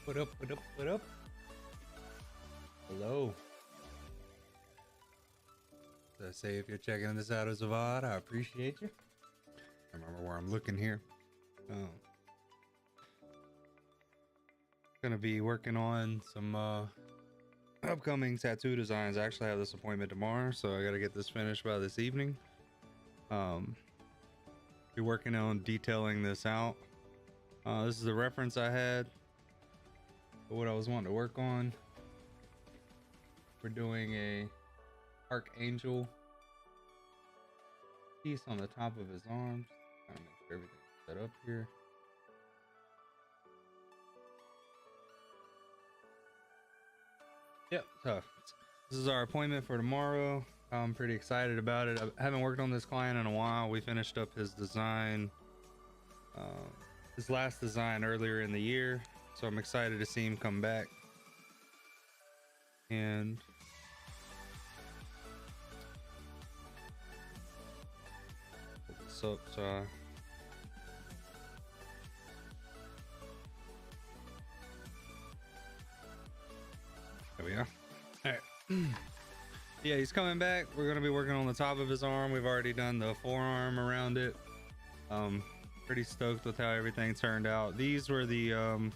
What up? What up? What up? Hello. So say if you're checking this out as a VOD, I appreciate you. I remember where I'm looking here. Gonna be working on some upcoming tattoo designs. I actually have this appointment tomorrow, so I gotta get this finished by this evening. Be working on detailing this out. This is the reference I had for what I was wanting to work on. We're doing a Archangel piece on the top of his arms. Trying to make sure everything's set up here. Yep, so this is our appointment for tomorrow. I'm pretty excited about it. I haven't worked on this client in a while. We finished up his design, his last design earlier in the year, so I'm excited to see him come back. And put this up, so there we go. All right. Yeah, he's coming back. We're gonna be working on the top of his arm. We've already done the forearm around it. Pretty stoked with how everything turned out. These were the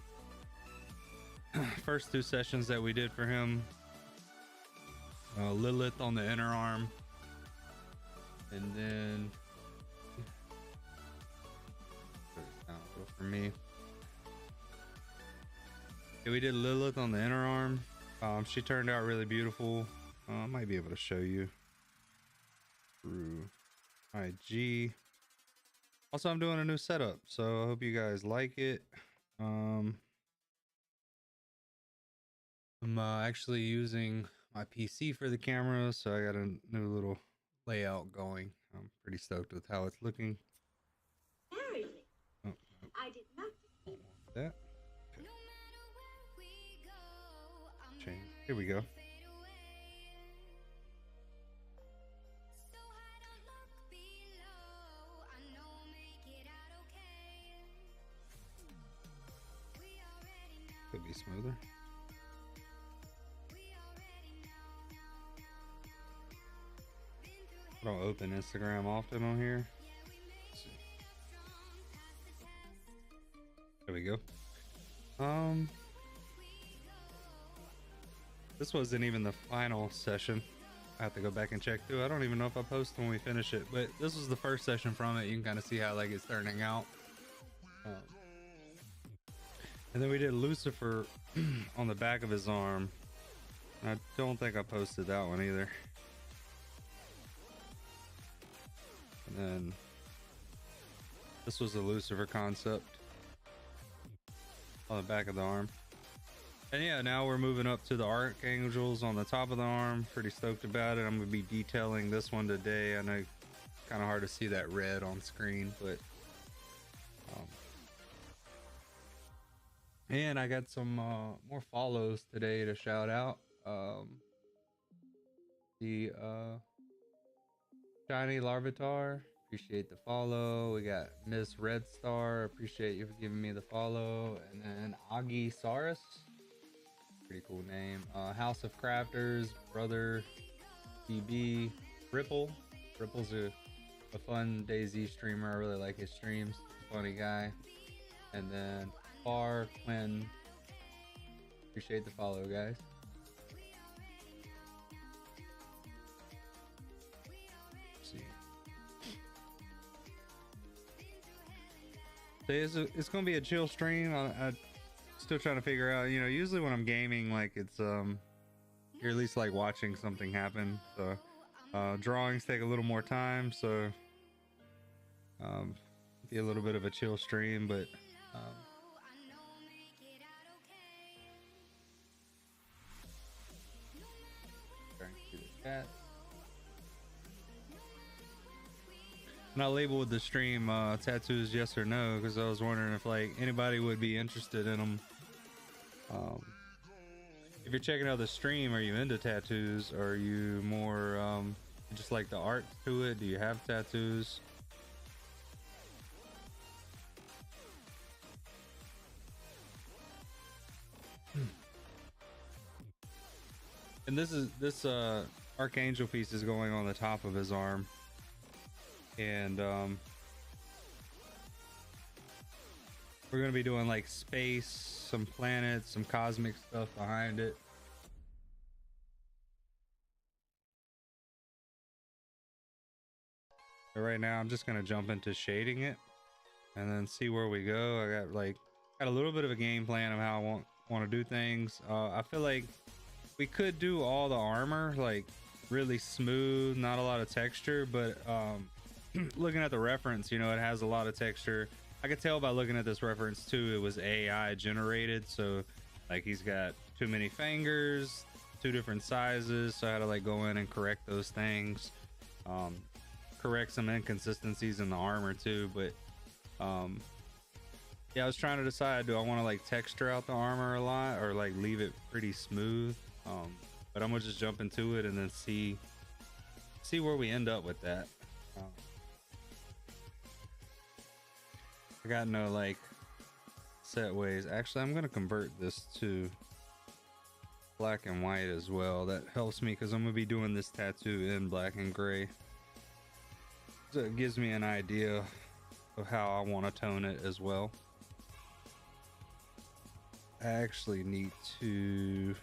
first two sessions that we did for him. Lilith on the inner arm, and then for me, yeah, we did Lilith on the inner arm. She turned out really beautiful. I might be able to show you through IG. Also, I'm doing a new setup, so I hope you guys like it. I'm actually using my PC for the camera, so I got a new little layout going. I'm pretty stoked with how it's looking. Very. Oh, I did not. don't want that. Okay. Change. Here we go. Could be smoother. I don't open Instagram often on here. Let's see. There we go. This wasn't even the final session. I have to go back and check through. I don't even know if I post when we finish it, but this was the first session from it. You can kind of see how like it's turning out. And then we did Lucifer on the back of his arm. I don't think I posted that one either. And then this was the Lucifer concept on the back of the arm. And yeah, now we're moving up to the Archangels on the top of the arm. Pretty stoked about it. I'm gonna be detailing this one today. I know it's kind of hard to see that red on screen, but and I got some more follows today to shout out. The Shiny Larvitar, appreciate the follow. We got Miss Red Star, appreciate you for giving me the follow. And then Agi Saurus, pretty cool name. House of Crafters, Brother BB, Ripple. Ripple's a fun DayZ streamer. I really like his streams. Funny guy. And then Far Quinn, appreciate the follow, guys. Let's see. So it's gonna be a chill stream. I still trying to figure out, you know, usually when I'm gaming, like it's you're at least like watching something happen. So drawings take a little more time, so be a little bit of a chill stream, but trying to do the chat. And I labeled the stream tattoos yes or no, because I was wondering if like anybody would be interested in them. If you're checking out the stream, are you into tattoos, or are you more just like the art to it? Do you have tattoos? And this Archangel piece is going on the top of his arm. And we're gonna be doing like space, some planets, some cosmic stuff behind it. But right now I'm just gonna jump into shading it and then see where we go. I got a little bit of a game plan of how I want to do things. I feel like we could do all the armor like really smooth, not a lot of texture, but looking at the reference, you know, it has a lot of texture. I could tell by looking at this reference too, it was AI generated. So like he's got too many fingers, 2 different sizes. So I had to like go in and correct those things. Correct some inconsistencies in the armor too. But yeah, I was trying to decide, do I want to like texture out the armor a lot or like leave it pretty smooth? But I'm gonna just jump into it and then see where we end up with that. I got no like set ways. Actually, I'm gonna convert this to black and white as well. That helps me because I'm gonna be doing this tattoo in black and gray, so it gives me an idea of how I want to tone it as well. I actually need to,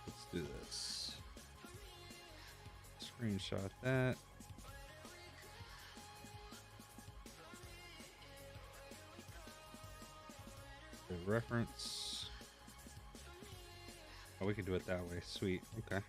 let's do this, screenshot that. The reference. Oh, we can do it that way. Sweet. Okay.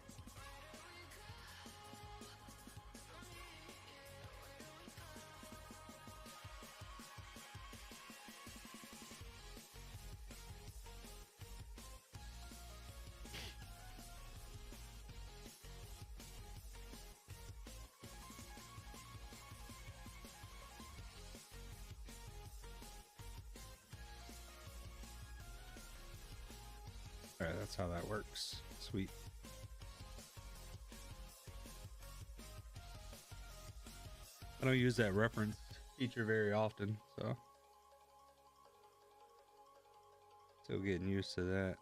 All right, that's how that works. Sweet. I don't use that reference feature very often, so still getting used to that.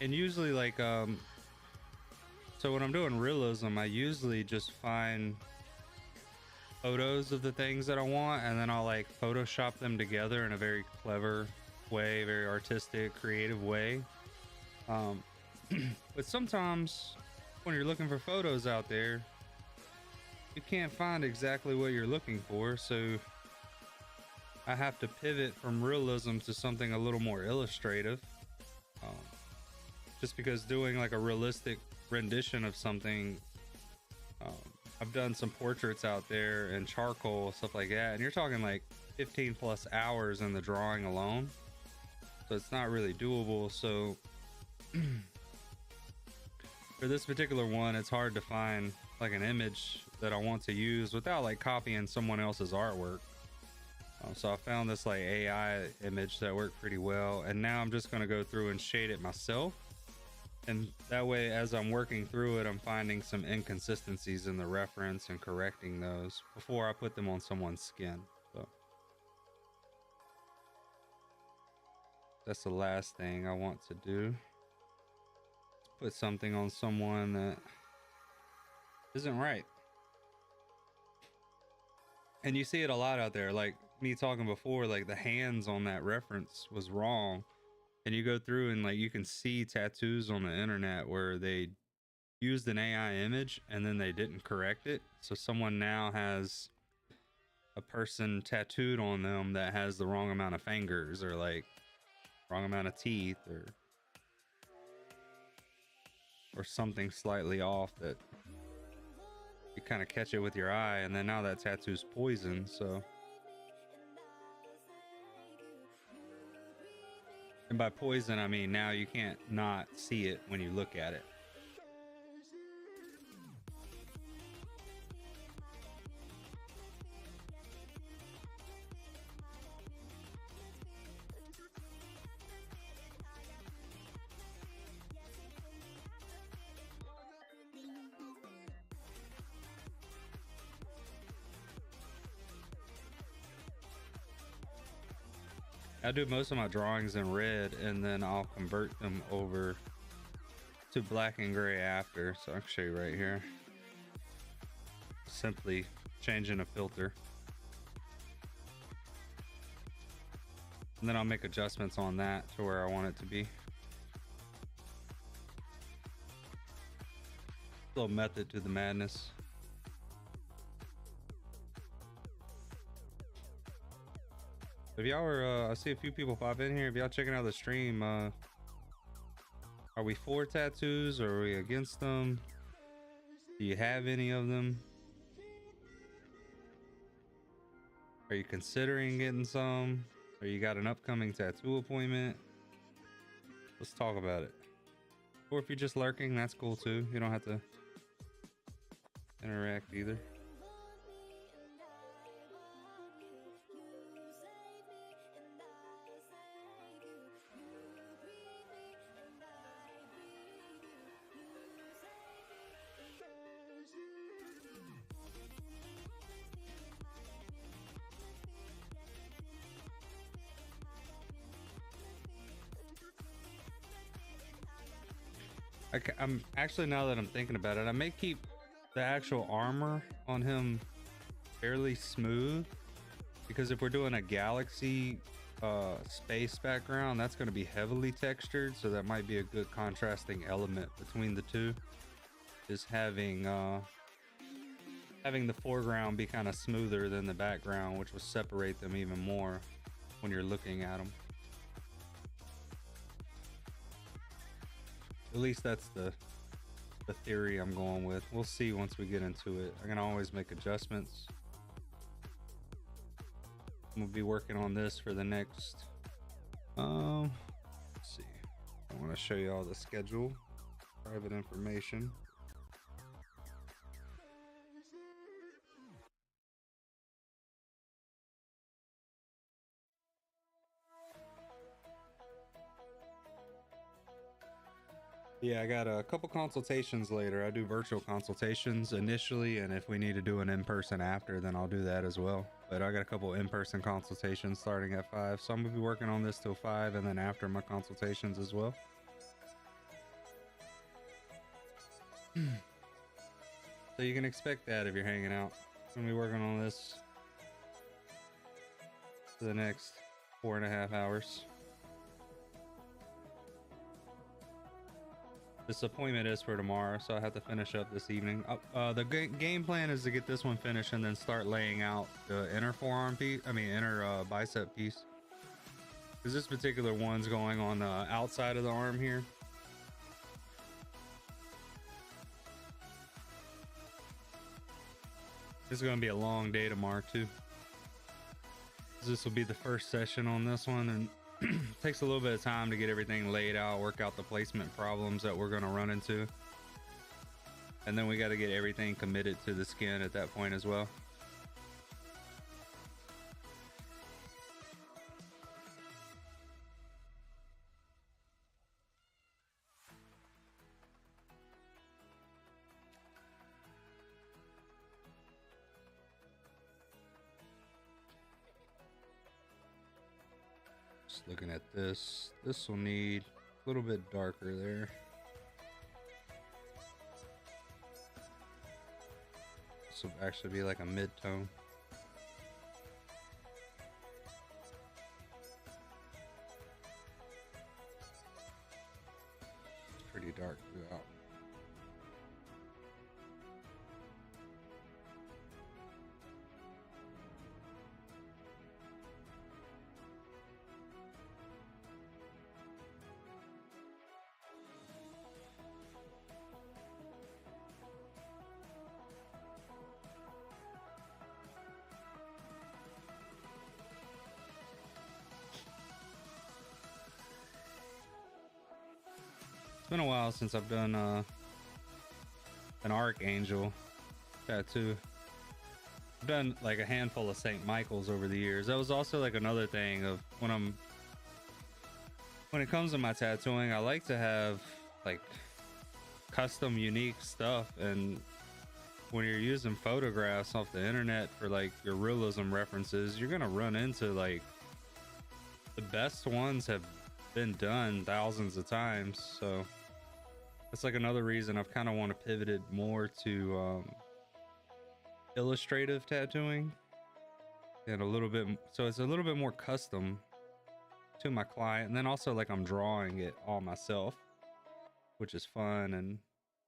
And usually like so when I'm doing realism, I usually just find photos of the things that I want and then I'll like Photoshop them together in a very clever way, very artistic, creative way. But sometimes when you're looking for photos out there, you can't find exactly what you're looking for, so I have to pivot from realism to something a little more illustrative. Just because doing like a realistic rendition of something, I've done some portraits out there and charcoal, stuff like that, and you're talking like 15 plus hours in the drawing alone, so it's not really doable. So for this particular one, it's hard to find like an image that I want to use without like copying someone else's artwork. So I found this like AI image that worked pretty well, and now I'm just going to go through and shade it myself. And that way, as I'm working through it, I'm finding some inconsistencies in the reference and correcting those before I put them on someone's skin. So that's the last thing I want to do. Put something on someone that isn't right. And you see it a lot out there, like me talking before, like the hands on that reference was wrong. And you go through and like you can see tattoos on the internet where they used an AI image and then they didn't correct it. So someone now has a person tattooed on them that has the wrong amount of fingers or like wrong amount of teeth or something slightly off that you kind of catch it with your eye, and then now that tattoo's poison. So, and by poison I mean now you can't not see it when you look at it. I do most of my drawings in red, and then I'll convert them over to black and gray after. So I'll show you right here. Simply changing a filter. And then I'll make adjustments on that to where I want it to be. Little method to the madness. If y'all are, I see a few people pop in here. If y'all checking out the stream, are we for tattoos or are we against them? Do you have any of them? Are you considering getting some? Or you got an upcoming tattoo appointment? Let's talk about it. Or if you're just lurking, that's cool too. You don't have to interact either. I'm actually, now that I'm thinking about it, I may keep the actual armor on him fairly smooth, because if we're doing a galaxy space background, that's going to be heavily textured, so that might be a good contrasting element between the two, is having the foreground be kind of smoother than the background, which will separate them even more when you're looking at them. At least that's the theory I'm going with. We'll see once we get into it. I can always make adjustments. I'm gonna be working on this for the next let's see. I want to show you all the schedule, private information. Yeah, I got a couple consultations later. I do virtual consultations initially, and if we need to do an in-person after, then I'll do that as well. But I got a couple in-person consultations starting at 5, so I'm gonna be working on this till 5, and then after my consultations as well. So you can expect that if you're hanging out. I'm gonna be working on this for the next 4.5 hours. This appointment is for tomorrow, so I have to finish up this evening. The game plan is to get this one finished and then start laying out the inner forearm piece. I mean, inner bicep piece. Because this particular one's going on the outside of the arm here. This is going to be a long day tomorrow too. This will be the first session on this one, and takes a little bit of time to get everything laid out, work out the placement problems that we're going to run into, and then we got to get everything committed to the skin at that point as well. Looking at this will need a little bit darker there. This will actually be like a mid-tone. It's pretty dark throughout. It's been a while since I've done an Archangel tattoo. I've done like a handful of St. Michael's over the years. That was also like another thing of when it comes to my tattooing, I like to have like custom unique stuff, and when you're using photographs off the internet for like your realism references, you're gonna run into like the best ones have been done thousands of times. So that's like another reason I've kind of want to pivot it more to illustrative tattooing, and a little bit, so it's a little bit more custom to my client. And then also like I'm drawing it all myself, which is fun and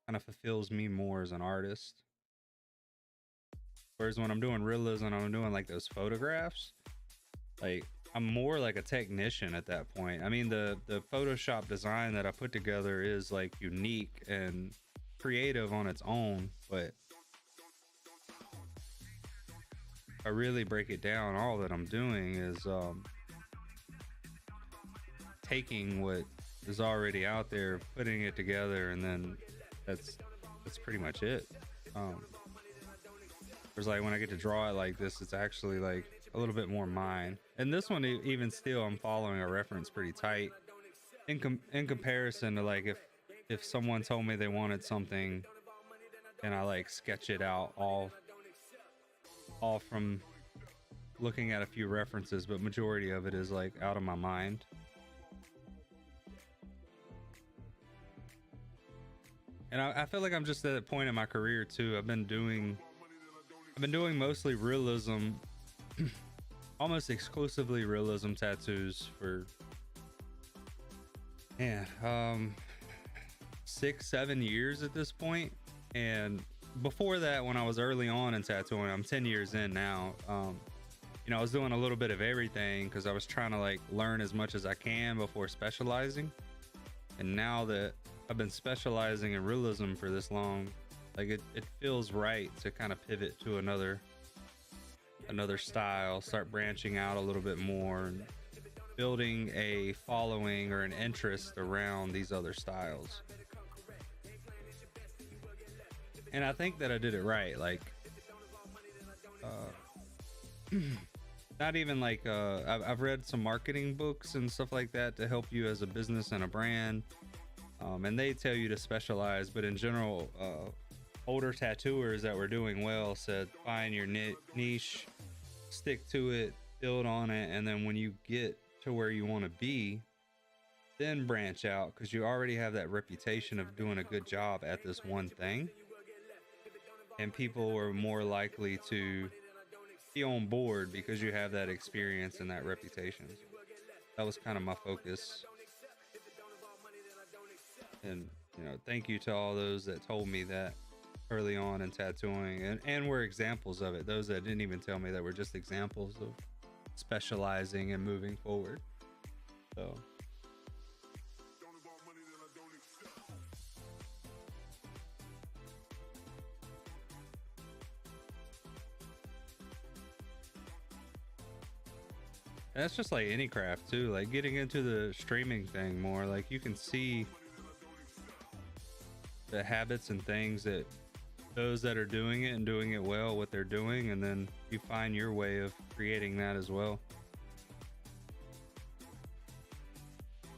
kind of fulfills me more as an artist. Whereas when I'm doing realism, I'm doing like those photographs, like I'm more like a technician at that point. I mean, the Photoshop design that I put together is like unique and creative on its own, but if I really break it down, all that I'm doing is taking what is already out there, putting it together, and then that's pretty much it. Whereas like when I get to draw it like this, it's actually like a little bit more mine. And this one, even still, I'm following a reference pretty tight in comparison to like if someone told me they wanted something and I like sketch it out all from looking at a few references, but majority of it is like out of my mind. And I feel like I'm just at a point in my career too. I've been doing mostly realism, almost exclusively realism tattoos for 6-7 years at this point. And before that, when I was early on in tattooing, I'm 10 years in now. You know, I was doing a little bit of everything because I was trying to like learn as much as I can before specializing. And now that I've been specializing in realism for this long, like it feels right to kind of pivot to another style, start branching out a little bit more and building a following or an interest around these other styles. And I think that I did it right. Like not even like I've read some marketing books and stuff like that to help you as a business and a brand, and they tell you to specialize, but in general, older tattooers that were doing well said find your niche, stick to it, build on it, and then when you get to where you want to be, then branch out, because you already have that reputation of doing a good job at this one thing, and people are more likely to be on board because you have that experience and that reputation. That was kind of my focus. And you know, thank you to all those that told me that early on in tattooing, and were examples of it. Those that didn't even tell me, that were just examples of specializing and moving forward. So that's just like any craft too, like getting into the streaming thing more, like you can see the habits and things that those that are doing it and doing it well, what they're doing, and then you find your way of creating that as well.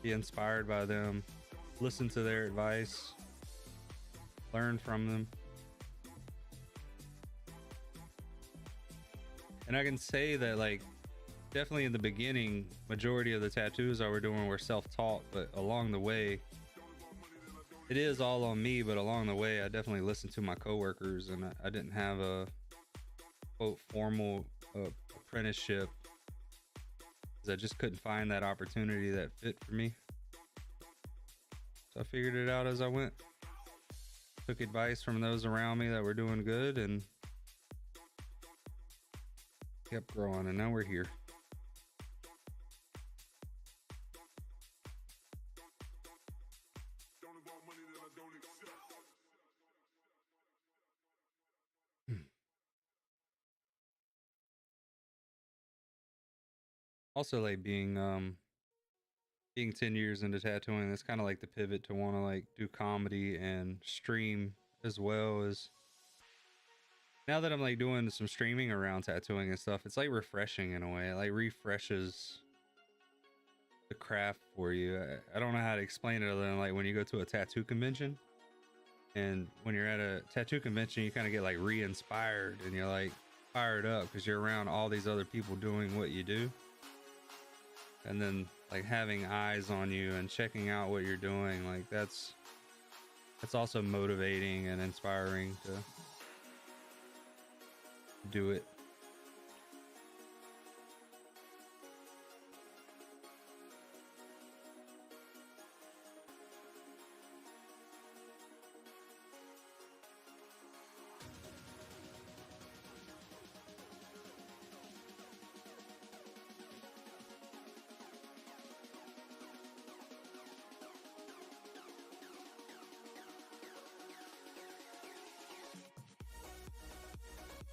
Be inspired by them, listen to their advice, learn from them. And I can say that, like, definitely in the beginning, majority of the tattoos I were doing were self-taught, but along the way, it is all on me. But along the way, I definitely listened to my coworkers, and I didn't have a quote formal apprenticeship, because I just couldn't find that opportunity that fit for me. So I figured it out as I went, took advice from those around me that were doing good, and kept growing, and now we're here. Also, like being 10 years into tattooing, that's kind of like the pivot to want to like do comedy and stream as well. As now that I'm like doing some streaming around tattooing and stuff, it's like refreshing in a way. It like refreshes the craft for you. I don't know how to explain it other than like when you go to a tattoo convention, and when you're at a tattoo convention, you kind of get like re-inspired and you're like fired up because you're around all these other people doing what you do. and then like having eyes on you and checking out what you're doing, like that's also motivating and inspiring to do it.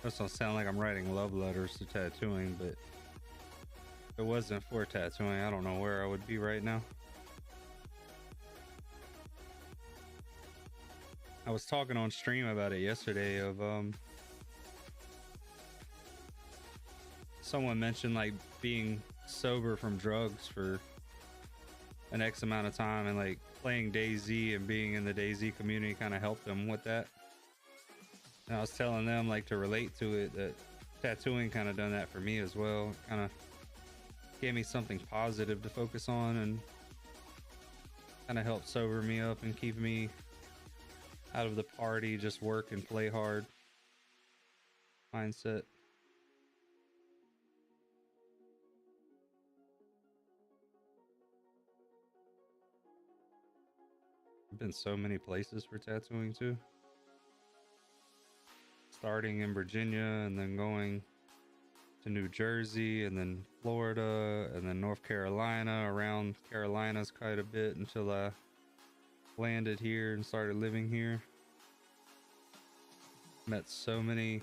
This don't sound like I'm writing love letters to tattooing, but if it wasn't for tattooing, I don't know where I would be right now. I was talking on stream about it yesterday of someone mentioned like being sober from drugs for an X amount of time, and like playing DayZ and being in the DayZ community kind of helped them with that. And I was telling them like to relate to it, that tattooing kind of done that for me as well. Kind of gave me something positive to focus on and kind of helped sober me up and keep me out of the party, just work and play hard mindset. I've been so many places for tattooing too. Starting in Virginia and then going to New Jersey and then Florida and then North Carolina, around Carolinas quite a bit until I landed here and started living here. Met so many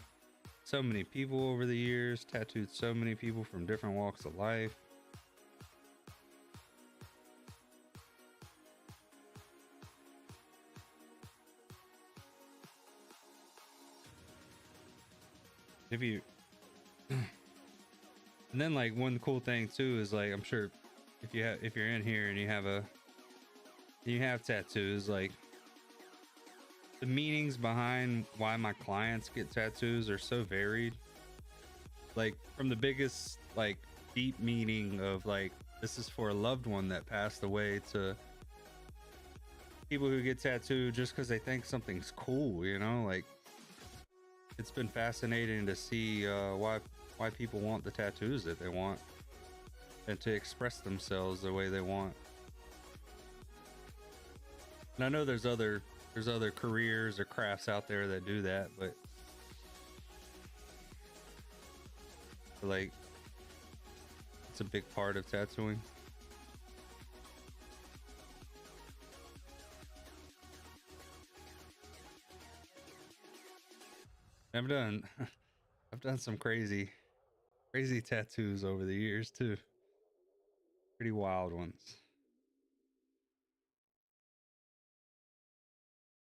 people over the years, tattooed so many people from different walks of life. If you and then like one cool thing too is like, I'm sure if you're in here and you have tattoos, like the meanings behind why my clients get tattoos are so varied. Like from the biggest like deep meaning of like this is for a loved one that passed away, to people who get tattooed just because they think something's cool, you know. Like it's been fascinating to see why people want the tattoos that they want and to express themselves the way they want. And I know there's other careers or crafts out there that do that, but like it's a big part of tattooing. I've done some crazy tattoos over the years too. Pretty wild ones.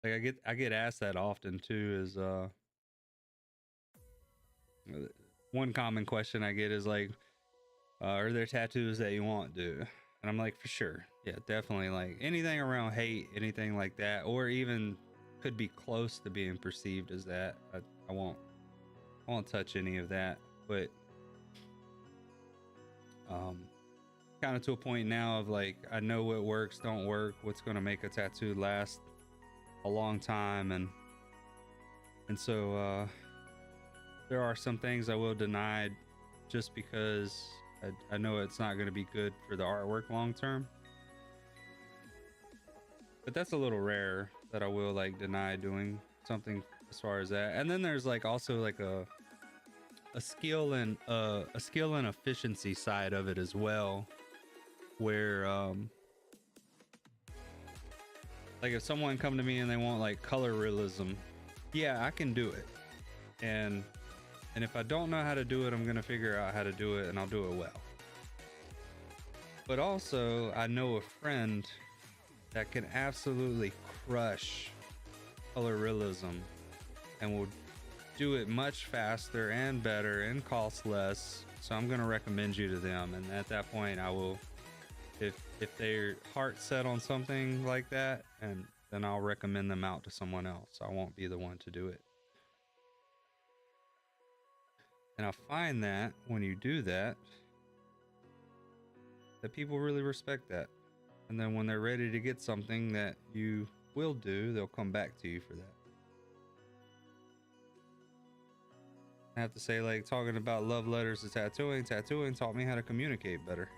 Like I get asked that often too, is one common question I get is like, are there tattoos that you want to do? And I'm like, for sure. Yeah, definitely. Like anything around hate, anything like that, or even could be close to being perceived as that, I won't touch any of that. But kind of to a point now of like, I know what works, don't work, what's going to make a tattoo last a long time, and so there are some things I will deny just because I know it's not going to be good for the artwork long term. But that's a little rare that I will like deny doing something as far as that. And then there's like also like a skill and efficiency side of it as well, where like if someone come to me and they want like color realism, yeah, I can do it. And if I don't know how to do it, I'm gonna figure out how to do it and I'll do it well. But also I know a friend that can absolutely crush color realism and will do it much faster and better and cost less. So I'm gonna recommend you to them, and at that point I will, if their heart set on something like that, and then I'll recommend them out to someone else. I won't be the one to do it. And I find that when you do that, that people really respect that. And then when they're ready to get something that you will do, they'll come back to you for that. I have to say, like, talking about love letters to tattooing taught me how to communicate better.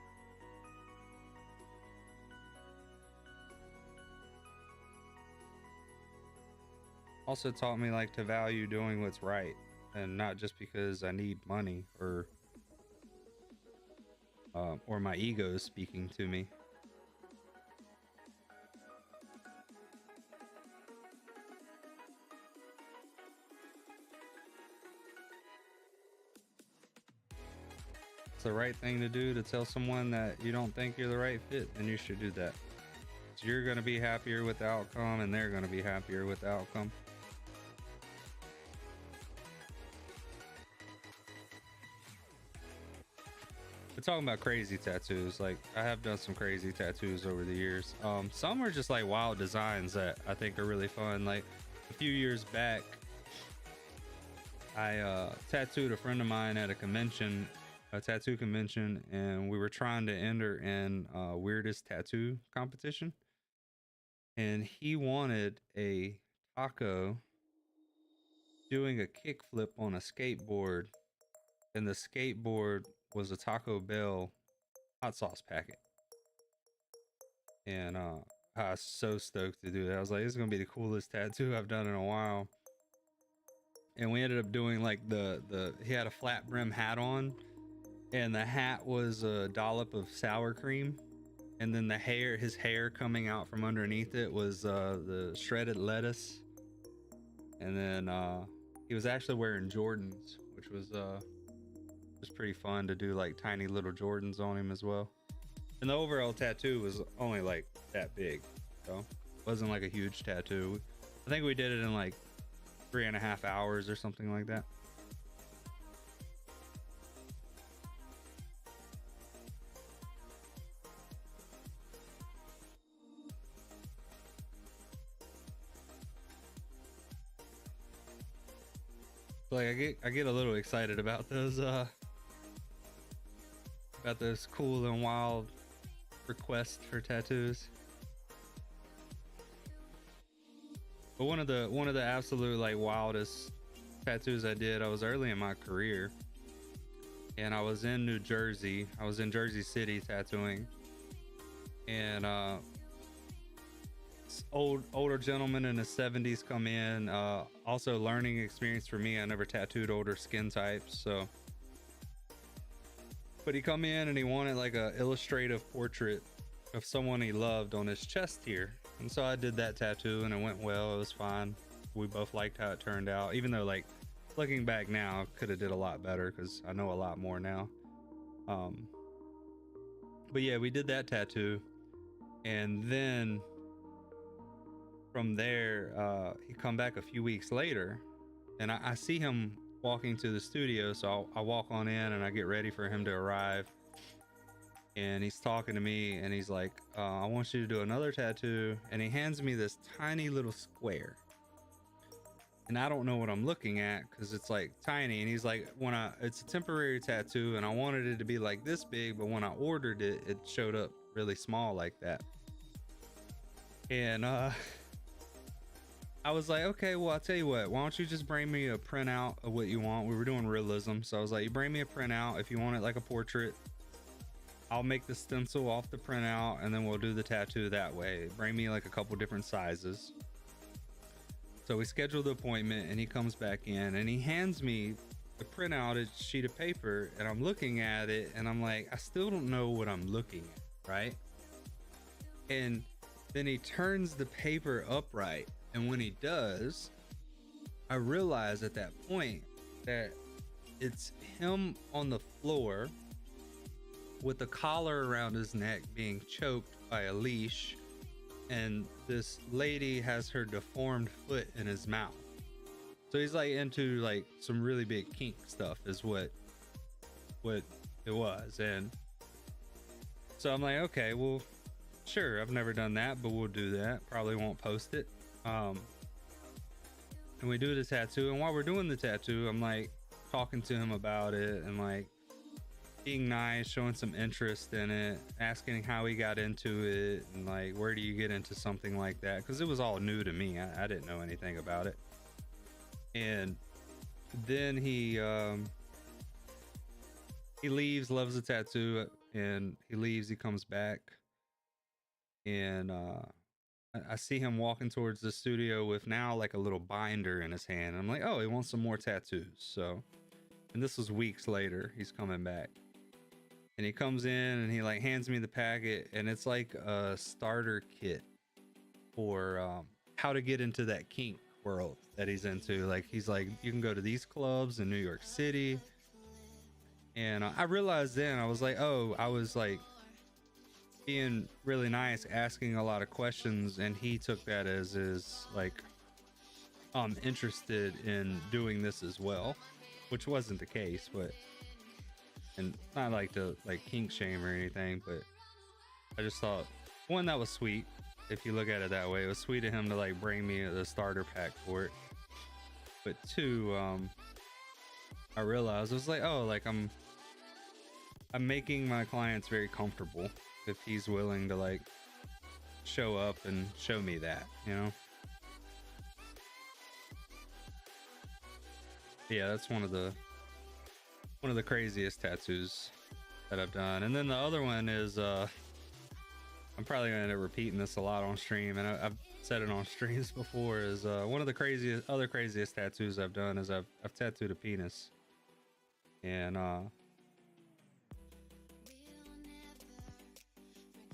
Also taught me, like, to value doing what's right, and not just because I need money or my ego is speaking to me. It's the right thing to do to tell someone that you don't think you're the right fit, and you should do that. So you're going to be happier with the outcome, and they're going to be happier with the outcome. We're talking about crazy tattoos. Like, I have done some crazy tattoos over the years. Some are just like wild designs that I think are really fun. Like a few years back, I tattooed a friend of mine at a convention, a tattoo convention, and we were trying to enter in weirdest tattoo competition. And he wanted a taco doing a kickflip on a skateboard, and the skateboard was a Taco Bell hot sauce packet. And I was so stoked to do that. I was like, this is gonna be the coolest tattoo I've done in a while. And we ended up doing like he had a flat brim hat on, and the hat was a dollop of sour cream, and then his hair coming out from underneath it was the shredded lettuce. And then he was actually wearing Jordans, which was pretty fun to do, like tiny little Jordans on him as well. And the overall tattoo was only like that big, so it wasn't like a huge tattoo. I think we did it in like 3.5 hours or something like that. Like I get a little excited about those cool and wild requests for tattoos. But one of the absolute like wildest tattoos I did, I was early in my career, and I was in New Jersey. I was in Jersey City tattooing, and older gentleman in his 70s come in. Also learning experience for me. I never tattooed older skin types, so. But he come in and he wanted like a illustrative portrait of someone he loved on his chest here. And so I did that tattoo and it went well. It was fine. We both liked how it turned out, even though like looking back now, could have did a lot better because I know a lot more now. But yeah, we did that tattoo. And then from there, he come back a few weeks later, and I see him walking to the studio. So I walk on in and I get ready for him to arrive, and he's talking to me and he's like, I want you to do another tattoo. And he hands me this tiny little square, and I don't know what I'm looking at because it's like tiny. And he's like, it's a temporary tattoo and I wanted it to be like this big, but when I ordered it, it showed up really small like that. And I was like, okay, well, I'll tell you what, why don't you just bring me a printout of what you want? We were doing realism. So I was like, you bring me a printout. If you want it like a portrait, I'll make the stencil off the printout and then we'll do the tattoo that way. Bring me like a couple different sizes. So we scheduled the appointment and he comes back in and he hands me the printout sheet of paper, and I'm looking at it and I'm like, I still don't know what I'm looking at, right? And then he turns the paper upright. And when he does, I realize at that point that it's him on the floor with the collar around his neck being choked by a leash, and this lady has her deformed foot in his mouth. So he's like into like some really big kink stuff is what it was. And so I'm like, okay, well, sure, I've never done that, but we'll do that. Probably won't post it. And we do the tattoo, and while we're doing the tattoo, I'm like talking to him about it, and like being nice, showing some interest in it, asking how he got into it, and like, where do you get into something like that? Because it was all new to me. I didn't know anything about it. And then he leaves, loves the tattoo, and he leaves. He comes back, and I see him walking towards the studio with now like a little binder in his hand. I'm like, oh, he wants some more tattoos. So, and this was weeks later. He's coming back, and he comes in and he like hands me the packet, and it's like a starter kit for how to get into that kink world that he's into. Like, he's like, you can go to these clubs in New York City. And I realized then, I was like, oh, I was like being really nice, asking a lot of questions, and he took that as is like, I'm interested in doing this as well, which wasn't the case. But, and not like to like kink shame or anything, but I just thought, one, that was sweet. If you look at it that way, it was sweet of him to like bring me the starter pack for it. But two, I realized, I was like, oh, like I'm making my clients very comfortable if he's willing to like show up and show me that, you know? Yeah, that's one of the craziest tattoos that I've done. And then the other one is I'm probably gonna end up repeating this a lot on stream, and I've said it on streams before, is one of the craziest tattoos I've done is I've tattooed a penis. And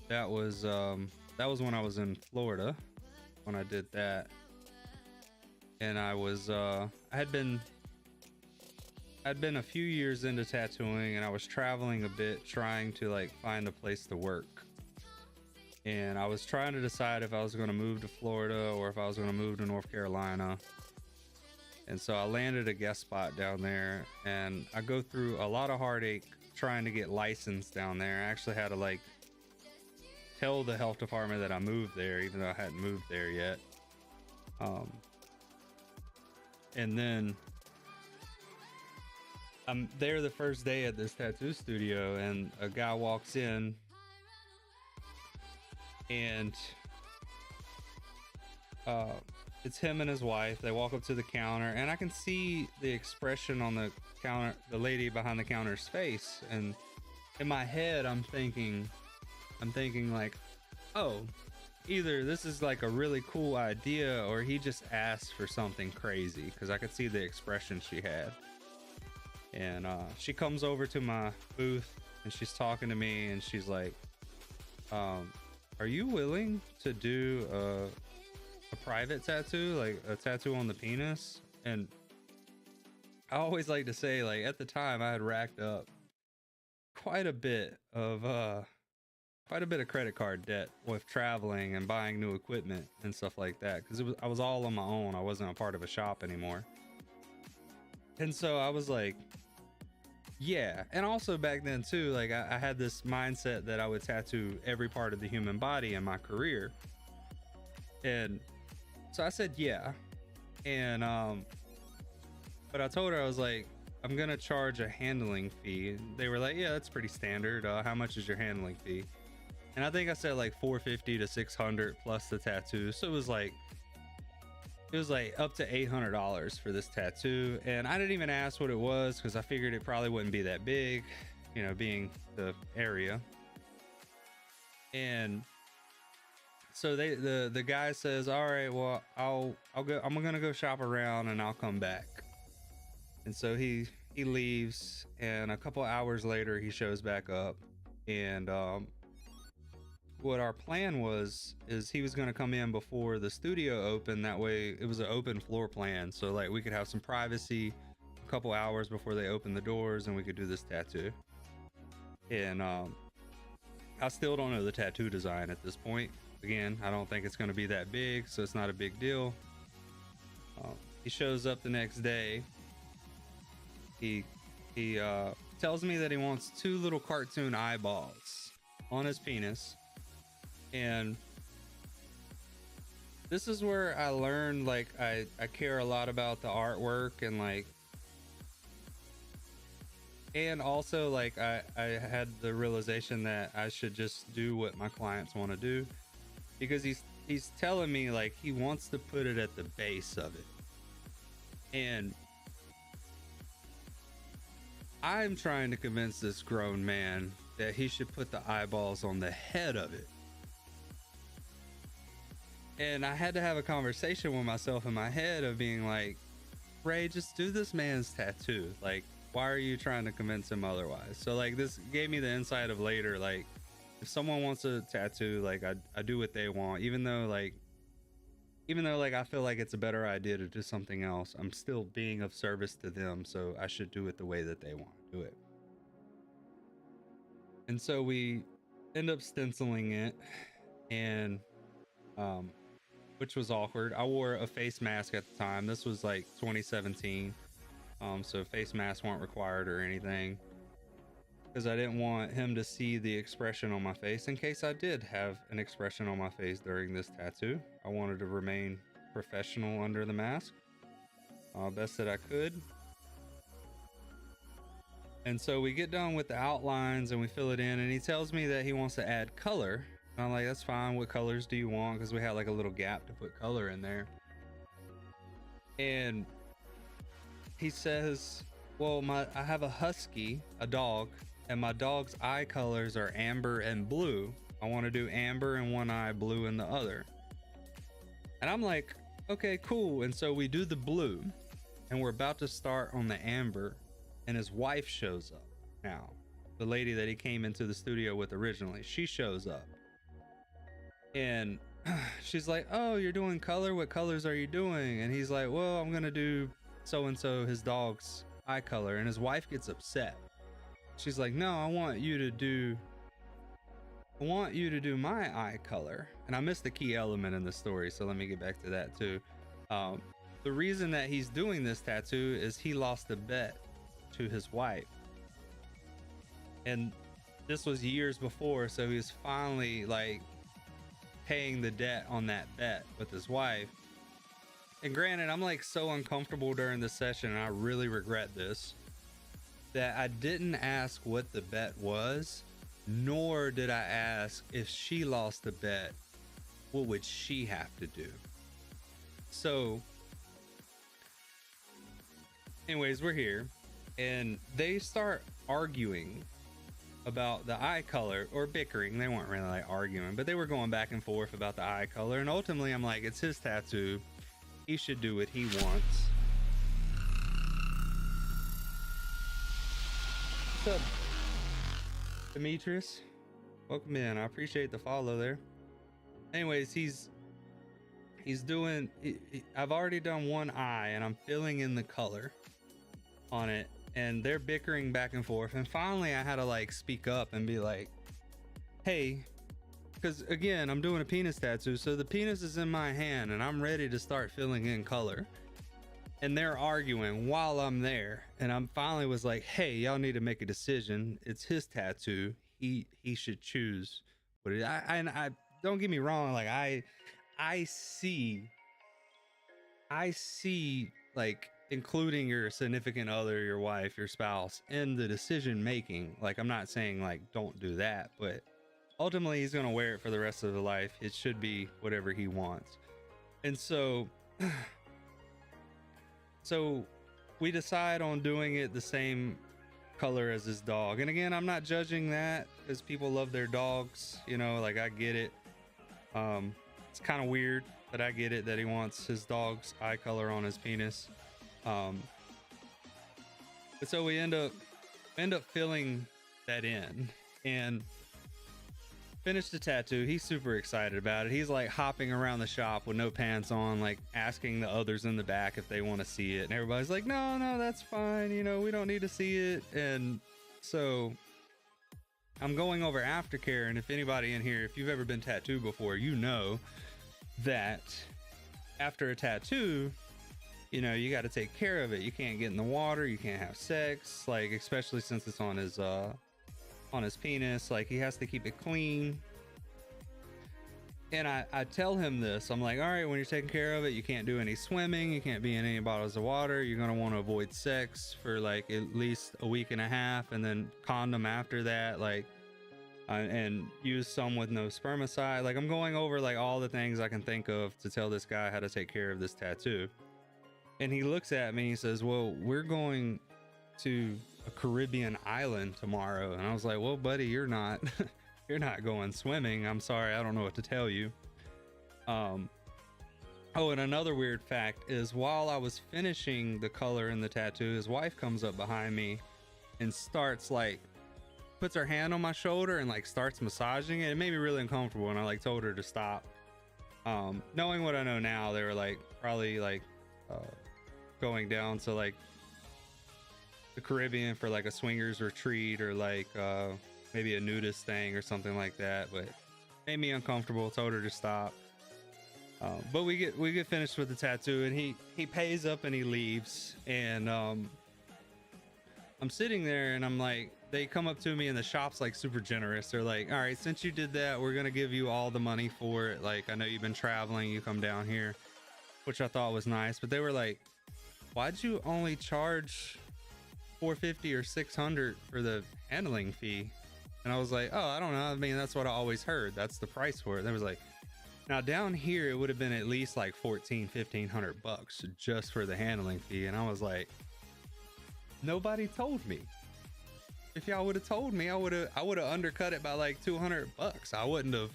that was when I was in Florida when I did that. And I was I'd been a few years into tattooing, and I was traveling a bit trying to like find a place to work. And I was trying to decide if I was going to move to Florida or if I was going to move to North Carolina. And so I landed a guest spot down there, and I go through a lot of heartache trying to get licensed down there. I actually had to like tell the health department that I moved there, even though I hadn't moved there yet. And then I'm there the first day at this tattoo studio, and a guy walks in, and it's him and his wife. They walk up to the counter, and I can see the expression on the counter, the lady behind the counter's face. And in my head, I'm thinking like, oh, either this is like a really cool idea, or he just asked for something crazy, because I could see the expression she had. And she comes over to my booth, and she's talking to me, and she's like, are you willing to do a private tattoo, like a tattoo on the penis? And I always like to say, like, at the time I had racked up quite a bit of credit card debt with traveling and buying new equipment and stuff like that, because I was all on my own. I wasn't a part of a shop anymore. And so I was like, yeah. And also back then too, like I had this mindset that I would tattoo every part of the human body in my career. And so I said, yeah. And but I told her, I was like, I'm gonna charge a handling fee. They were like, yeah, that's pretty standard. How much is your handling fee? And I think I said like $450 to $600 plus the tattoo. So it was like up to $800 for this tattoo. And I didn't even ask what it was, because I figured it probably wouldn't be that big, you know, being the area. And so the guy says, all right, well, I'll go, I'm gonna go shop around and I'll come back. And so he leaves, and a couple hours later he shows back up. And what our plan was is he was going to come in before the studio opened. That way it was an open floor plan, so like we could have some privacy a couple hours before they opened the doors, and we could do this tattoo. And I still don't know the tattoo design at this point. Again, I don't think it's going to be that big, so it's not a big deal. He shows up the next day. He tells me that he wants 2 little cartoon eyeballs on his penis. And this is where I learned, like, I care a lot about the artwork, and like And also, like, I had the realization that I should just do what my clients want to do, because he's telling me like he wants to put it at the base of it, and I'm trying to convince this grown man that he should put the eyeballs on the head of it. And I had to have a conversation with myself in my head of being like, Ray, just do this man's tattoo. Like, why are you trying to convince him otherwise? So like, this gave me the insight of later, like, if someone wants a tattoo, like I do what they want, even though like I feel like it's a better idea to do something else, I'm still being of service to them, so I should do it the way that they want to do it. And so we end up stenciling it, and which was awkward. I wore a face mask at the time. This was like 2017, so face masks weren't required or anything, because I didn't want him to see the expression on my face in case I did have an expression on my face during this tattoo. I wanted to remain professional under the mask, best that I could. And so we get done with the outlines and we fill it in, and he tells me that he wants to add color. And I'm like, that's fine. What colors do you want? Because we had like a little gap to put color in there. And he says, well, I have a husky, a dog, and my dog's eye colors are amber and blue. I want to do amber in one eye, blue in the other. And I'm like, okay, cool. And so we do the blue, and we're about to start on the amber, and his wife shows up. Now, the lady that he came into the studio with originally, she shows up, and she's like, oh, you're doing color? What colors are you doing? And he's like, well, I'm gonna do so-and-so, his dog's eye color. And his wife gets upset. She's like, no, I want you to do my eye color. And I missed the key element in the story, so let me get back to that too. The reason that he's doing this tattoo is he lost a bet to his wife, and this was years before, so he was finally like paying the debt on that bet with his wife. And granted, I'm like so uncomfortable during the session, and I really regret this, that I didn't ask what the bet was, nor did I ask if she lost the bet, what would she have to do. So anyways, we're here, and they start arguing about the eye color, or bickering. They weren't really like arguing, but they were going back and forth about the eye color. And ultimately I'm like, it's his tattoo, he should do what he wants. What's up, Demetrius? Welcome in. I appreciate the follow there. Anyways, he's doing, I've already done one eye, and I'm filling in the color on it, and they're bickering back and forth. And finally I had to like speak up and be like, hey, because again, I'm doing a penis tattoo, so the penis is in my hand and I'm ready to start filling in color, and they're arguing while I'm there. And I'm finally was like, hey, y'all need to make a decision. It's his tattoo, he should choose what it, I don't get me wrong, like I see like including your significant other, your wife, your spouse in the decision making. Like, I'm not saying like don't do that, but ultimately he's gonna wear it for the rest of his life. It should be whatever he wants. And so we decide on doing it the same color as his dog. And again, I'm not judging that, because people love their dogs, you know, like I get it. It's kind of weird, but I get it that he wants his dog's eye color on his penis. But so we end up filling that in and finish the tattoo. He's super excited about it. He's like hopping around the shop with no pants on, like asking the others in the back if they want to see it. And everybody's like, no, that's fine. You know, we don't need to see it. And so I'm going over aftercare. And if anybody in here, if you've ever been tattooed before, you know that after a tattoo, you know, you got to take care of it. You can't get in the water. You can't have sex, like, especially since it's on his penis. Like, he has to keep it clean. And I tell him this. I'm like, all right, when you're taking care of it, you can't do any swimming, you can't be in any bottles of water, you're gonna want to avoid sex for like at least a week and a half, and then condom after that, like and use some with no spermicide. Like, I'm going over like all the things I can think of to tell this guy how to take care of this tattoo. And he looks at me, he says, well, we're going to a Caribbean island tomorrow. And I was like, well, buddy, you're not you're not going swimming. I'm sorry, I don't know what to tell you. Oh, and another weird fact is, while I was finishing the color in the tattoo, his wife comes up behind me and starts like puts her hand on my shoulder and like starts massaging it. It made me really uncomfortable, and I like told her to stop. Knowing what I know now, they were like probably like going down to like the Caribbean for like a swingers retreat, or like maybe a nudist thing or something like that. But made me uncomfortable, told her to stop. But we get finished with the tattoo, and he pays up and he leaves. And I'm sitting there, and I'm like, they come up to me, and the shop's like super generous. They're like, all right, since you did that, we're gonna give you all the money for it. Like, I know you've been traveling, you come down here, which I thought was nice. But they were like, why'd you only charge $450 or $600 for the handling fee? And I was like, oh, I don't know, I mean, that's what I always heard, that's the price for it. And they was like, now down here it would have been at least like $1,400-1,500 just for the handling fee. And I was like, nobody told me. If y'all would have told me, I would have undercut it by like $200. I wouldn't have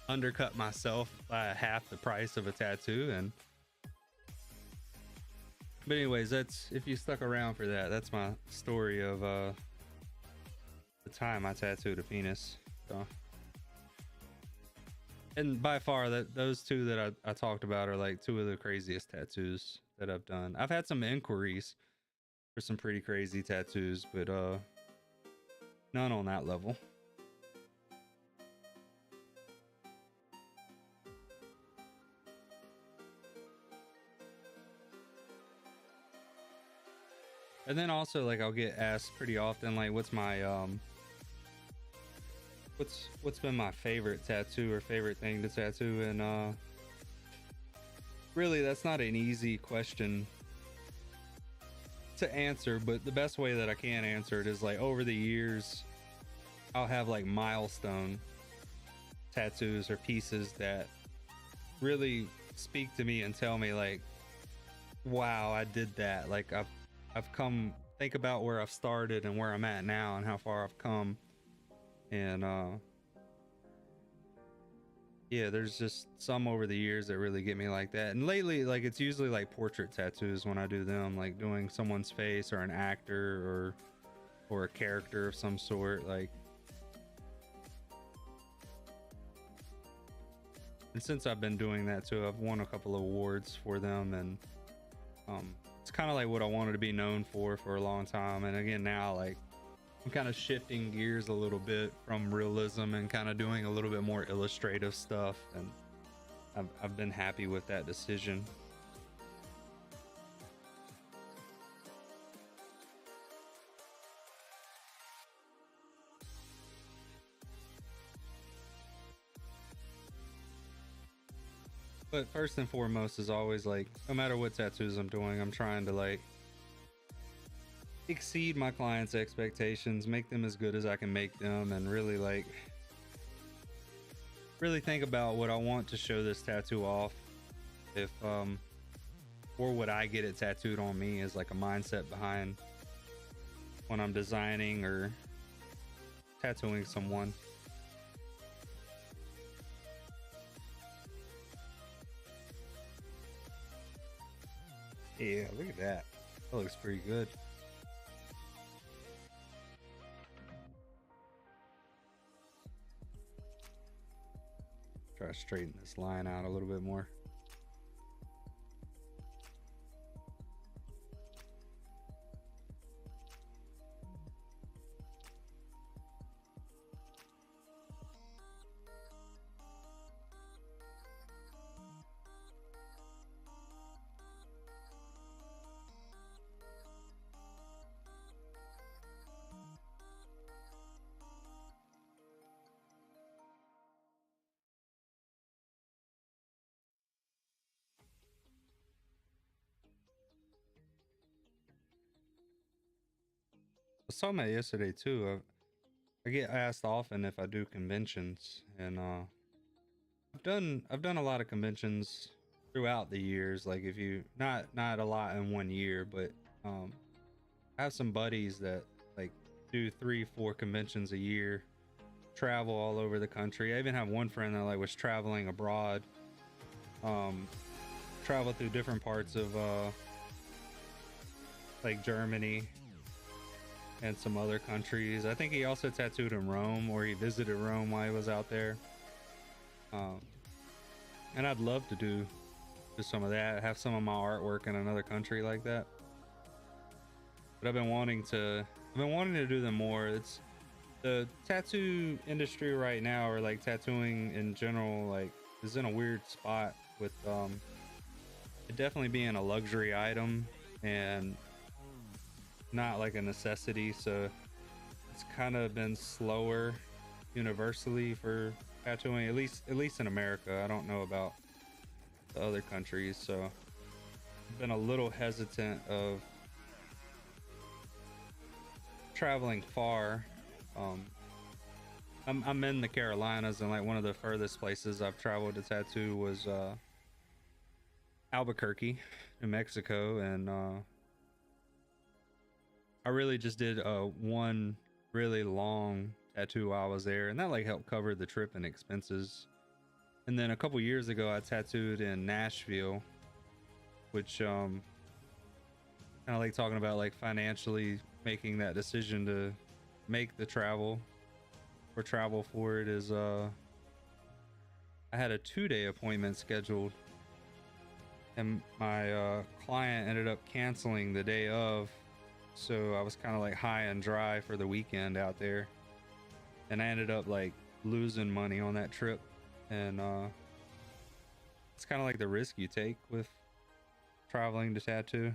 undercut myself by half the price of a tattoo. And but anyways, that's, if you stuck around for that, that's my story of the time I tattooed a penis. So, and by far, those two that I talked about are like two of the craziest tattoos that I've done. I've had some inquiries for some pretty crazy tattoos, but none on that level. And then also, like, I'll get asked pretty often, like, what's my what's been my favorite tattoo or favorite thing to tattoo. And really, that's not an easy question to answer, but the best way that I can answer it is like, over the years I'll have like milestone tattoos or pieces that really speak to me and tell me like, wow, I did that. Like, I've come, think about where I've started and where I'm at now and how far I've come. And yeah, there's just some over the years that really get me like that. And lately, like, it's usually like portrait tattoos when I do them, like doing someone's face or an actor or a character of some sort. Like, and since I've been doing that too, I've won a couple of awards for them. And it's kind of like what I wanted to be known for a long time. And again, now, like, I'm kind of shifting gears a little bit from realism and kind of doing a little bit more illustrative stuff, and I've been happy with that decision. But first and foremost is always like, no matter what tattoos I'm doing, I'm trying to like exceed my clients' expectations, make them as good as I can make them, and really like really think about what I want to show this tattoo off. If or would I get it tattooed on me, is like a mindset behind when I'm designing or tattooing someone. Yeah, look at that. That looks pretty good. Try to straighten this line out a little bit more. talking about yesterday too. I get asked often if I do conventions, and I've done a lot of conventions throughout the years. Like if you not a lot in one year, but um, I have some buddies that like do 3-4 conventions a year, travel all over the country. I even have one friend that like was traveling abroad, um, traveled through different parts of like Germany and some other countries. I think he also tattooed in Rome, or he visited Rome while he was out there. Um, and I'd love to do some of that, have some of my artwork in another country like that. But I've been wanting to do them more. It's the tattoo industry right now, or like tattooing in general, like is in a weird spot with it definitely being a luxury item and not like a necessity. So it's kind of been slower universally for tattooing, at least in America. I don't know about the other countries, so I've been a little hesitant of traveling far. I'm in the Carolinas, and like one of the furthest places I've traveled to tattoo was Albuquerque, New Mexico, and I really just did one really long tattoo while I was there, and that like helped cover the trip and expenses. And then a couple years ago I tattooed in Nashville, which kind of like talking about like financially making that decision to make the travel for it is I had a 2-day appointment scheduled, and my client ended up canceling the day of, so I was kind of like high and dry for the weekend out there, and I ended up like losing money on that trip. And it's kind of like the risk you take with traveling to tattoo.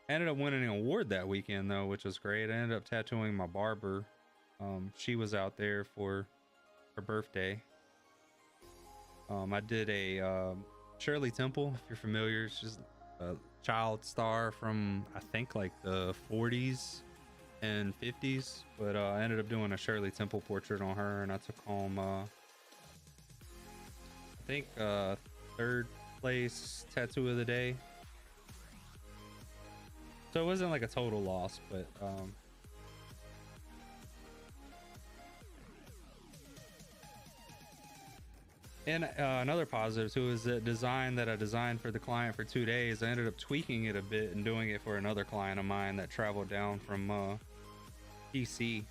I ended up winning an award that weekend though, which was great. I ended up tattooing my barber. She was out there for her birthday. I did a Shirley Temple, if you're familiar. She's a child star from I think like the 40s and 50s, but I ended up doing a Shirley Temple portrait on her, and I took home I think 3rd place tattoo of the day. So it wasn't like a total loss, but and another positive too is that design that I designed for the client for 2 days, I ended up tweaking it a bit and doing it for another client of mine that traveled down from DC.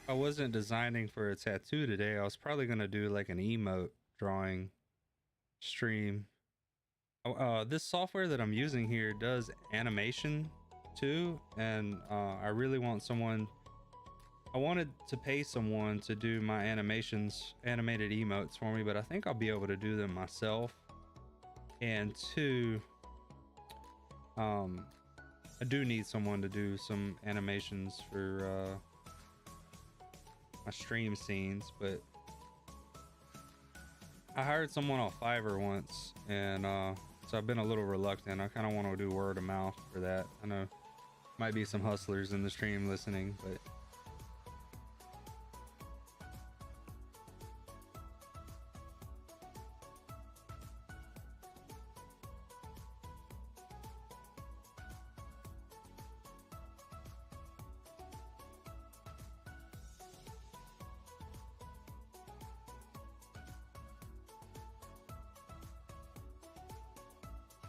I wasn't designing for a tattoo today. I was probably gonna do like an emote drawing stream. This software that I'm using here does animation too, and I really want someone. I wanted to pay someone to do my animated emotes for me, but I think I'll be able to do them myself. And two, I do need someone to do some animations for my stream scenes, but I hired someone on Fiverr once, and so I've been a little reluctant. I kind of want to do word of mouth for that. I know might be some hustlers in the stream listening, but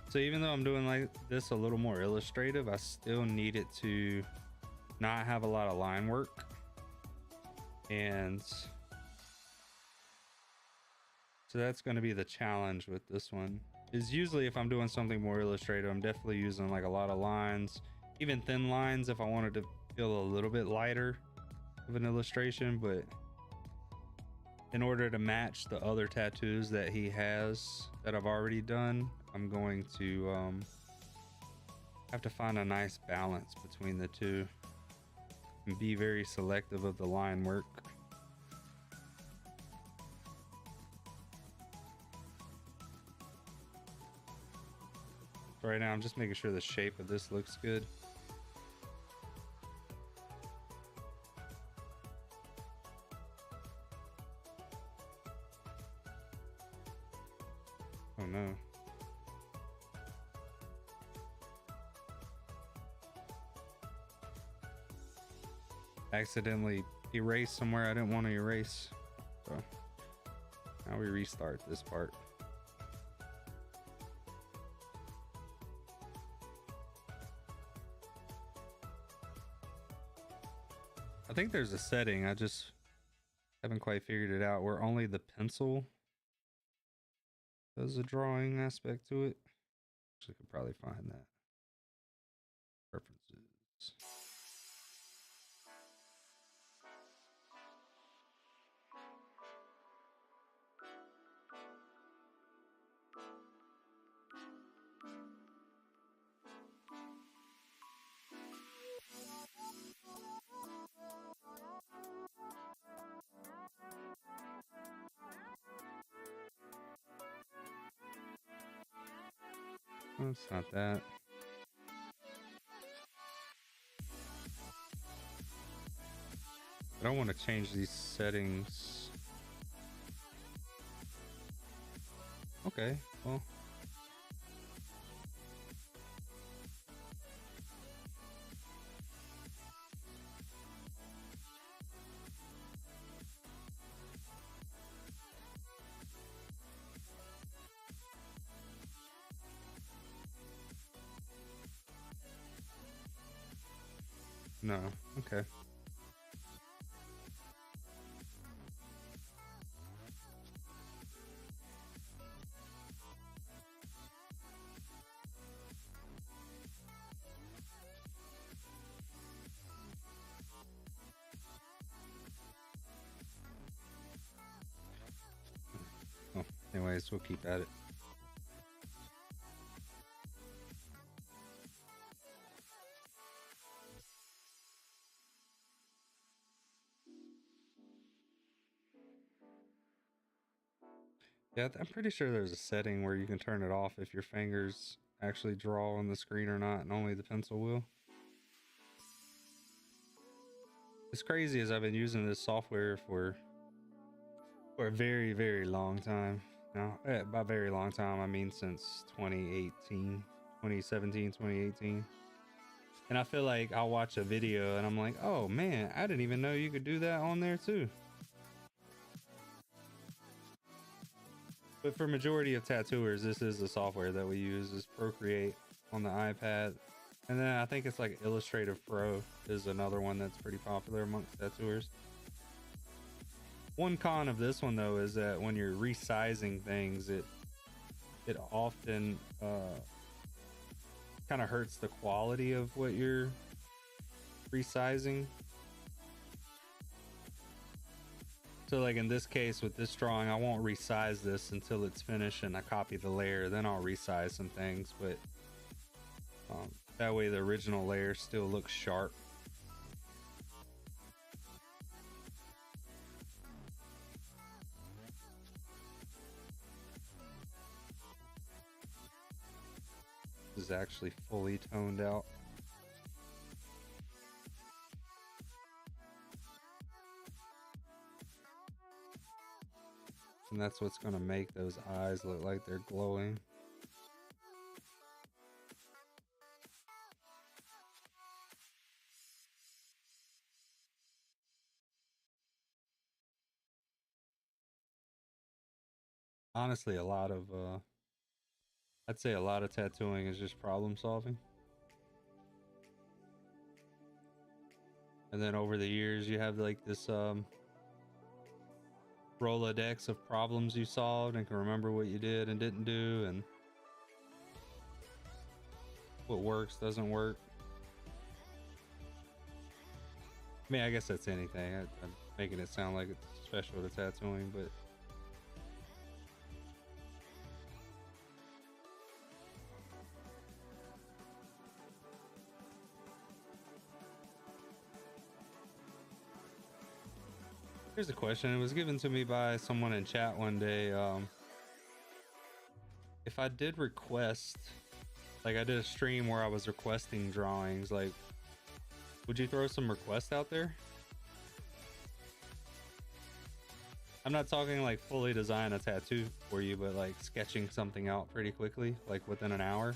so even though I'm doing like this a little more illustrative, I still need it to not have a lot of line work. And so that's going to be the challenge with this one. Is usually if I'm doing something more illustrative, I'm definitely using like a lot of lines, even thin lines if I wanted to feel a little bit lighter of an illustration. But in order to match the other tattoos that he has that I've already done, I'm going to Have to find a nice balance between the two and be very selective of the line work. Right now I'm just making sure the shape of this looks good. Oh no. Accidentally erased somewhere I didn't want to erase. So now we restart this part. I think there's a setting, I just haven't quite figured it out, where only the pencil does a drawing aspect to it. Actually, could probably find that. Preferences. Oh, it's not that. I don't want to change these settings. Okay, well. No, okay. Oh, anyways, we'll keep at it. Yeah, I'm pretty sure there's a setting where you can turn it off if your fingers actually draw on the screen or not, and only the pencil will. It's crazy, as I've been using this software for a very, very long time. Now, by very long time, I mean since 2018, 2017, 2018. And I feel like I'll watch a video and I'm like, oh man, I didn't even know you could do that on there too. But for majority of tattooers, this is the software that we use, is Procreate on the iPad. And then I think it's like Illustrative Pro is another one that's pretty popular amongst tattooers. One con of this one though is that when you're resizing things, it often kind of hurts the quality of what you're resizing. So like in this case with this drawing, I won't resize this until it's finished and I copy the layer, then I'll resize some things, but that way the original layer still looks sharp. This is actually fully toned out. And that's what's going to make those eyes look like they're glowing. Honestly, I'd say a lot of tattooing is just problem solving. And then over the years, you have like this Rolodex of problems you solved and can remember what you did and didn't do and what works, doesn't work. I mean, I guess that's anything. I'm making it sound like it's special to tattooing, but Here's a question. It was given to me by someone in chat one day. If I did request, like I did a stream where I was requesting drawings, like, would you throw some requests out there? I'm not talking like fully design a tattoo for you, but like sketching something out pretty quickly, like within an hour.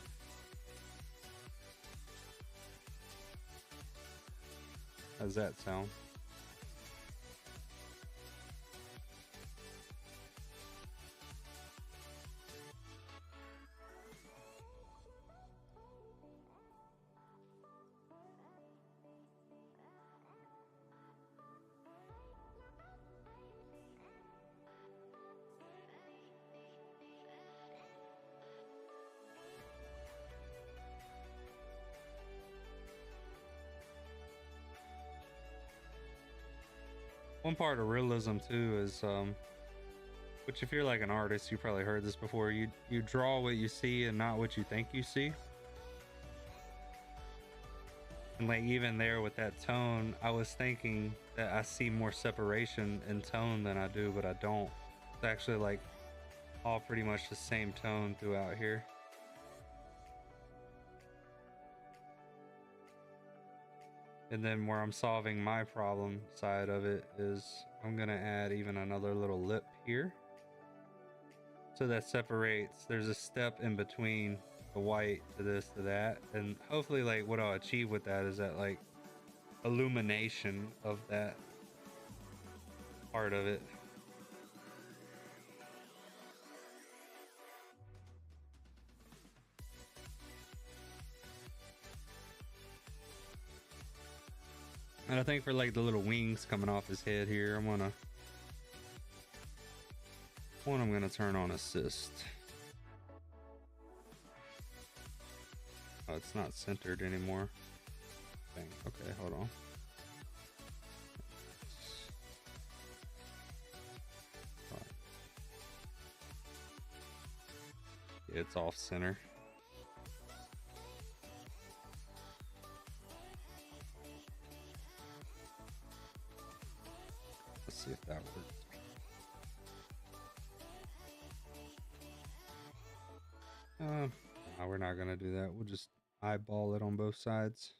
How does that sound? One part of realism too is which if you're like an artist, you probably heard this before, you draw what you see and not what you think you see. And like even there with that tone, I was thinking that I see more separation in tone than I do, but I don't. It's actually like all pretty much the same tone throughout here. And then where I'm solving my problem side of it is I'm gonna add even another little lip here. So that separates, there's a step in between the white to this to that. And hopefully like what I'll achieve with that is that like illumination of that part of it. And I think for like the little wings coming off his head here, I'm gonna turn on assist. Oh, it's not centered anymore. Dang. Okay, hold on. Yeah, it's off center. Let's see if that works. No, we're not gonna do that. We'll just eyeball it on both sides.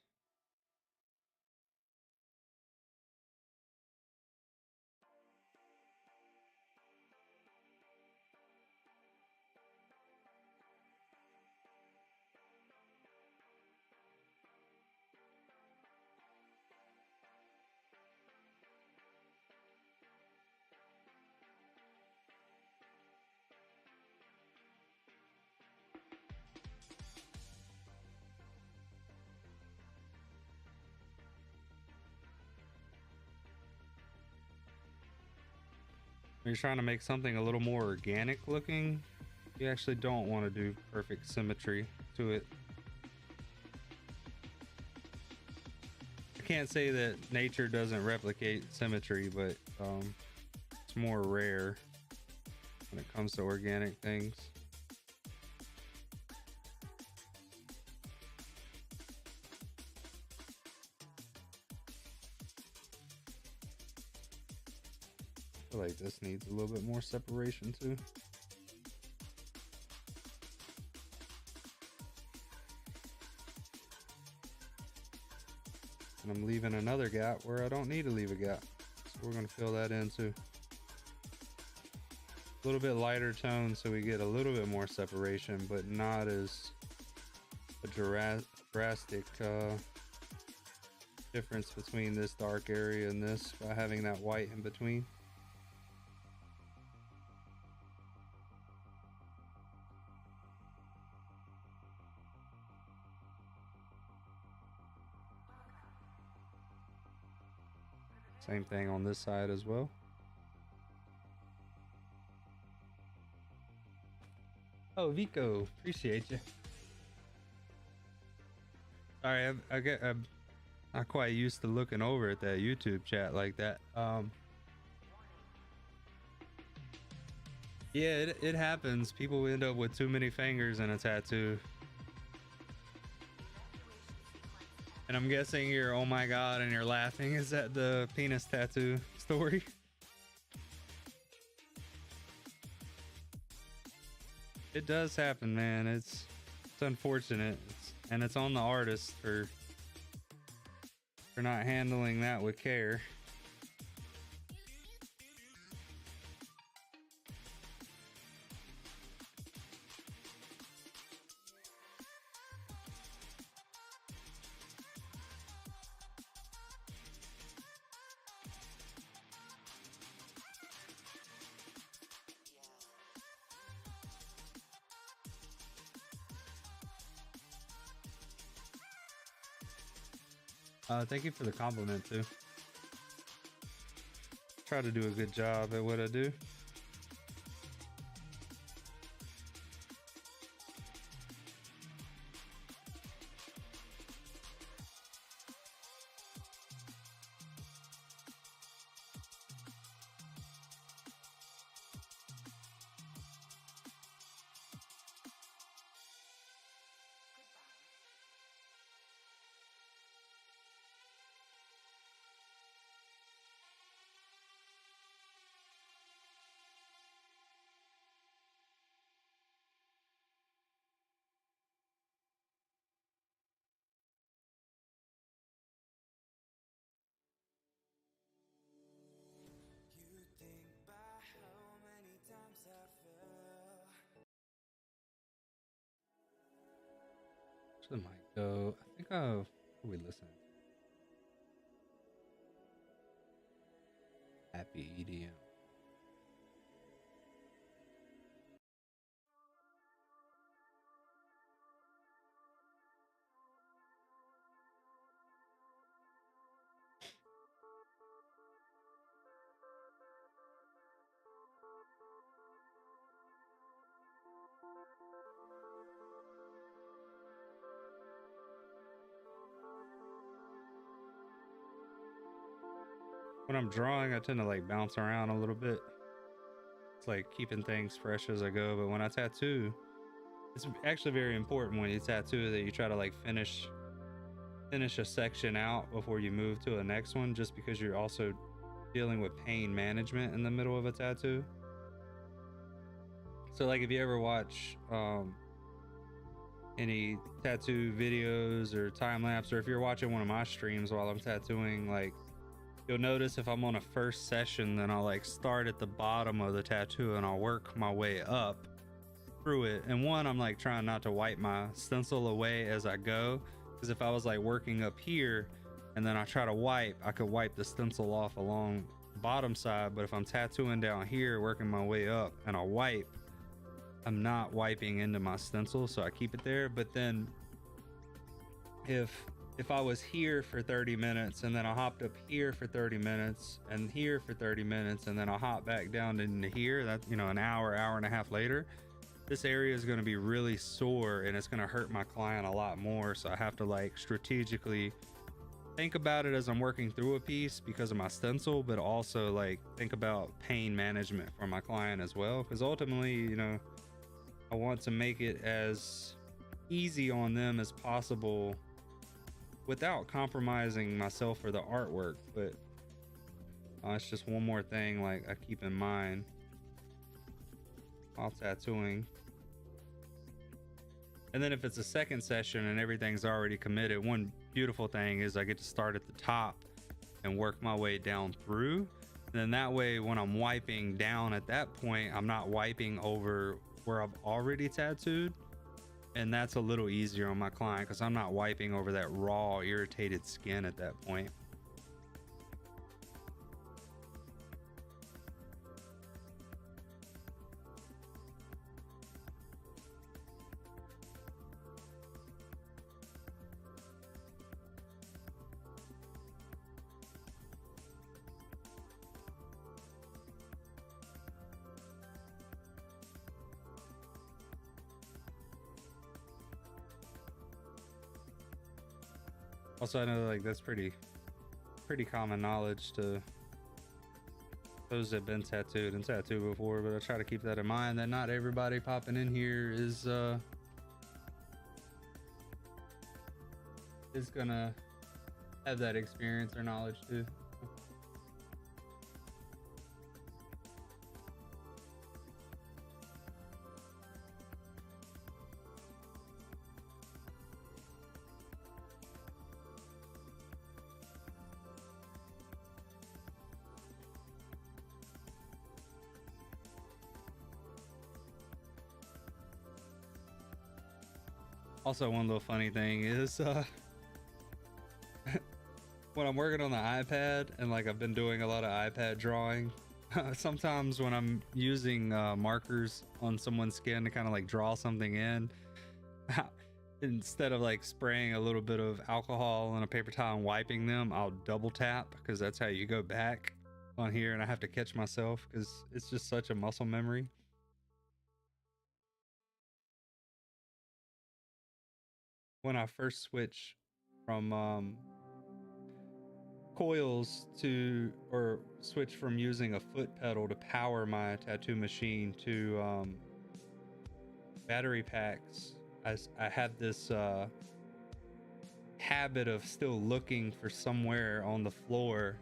When you're trying to make something a little more organic looking, you actually don't want to do perfect symmetry to it. I can't say that nature doesn't replicate symmetry, but it's more rare when it comes to organic things. I feel like this needs a little bit more separation too. And I'm leaving another gap where I don't need to leave a gap. So we're going to fill that in too. A little bit lighter tone so we get a little bit more separation, but not as a drastic difference between this dark area and this by having that white in between. Same thing on this side as well. Oh, Vico, appreciate you. Sorry, I'm not quite used to looking over at that YouTube chat like that. Yeah, it happens. People end up with too many fingers in a tattoo. And I'm guessing you're, oh my god, and you're laughing. Is that the penis tattoo story? It does happen, man. It's unfortunate. And it's on the artist for not handling that with care. Thank you for the compliment too. Try to do a good job at what I do. So it might go. I think what are we listening to? Happy EDM. When I'm drawing, I tend to like bounce around a little bit. It's like keeping things fresh as I go. But when I tattoo, it's actually very important when you tattoo that you try to like finish a section out before you move to the next one, just because you're also dealing with pain management in the middle of a tattoo. So like if you ever watch any tattoo videos or time lapse, or if you're watching one of my streams while I'm tattooing, like you'll notice if I'm on a first session, then I'll like start at the bottom of the tattoo and I'll work my way up through it. And one, I'm like trying not to wipe my stencil away as I go, because if I was like working up here and then I try to wipe, I could wipe the stencil off along the bottom side. But if I'm tattooing down here, working my way up, and I wipe, I'm not wiping into my stencil, so I keep it there. But then if I was here for 30 minutes and then I hopped up here for 30 minutes and here for 30 minutes and then I hop back down into here, that's, you know, an hour and a half later, this area is going to be really sore and it's going to hurt my client a lot more. So I have to like strategically think about it as I'm working through a piece because of my stencil, but also like think about pain management for my client as well. Because ultimately, you know, I want to make it as easy on them as possible without compromising myself or the artwork. But it's just one more thing like I keep in mind while tattooing. And then if it's a second session and everything's already committed, one beautiful thing is I get to start at the top and work my way down through. And then that way, when I'm wiping down at that point, I'm not wiping over where I've already tattooed. And that's a little easier on my client because I'm not wiping over that raw, irritated skin at that point. Also, I know like that's pretty common knowledge to those that have been tattooed and tattooed before, but I try to keep that in mind that not everybody popping in here is gonna have that experience or knowledge too. Also, one little funny thing is when I'm working on the iPad and like I've been doing a lot of iPad drawing, sometimes when I'm using markers on someone's skin to kind of like draw something in, instead of like spraying a little bit of alcohol on a paper towel and wiping them, I'll double tap because that's how you go back on here, and I have to catch myself because it's just such a muscle memory. When I first switched from coils to, or switch from using a foot pedal to power my tattoo machine to battery packs, I had this habit of still looking for somewhere on the floor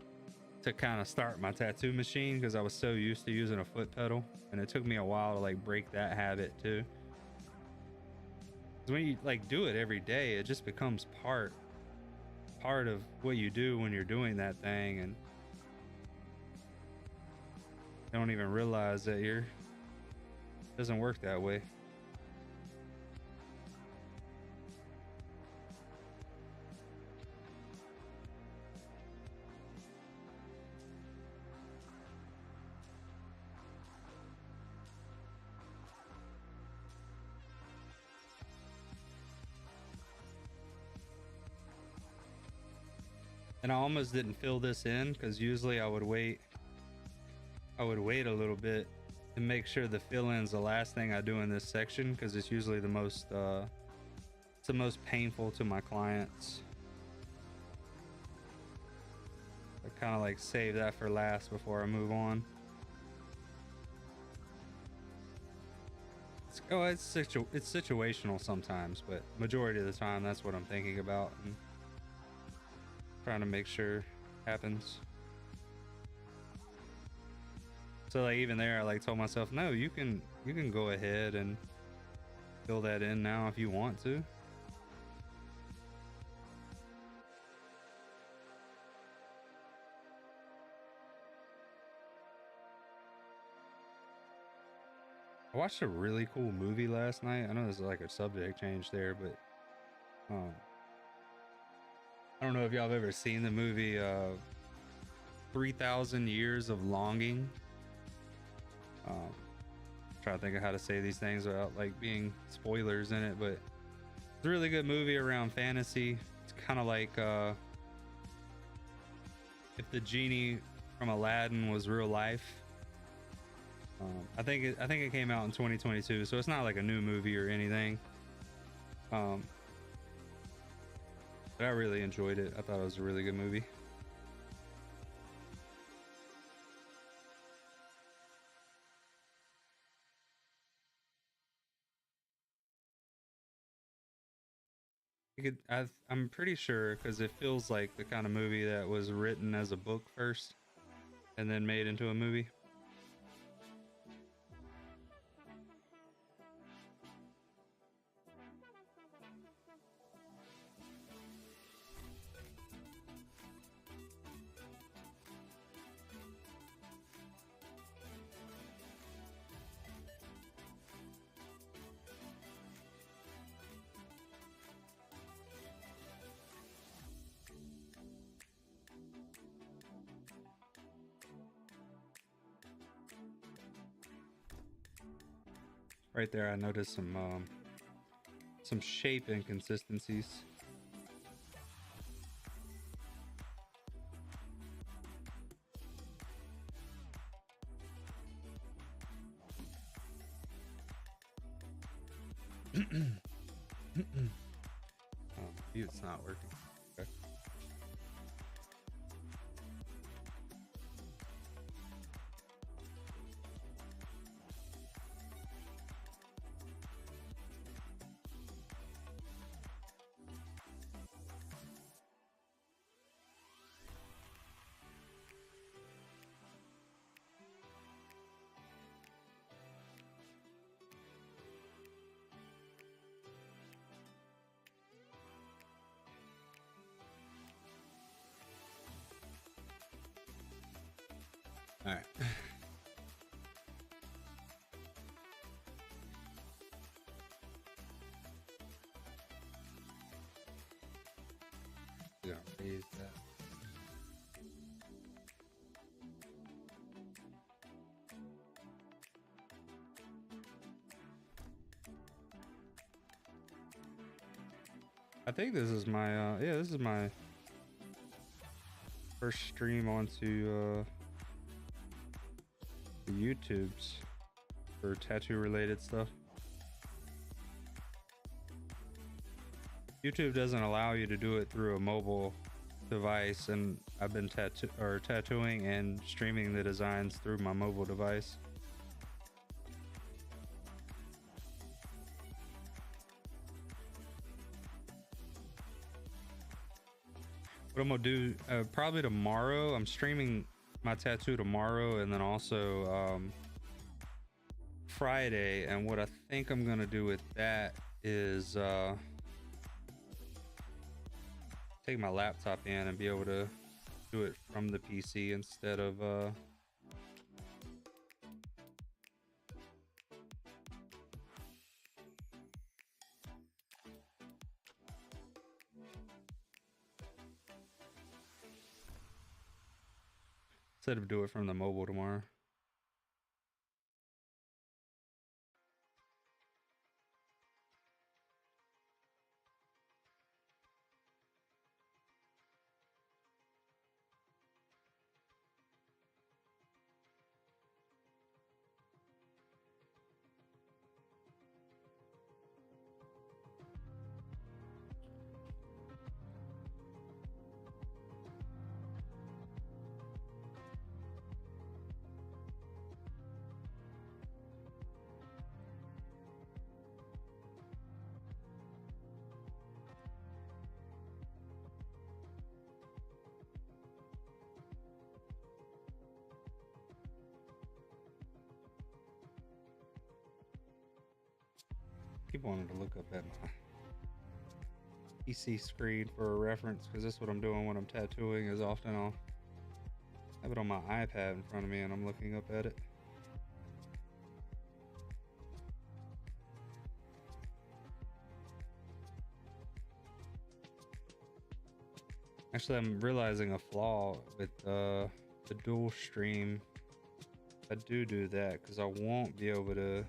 to kind of start my tattoo machine because I was so used to using a foot pedal, and it took me a while to like break that habit too. When you like do it every day, it just becomes part of what you do when you're doing that thing, and you don't even realize that it doesn't work that way. And I almost didn't fill this in because usually I would wait a little bit to make sure the fill-in's the last thing I do in this section, because it's usually the most it's the most painful to my clients. I kind of like save that for last before I move on. It's situational sometimes, but majority of the time that's what I'm thinking about and trying to make sure happens. So like even there, I like told myself, no, you can go ahead and fill that in now if you want to. I watched a really cool movie last night. I know there's like a subject change there, but I don't know if y'all have ever seen the movie 3,000 Years of Longing. Try to think of how to say these things without like being spoilers in it, but it's a really good movie around fantasy. It's kind of like if the genie from Aladdin was real life. I think it came out in 2022, so it's not like a new movie or anything. But I really enjoyed it. I thought it was a really good movie. I'm pretty sure, because it feels like the kind of movie that was written as a book first and then made into a movie. Right there, I noticed some shape inconsistencies. It's not working. Okay. All right. We're gonna raise that. I think this is my yeah, this is my first stream onto the YouTubes for tattoo related stuff. YouTube doesn't allow you to do it through a mobile device, and I've been tattooing and streaming the designs through my mobile device. What I'm gonna do probably tomorrow, I'm streaming my tattoo tomorrow, and then also Friday. And what I think I'm gonna do with that is take my laptop in and be able to do it from the PC instead of do it from the mobile tomorrow. Keep wanting to look up at my PC screen for a reference, because that's what I'm doing when I'm tattooing. Is often I'll have it on my iPad in front of me and I'm looking up at it. Actually, I'm realizing a flaw with the dual stream. I do that because I won't be able to.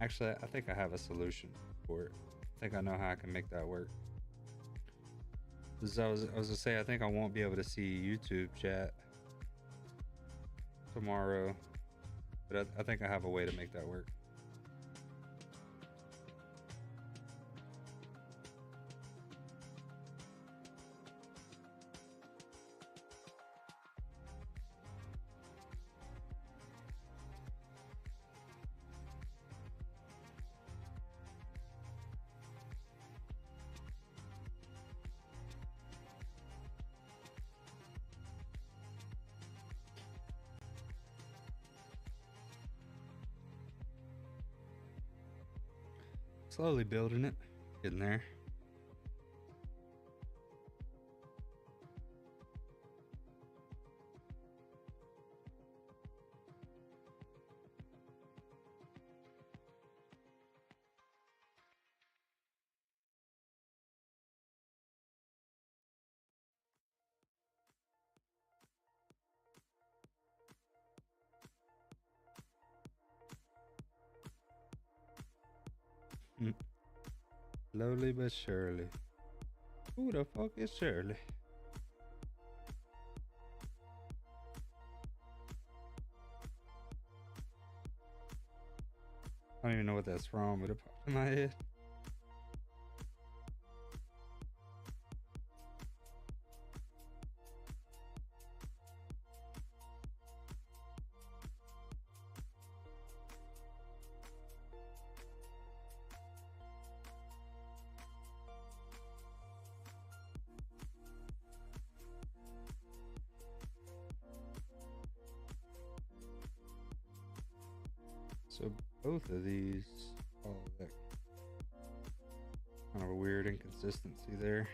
Actually, I think I have a solution for it. I think I know how I can make that work. Because I was gonna say, I think I won't be able to see YouTube chat tomorrow, but I think I have a way to make that work. Slowly building it, getting there. Slowly but surely. Who the fuck is Shirley? I don't even know what that's from, but it popped in my head. So both of these, oh, that kind of a weird inconsistency there.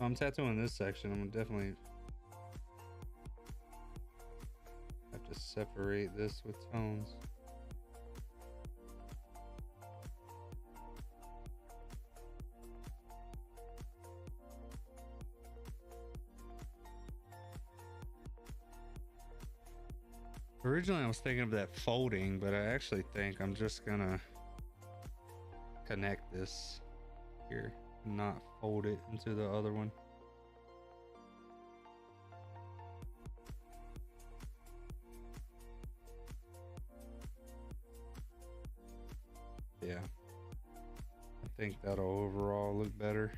I'm tattooing this section. I'm gonna definitely have to separate this with tones. Originally I was thinking of that folding, but I actually think I'm just gonna connect this here, not fold it into the other one. Yeah, I think that'll overall look better.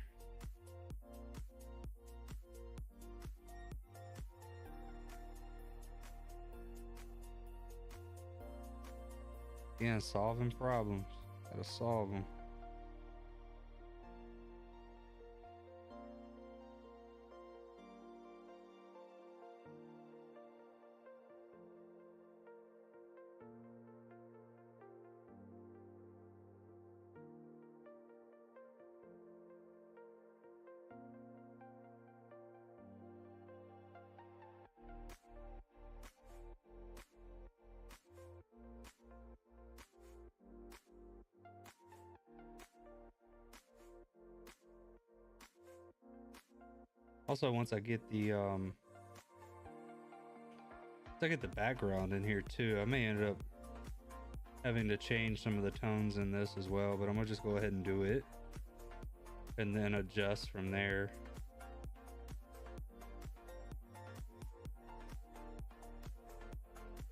Again, solving problems. Gotta solve them. Also, once I get the background in here too, I may end up having to change some of the tones in this as well, but I'm gonna just go ahead and do it and then adjust from there.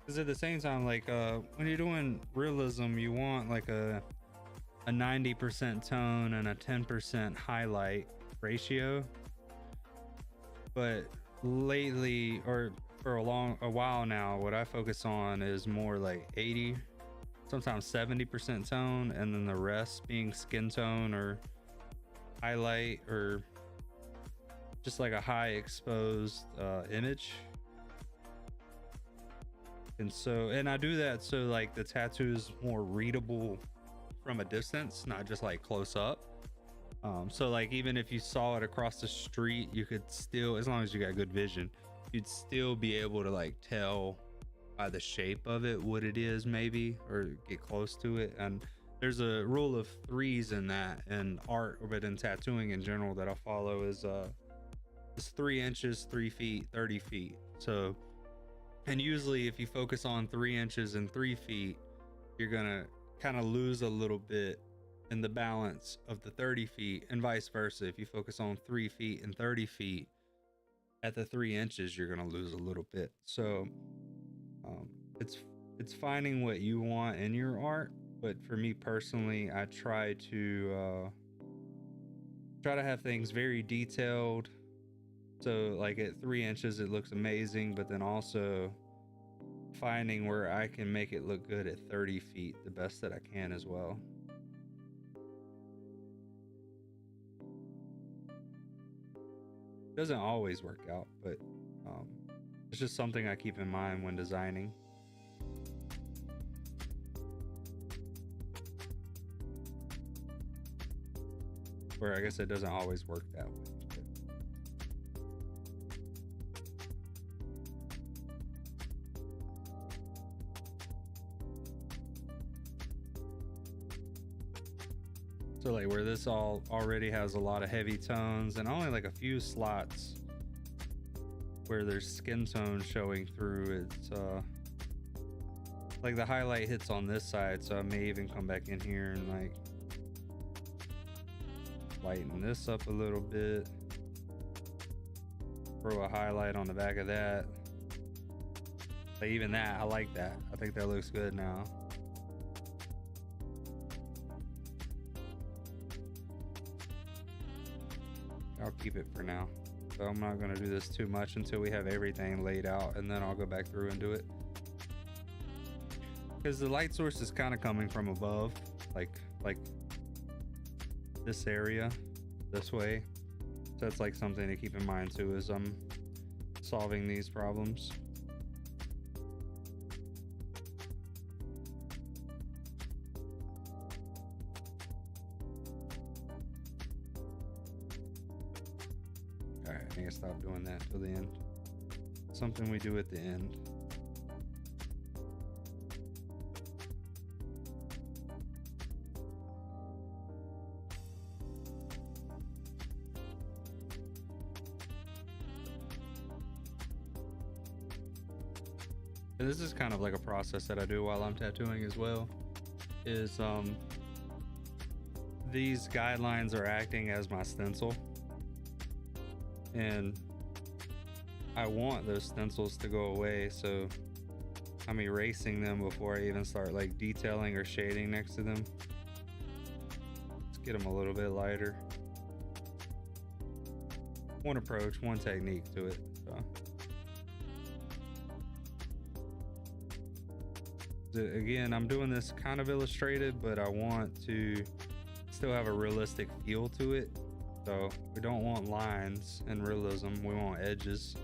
Because at the same time, like when you're doing realism, you want like a 90% tone and a 10% highlight ratio. But lately, or for a while now, what I focus on is more like 80, sometimes 70% tone, and then the rest being skin tone or highlight or just like a high exposed image. And I do that so like the tattoo is more readable from a distance, not just like close up. So like even if you saw it across the street, you could still, as long as you got good vision, you'd still be able to like tell by the shape of it what it is, maybe, or get close to it. And there's a rule of threes in that, in art, but in tattooing in general, that I follow is it's 3 inches, 3 feet, 30 feet. So, and usually if you focus on 3 inches and 3 feet, you're gonna kind of lose a little bit in the balance of the 30 feet, and vice versa. If you focus on 3 feet and 30 feet, at the 3 inches, you're gonna lose a little bit. So it's finding what you want in your art. But for me personally, I try to have things very detailed. So like at 3 inches, it looks amazing, but then also finding where I can make it look good at 30 feet the best that I can as well. Doesn't always work out, but it's just something I keep in mind when designing. Where I guess it doesn't always work that way. So like where this already has a lot of heavy tones and only like a few slots where there's skin tone showing through, it's like the highlight hits on this side, so I may even come back in here and like lighten this up a little bit, throw a highlight on the back of that. But even that, I like that. I think that looks good now. I'll keep it for now. So I'm not going to do this too much until we have everything laid out, and then I'll go back through and do it. Because the light source is kind of coming from above, like this area, this way. So it's like something to keep in mind too as I'm solving these problems. All right, I need to stop doing that till the end. Something we do at the end. And this is kind of like a process that I do while I'm tattooing as well. Is these guidelines are acting as my stencil, and I want those stencils to go away, so I'm erasing them before I even start like detailing or shading next to them. Let's get them a little bit lighter. One approach, one technique to it. So again, I'm doing this kind of illustrated, but I want to still have a realistic feel to it. So we don't want lines and realism, we want edges.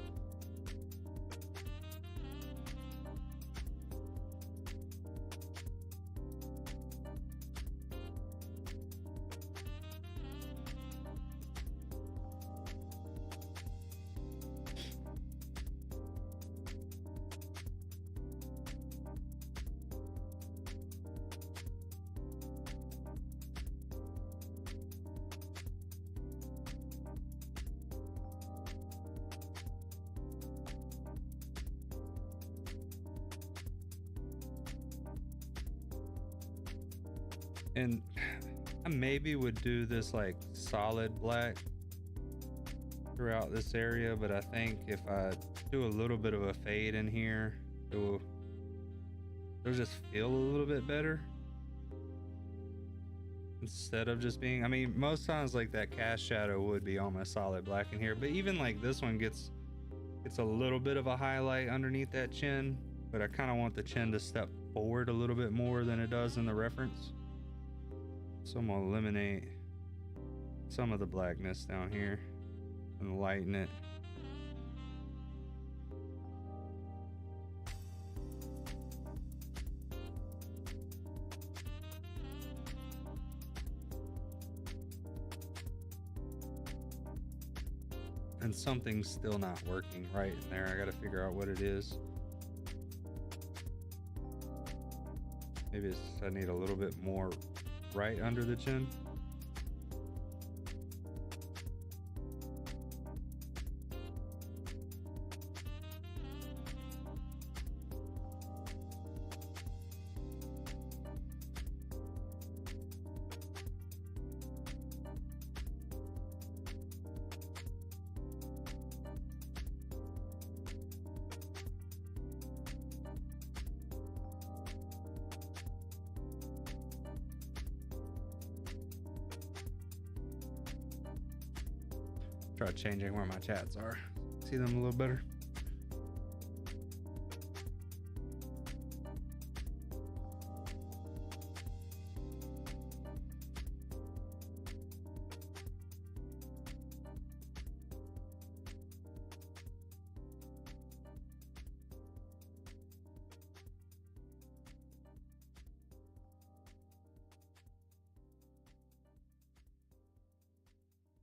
And I maybe would do this like solid black throughout this area, but I think if I do a little bit of a fade in here, it'll just feel a little bit better instead of just being, I mean, most times like that cast shadow would be almost solid black in here, but even like this one gets a little bit of a highlight underneath that chin, but I kind of want the chin to step forward a little bit more than it does in the reference. So I'm gonna eliminate some of the blackness down here and lighten it. And something's still not working right in there. I gotta figure out what it is. Maybe it's, I need a little bit more right under the chin. Try changing where my chats are. See them a little better.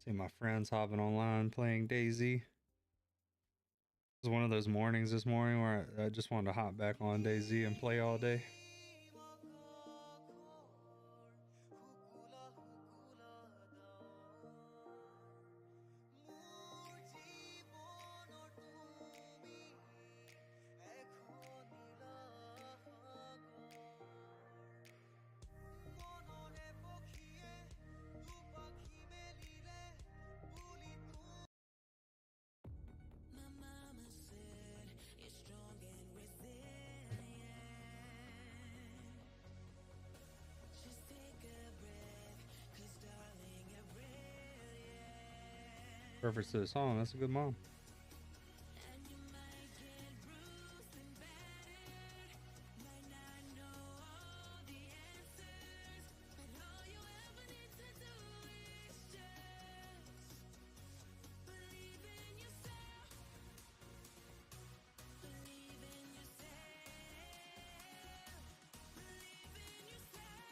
See my friends hopping online playing DayZ. It was one of those mornings this morning where I just wanted to hop back on DayZ and play all day. Reference to the song, that's a good mom.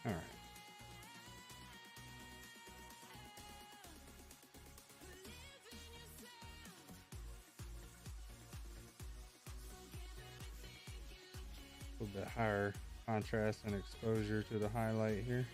All right. A little bit higher contrast and exposure to the highlight here.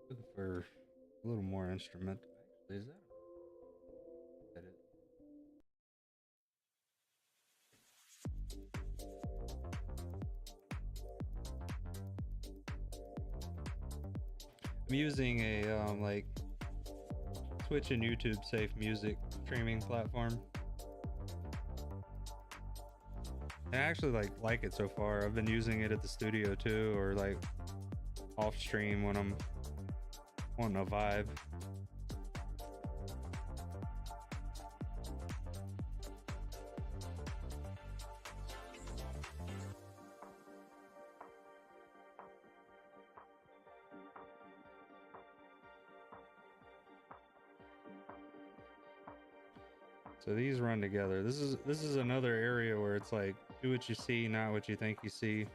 Looking for a little more instrumental. Actually, is that it? I'm using a like Twitch and YouTube safe music streaming platform. I actually like it so far. I've been using it at the studio too, or like off stream when I'm wanting a vibe. So these run together. This is another area where it's like do what you see, not what you think you see.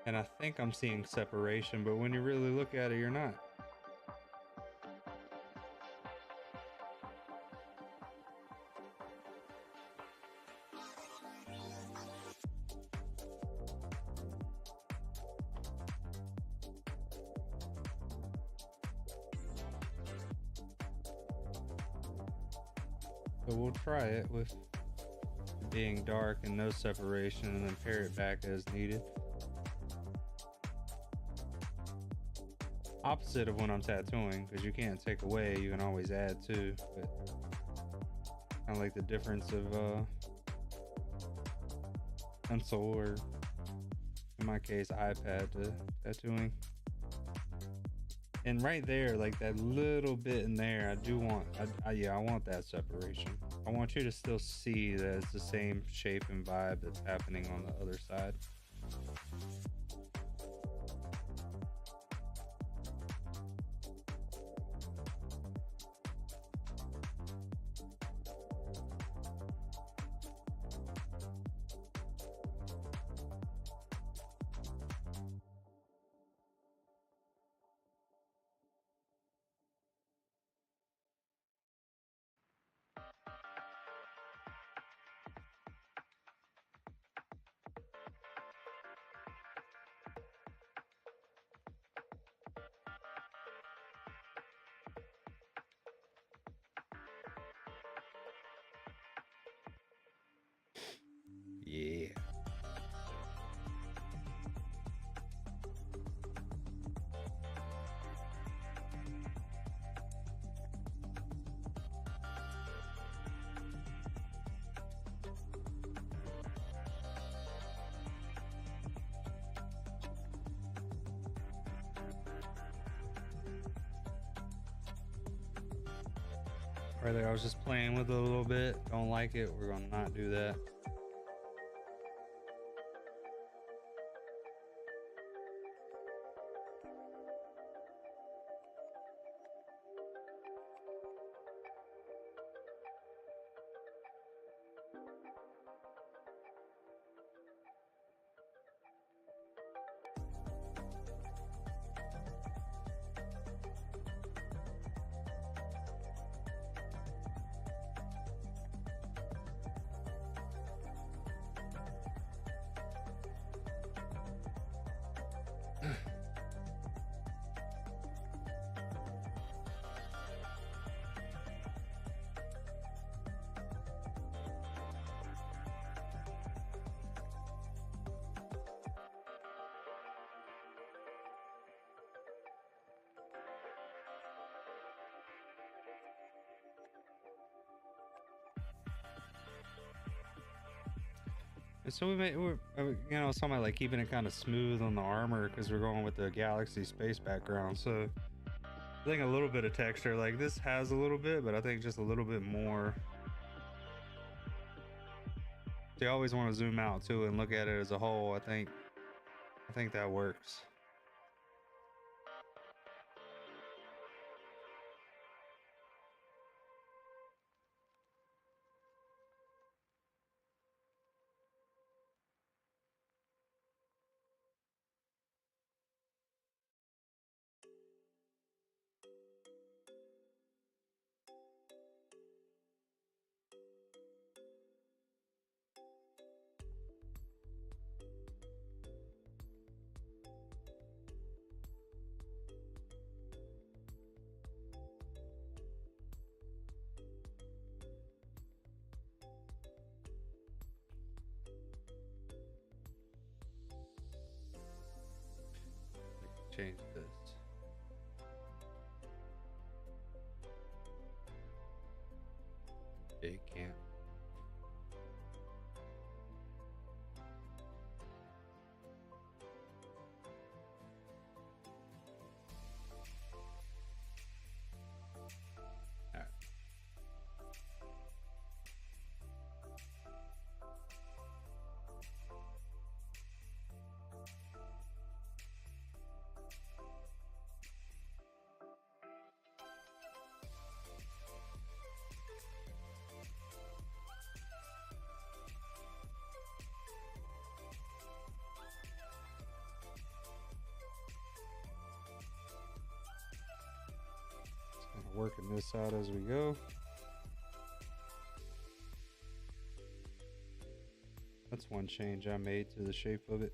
And I think I'm seeing separation, but when you really look at it, you're not. So we'll try it with being dark and no separation, and then pare it back as needed. Opposite of when I'm tattooing, because you can't take away, you can always add to. But kind of like the difference of pencil, or in my case iPad, to tattooing. And right there, like that little bit in there, I do want, I want that separation. I want you to still see that it's the same shape and vibe that's happening on the other side. Yeah. Right there, I was just playing with it a little bit. Don't like it, we're gonna not do that. So you know, something like keeping it kind of smooth on the armor because we're going with the Galaxy space background. So I think a little bit of texture, like this has a little bit, but I think just a little bit more. So you always want to zoom out too and look at it as a whole. I think that works. Change this. It can't. All right. Working this out as we go. That's one change I made to the shape of it.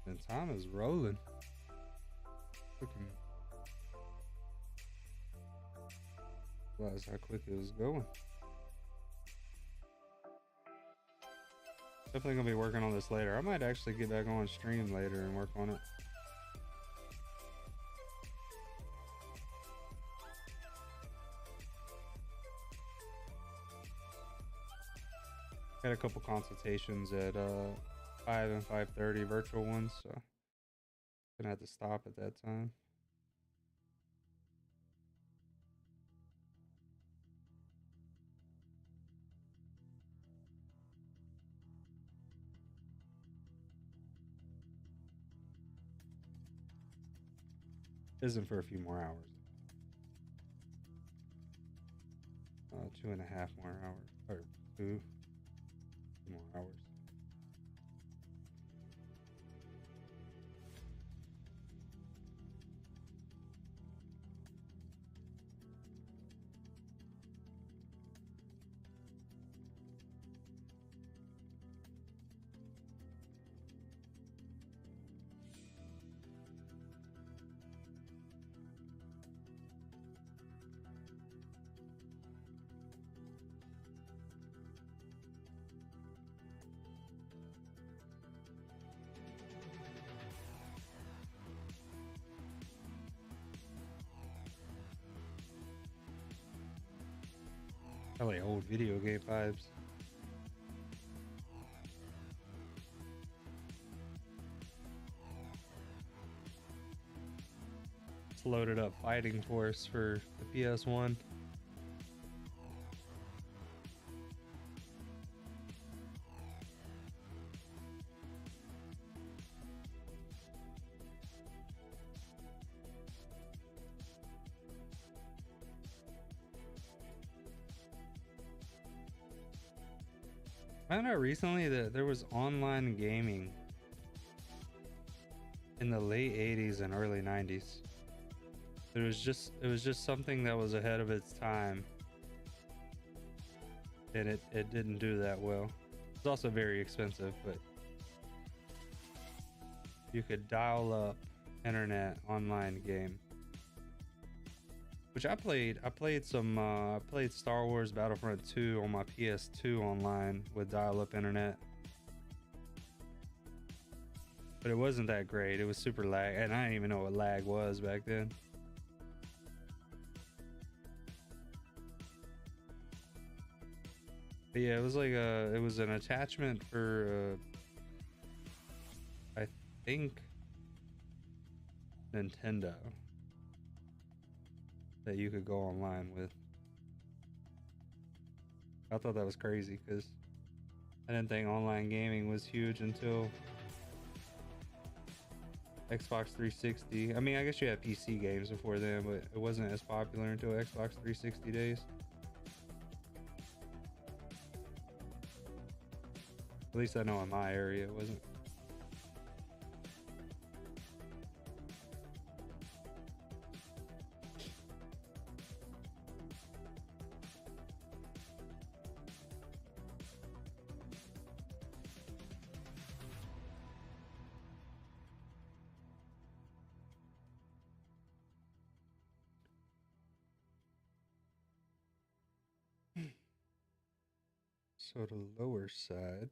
And time is rolling. Realize how quick it was going. Definitely gonna be working on this later. I might actually get back on stream later and work on it. Had a couple consultations at 5 and 5:30 virtual ones, so gonna have to stop at that time. Isn't for a few more hours. 2.5 more hours, or 2 more hours. Probably old video game vibes. It's loaded up Fighting Force for the PS1. I found out recently that there was online gaming in the late 80s and early 90s. It was just something that was ahead of its time, and it didn't do that well. It's also very expensive, but you could dial up internet online game, which I played. I played Star Wars Battlefront 2 on my PS2 online with dial up internet, but it wasn't that great. It was super lag, and I didn't even know what lag was back then. But yeah, it was like it was an attachment for I think Nintendo that you could go online with. I thought that was crazy because I didn't think online gaming was huge until Xbox 360. I mean, I guess you had PC games before then, but it wasn't as popular until Xbox 360 days. At least I know in my area it wasn't. So the lower side.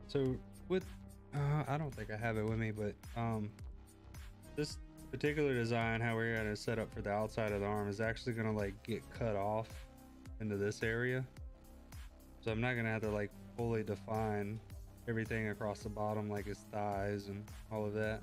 So with I don't think I have it with me, but this particular design, how we're gonna set up for the outside of the arm, is actually gonna like get cut off into this area. So I'm not gonna have to like fully define everything across the bottom, like his thighs and all of that.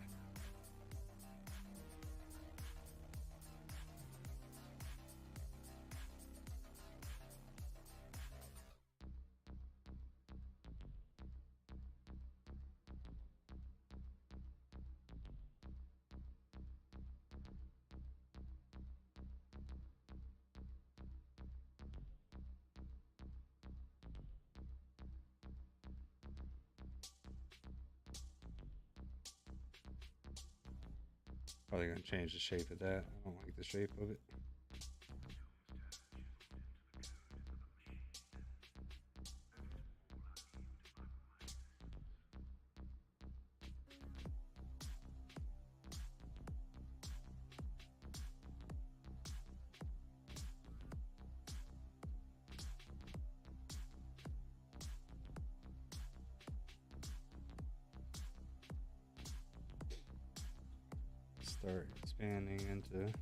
Probably gonna change the shape of that. I don't like the shape of it. Start expanding into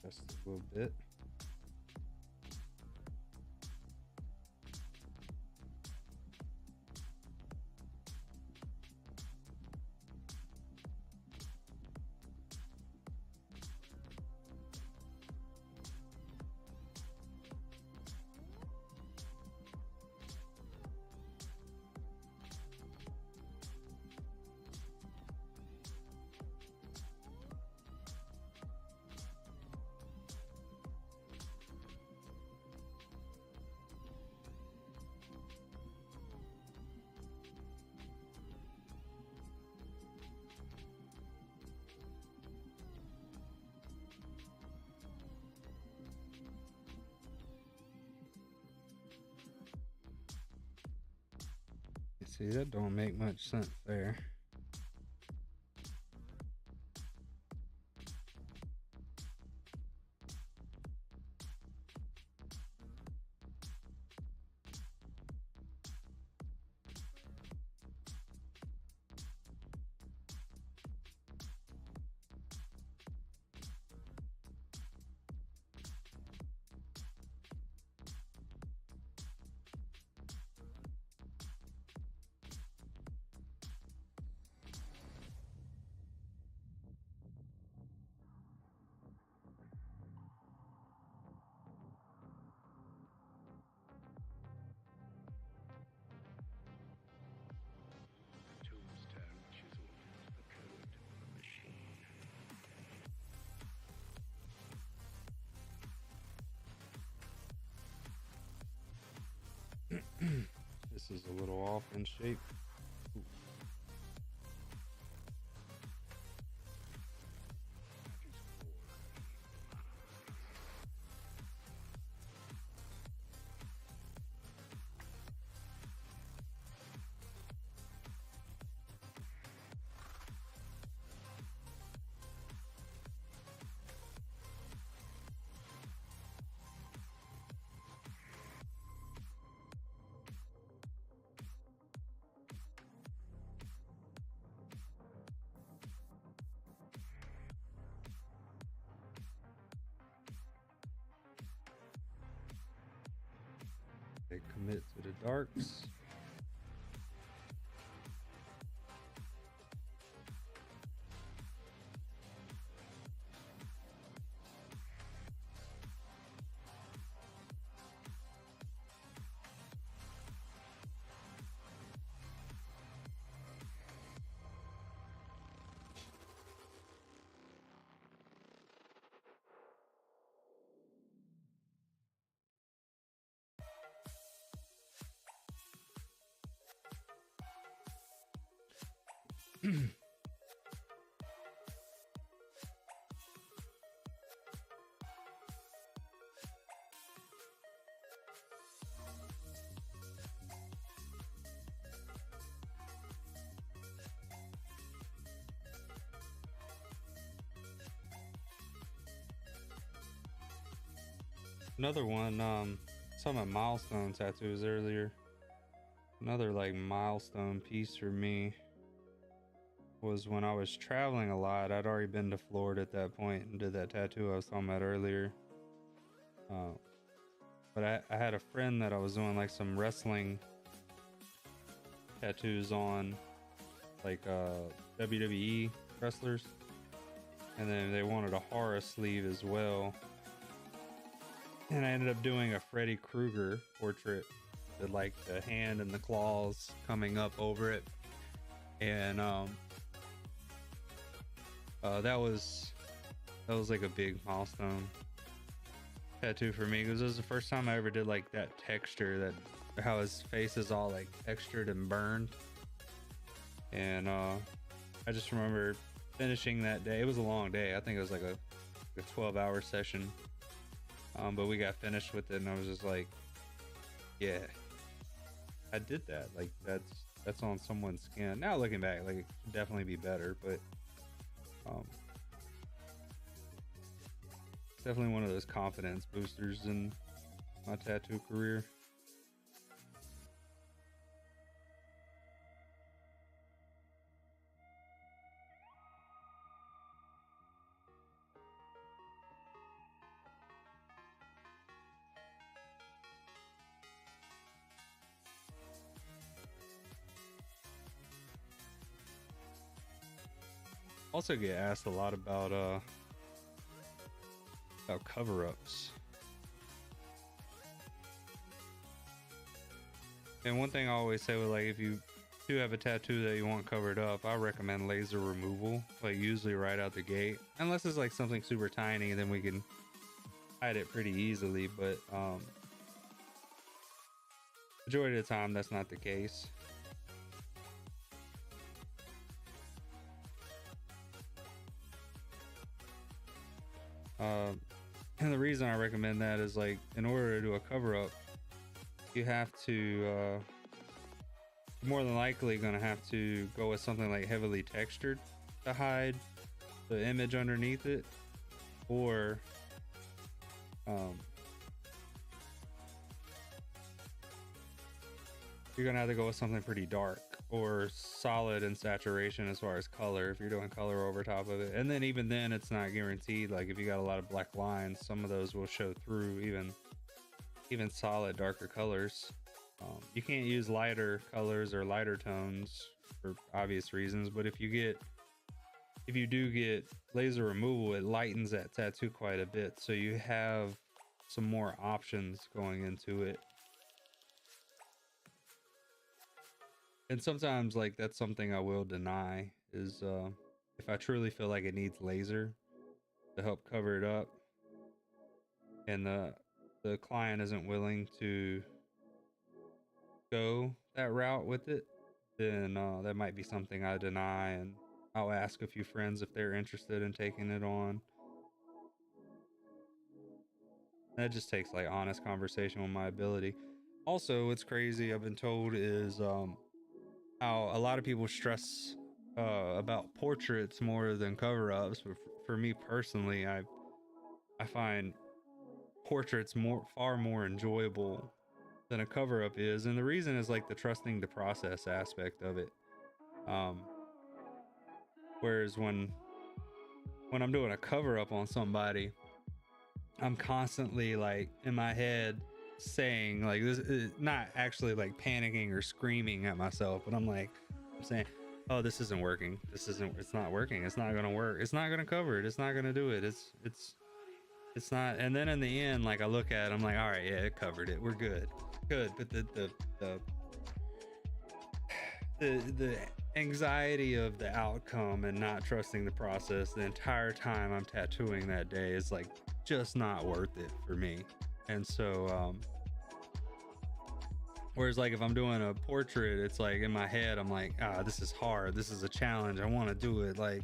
just a little bit. See, that don't make much sense there. Tombstone chiseled the code on a machine. This is a little off in shape. Ooh. They commit to the darks. Another one, talking about milestone tattoos earlier. Another like milestone piece for me was when I was traveling a lot. I'd already been to Florida at that point and did that tattoo I was talking about earlier. But I had a friend that I was doing like some wrestling tattoos on, like WWE wrestlers, and then they wanted a horror sleeve as well. And I ended up doing a Freddy Krueger portrait with like the hand and the claws coming up over it. And that was like a big milestone tattoo for me, because it was the first time I ever did like that texture, that how his face is all like textured and burned. And I just remember finishing that day. It was a long day. I think it was like a 12-hour session. But we got finished with it, and I was just like, yeah, I did that. Like that's on someone's skin. Now looking back, like it could definitely be better, but definitely one of those confidence boosters in my tattoo career. Also get asked a lot about cover-ups. And one thing I always say with, like, if you do have a tattoo that you want covered up, I recommend laser removal, like usually right out the gate. Unless it's like something super tiny, then we can hide it pretty easily, but majority of the time that's not the case. And the reason I recommend that is, like, in order to do a cover up, you have to more than likely going to have to go with something like heavily textured to hide the image underneath it, or you're gonna have to go with something pretty dark or solid in saturation as far as color if you're doing color over top of it. And then even then, it's not guaranteed. Like if you got a lot of black lines, some of those will show through even solid darker colors. You can't use lighter colors or lighter tones for obvious reasons, but if you do get laser removal, it lightens that tattoo quite a bit, so you have some more options going into it. And sometimes, like, that's something I will deny, is if I truly feel like it needs laser to help cover it up and the client isn't willing to go that route with it, then that might be something I deny, and I'll ask a few friends if they're interested in taking it on. That just takes like honest conversation with my ability. Also, what's crazy I've been told is how a lot of people stress about portraits more than cover-ups, but for me personally, I find portraits far more enjoyable than a cover-up is, and the reason is like the trusting the process aspect of it. Whereas when I'm doing a cover-up on somebody, I'm constantly like in my head saying like this is not actually like panicking or screaming at myself, but I'm saying, oh, this isn't working, it's not working, it's not gonna work, it's not gonna cover it, it's not gonna do it, it's not. And then in the end, like I look at it, I'm like, all right, yeah, it covered it, we're good. But the anxiety of the outcome and not trusting the process the entire time I'm tattooing that day is like just not worth it for me. And so whereas like if I'm doing a portrait, it's like in my head I'm like, this is hard, this is a challenge, I want to do it. Like,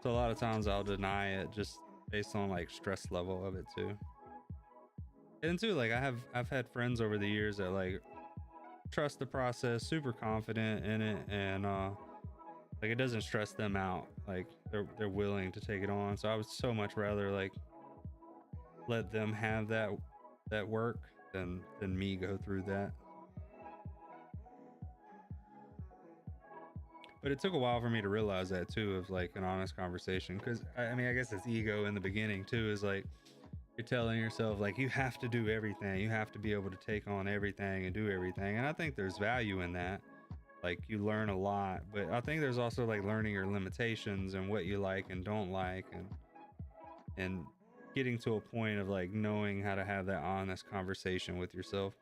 so a lot of times I'll deny it just based on like stress level of it too. And too, like I've had friends over the years that like trust the process, super confident in it, and like it doesn't stress them out, like they're willing to take it on. So I would so much rather like let them have that work than me go through that. But it took a while for me to realize that too, of like an honest conversation, because I mean I guess it's ego in the beginning too, is like you're telling yourself like you have to do everything, you have to be able to take on everything and do everything, and I think there's value in that. Like you learn a lot, but I think there's also like learning your limitations and what you like and don't like, and getting to a point of like knowing how to have that honest conversation with yourself.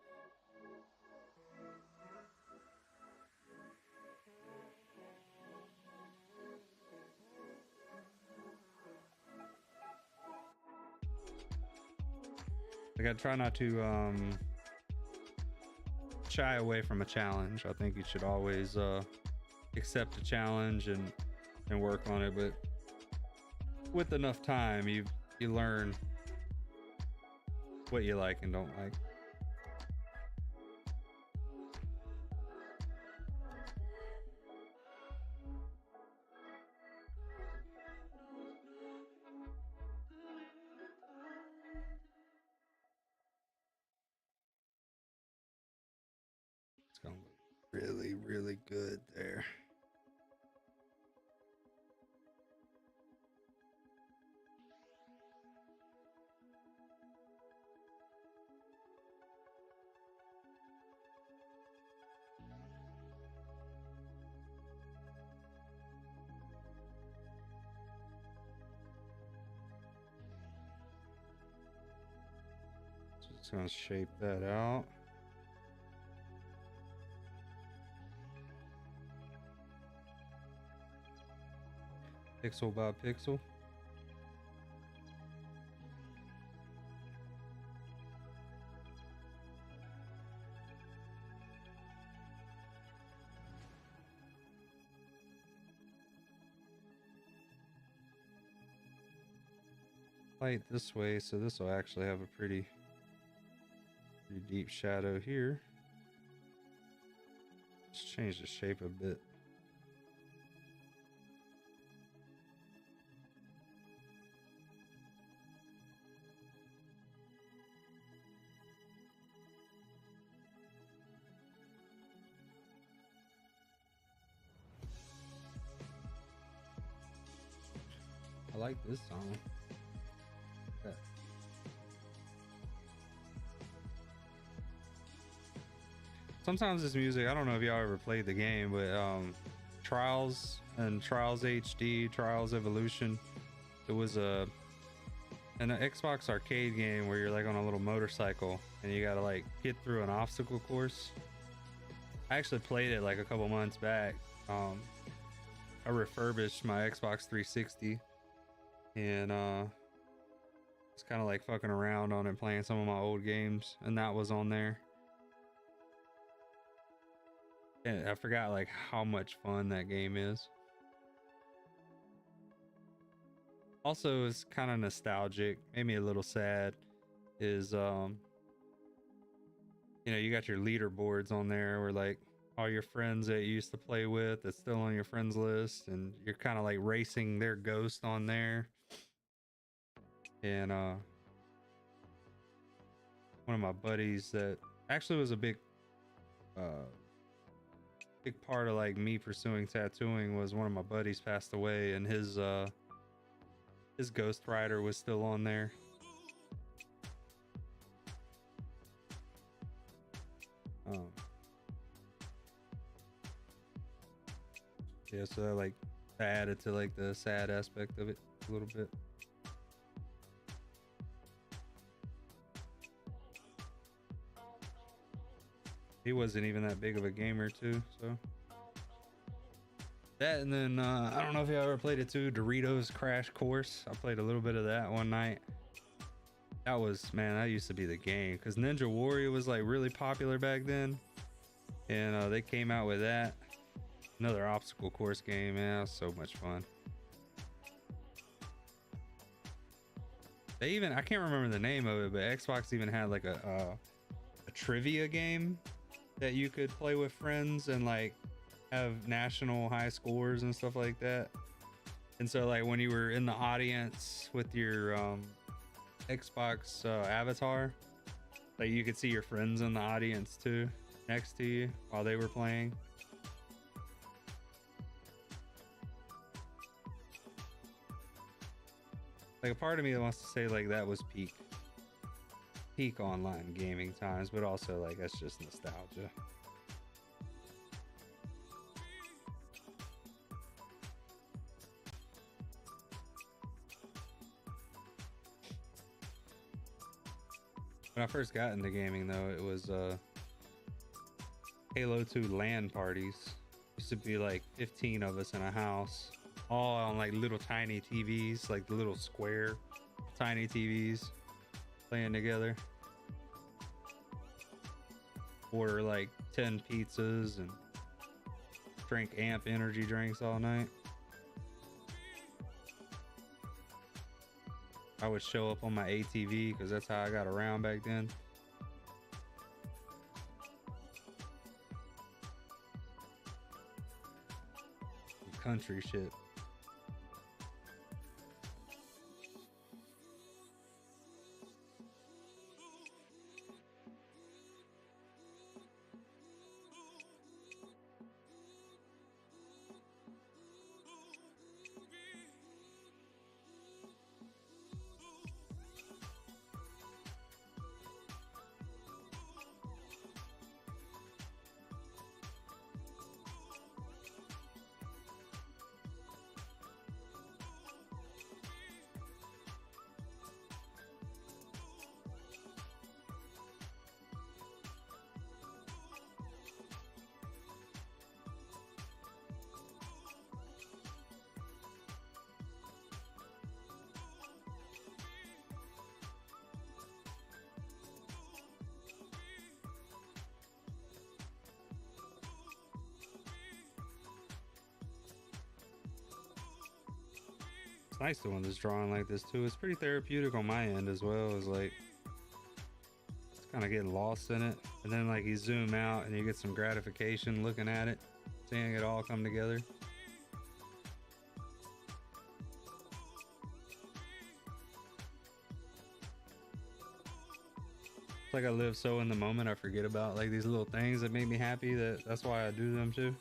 Like I try not to shy away from a challenge. I think you should always accept a challenge and work on it, but with enough time you learn what you like and don't like. It's gonna look really, really good there. Just gonna shape that out. Pixel by pixel. Light this way, so this will actually have a pretty Pretty deep shadow here. Let's change the shape a bit. I like this song. Yeah. Sometimes this music, I don't know if y'all ever played the game, but Trials and Trials HD, Trials Evolution, it was an Xbox arcade game where you're like on a little motorcycle and you gotta like get through an obstacle course. I actually played it like a couple months back. I refurbished my Xbox 360 and it's kind of like fucking around on it, playing some of my old games, and that was on there. And I forgot like how much fun that game is. Also, it's kind of nostalgic, made me a little sad, is you know, you got your leaderboards on there where like all your friends that you used to play with that's still on your friends list, and you're kind of like racing their ghost on there. And one of my buddies that actually was a big part of like me pursuing tattooing was one of my buddies passed away, and his Ghost Rider was still on there. Yeah, so that like added to like the sad aspect of it a little bit. He wasn't even that big of a gamer too, so that. And then I don't know if you ever played it too, Doritos Crash Course. I played a little bit of that one night. That was, man, that used to be the game, because Ninja Warrior was like really popular back then, and they came out with that. Another obstacle course game, man. That was so much fun. They even, I can't remember the name of it, but Xbox even had like a trivia game that you could play with friends and like have national high scores and stuff like that. And so like when you were in the audience with your Xbox avatar, like you could see your friends in the audience too next to you while they were playing. Like a part of me that wants to say like that was peak online gaming times, but also like that's just nostalgia. When I first got into gaming though, it was Halo 2 LAN parties. Used to be like 15 of us in a house, all on like little tiny TVs, like the little square tiny TVs, playing together. Order like 10 pizzas and drink Amp energy drinks all night. I would show up on my ATV because that's how I got around back then. Country shit. It's nice doing this drawing like this too. It's pretty therapeutic on my end as well. It's like, it's kind of getting lost in it, and then like you zoom out and you get some gratification looking at it, seeing it all come together. It's like I live so in the moment, I forget about like these little things that make me happy. That's why I do them too.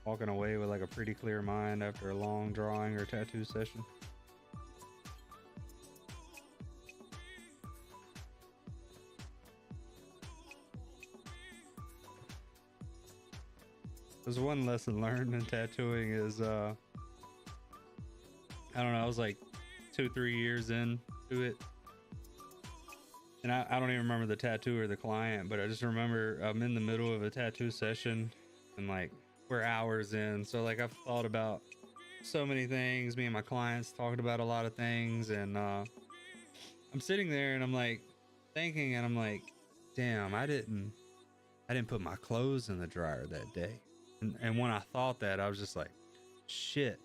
Walking away with like a pretty clear mind after a long drawing or tattoo session. There's one lesson learned in tattooing is I don't know, I was like 2-3 years into it, and I don't even remember the tattoo or the client, but I just remember I'm in the middle of a tattoo session and like we're hours in, so like I've thought about so many things. Me and my clients talked about a lot of things, and I'm sitting there and I'm like thinking, and I'm like, damn, I didn't put my clothes in the dryer that day. And when I thought that, I was just like, shit.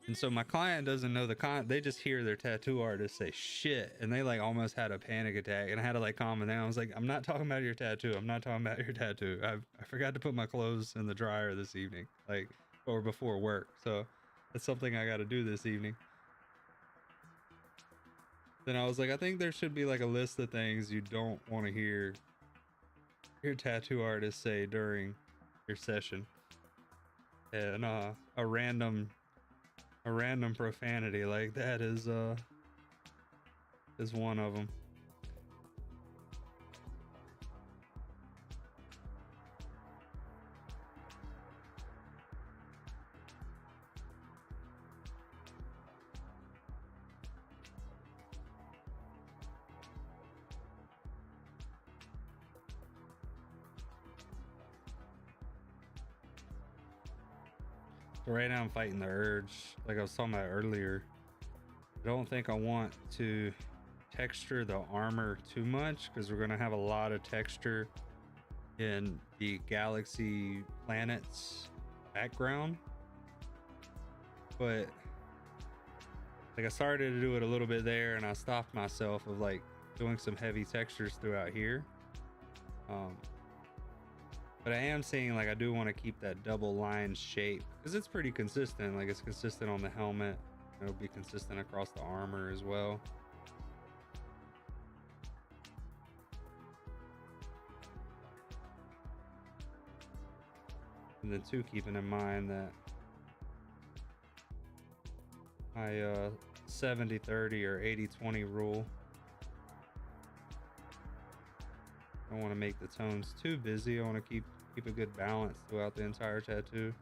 And so my client doesn't know they just hear their tattoo artist say shit, and they like almost had a panic attack, and I had to like calm them down. I was like, I'm not talking about your tattoo. I'm not talking about your tattoo. I forgot to put my clothes in the dryer this evening, like, or before work. So that's something I got to do this evening. Then I was like, I think there should be like a list of things you don't want to hear your tattoo artist say during your session, and a random profanity like that is one of them. So right now I'm fighting the urge, like I was talking about earlier. I don't think I want to texture the armor too much, because we're going to have a lot of texture in the galaxy planets background. But like I started to do it a little bit there, and I stopped myself of like doing some heavy textures throughout here. But I am saying like I do want to keep that double line shape, because it's pretty consistent. Like it's consistent on the helmet. It'll be consistent across the armor as well. And then too, keeping in mind that my 70-30 or 80-20 rule. I don't want to make the tones too busy. I want to keep a good balance throughout the entire tattoo.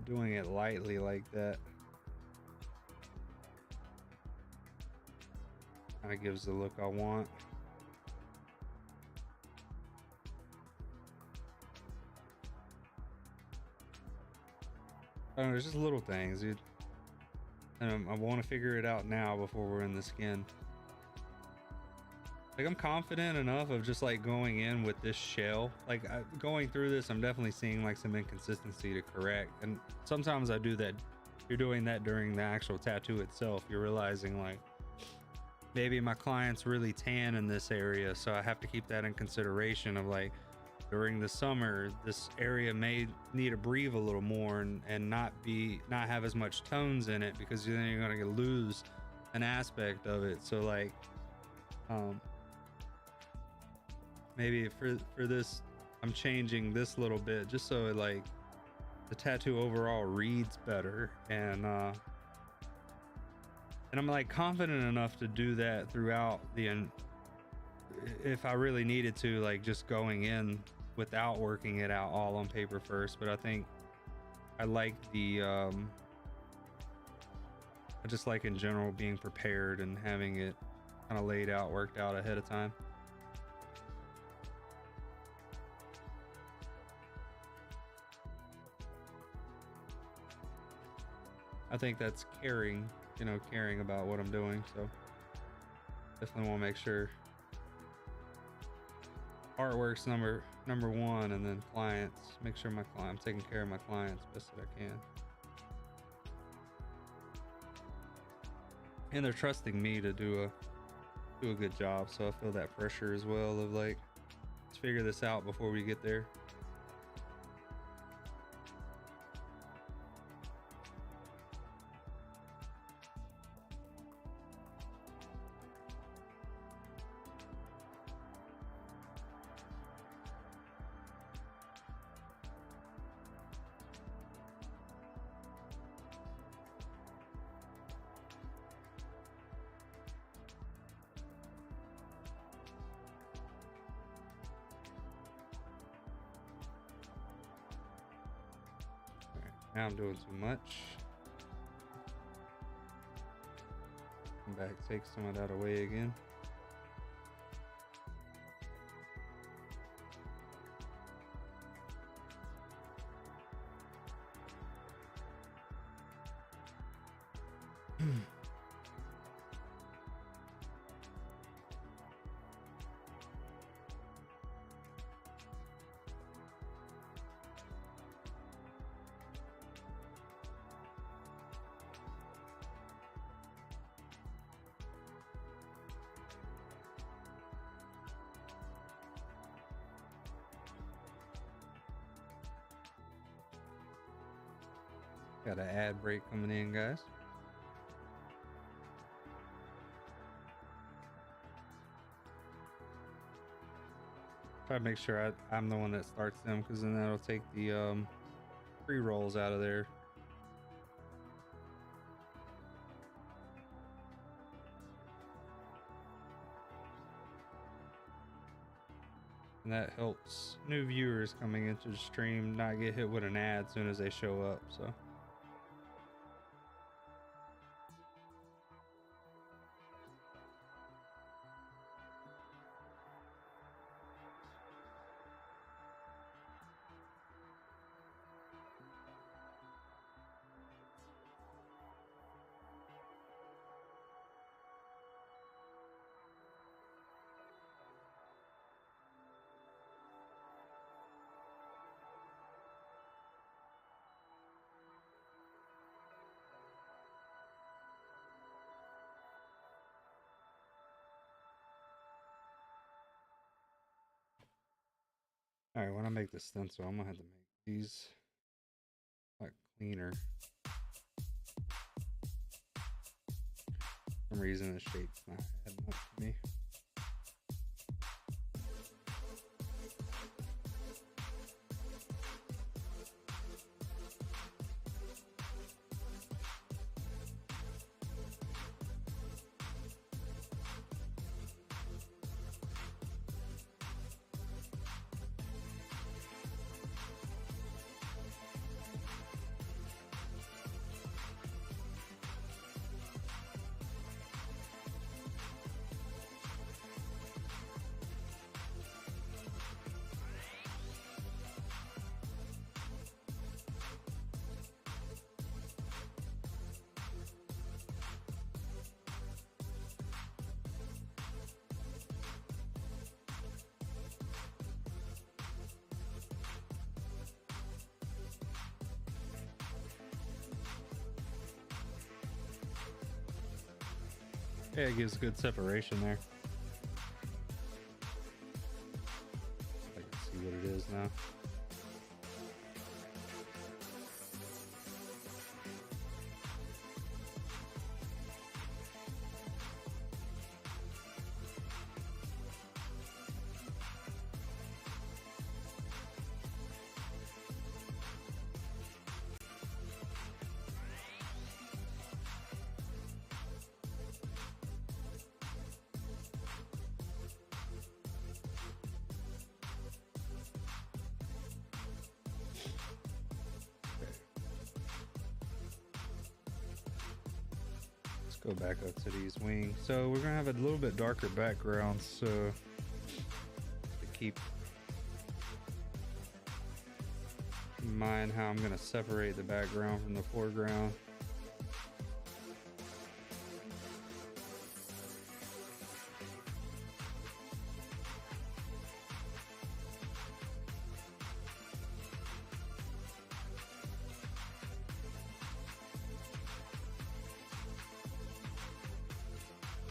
Doing it lightly like that kind of gives the look I want. I don't know, there's just little things, dude. And I want to figure it out now before we're in the skin. Like I'm confident enough of just like going in with this shell. Like going through this, I'm definitely seeing like some inconsistency to correct. And sometimes I do that. You're doing that during the actual tattoo itself. You're realizing like maybe my client's really tan in this area, so I have to keep that in consideration of like during the summer, this area may need to breathe a little more and not have as much tones in it, because then you're gonna lose an aspect of it. So like maybe for this, I'm changing this little bit just so it like the tattoo overall reads better, and I'm like confident enough to do that throughout if I really needed to, like just going in without working it out all on paper first. But I think I like I just like in general being prepared and having it kind of laid out, worked out ahead of time. I think that's caring about what I'm doing. So definitely want to make sure artwork's number number one, and then clients. Make sure I'm taking care of my clients best that I can. And they're trusting me to do a good job, so I feel that pressure as well of like, let's figure this out before we get there. Now I'm doing too much. Come back, take some of that away again. Got an ad break coming in, guys. Try to make sure I'm the one that starts them, because then that'll take the pre-rolls out of there. And that helps new viewers coming into the stream not get hit with an ad as soon as they show up, so. All right, when I make the stencil, I'm gonna have to make these like cleaner. For some reason the shape's not adding up to me. Yeah, it gives good separation there. I can see what it is now. Go back up to these wings. So we're gonna have a little bit darker background, so to keep in mind how I'm gonna separate the background from the foreground.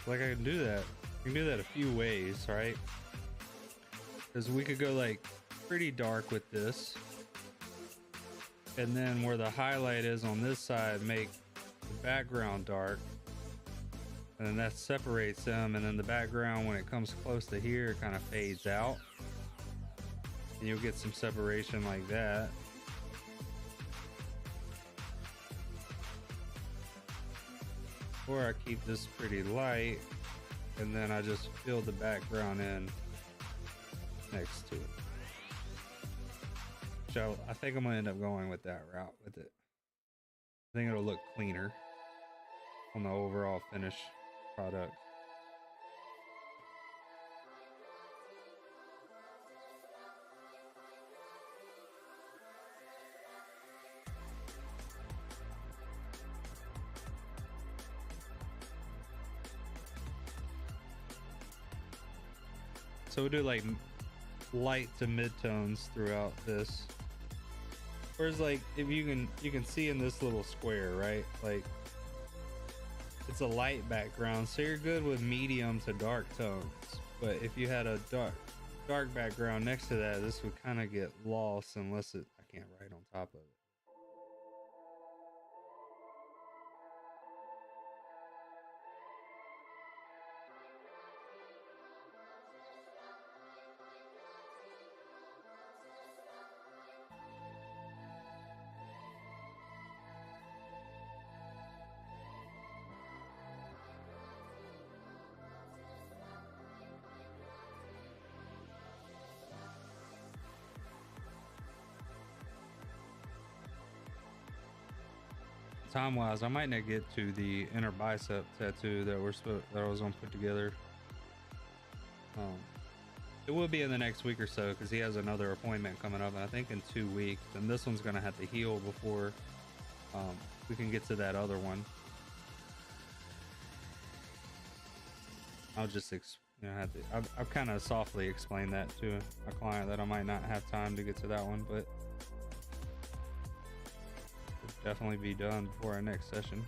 like I can do that. I can do that a few ways, right? Because we could go like pretty dark with this, and then where the highlight is on this side, make the background dark, and then that separates them, and then the background, when it comes close to here, kind of fades out, and you'll get some separation like that. Or I keep this pretty light, and then I just fill the background in next to it. So I think I'm gonna end up going with that route with it. I think it'll look cleaner on the overall finished product. So we'll do like light to mid-tones throughout this. Whereas like if you can see in this little square, right? Like it's a light background, so you're good with medium to dark tones. But if you had a dark background next to that, this would kind of get lost unless I can't write on top of it. Time wise, I might not get to the inner bicep tattoo that I was gonna put together. It will be in the next week or so because he has another appointment coming up, and I think in 2 weeks. And this one's gonna have to heal before we can get to that other one. I'll just have to. I've kind of softly explained that to a client that I might not have time to get to that one, but definitely be done before our next session.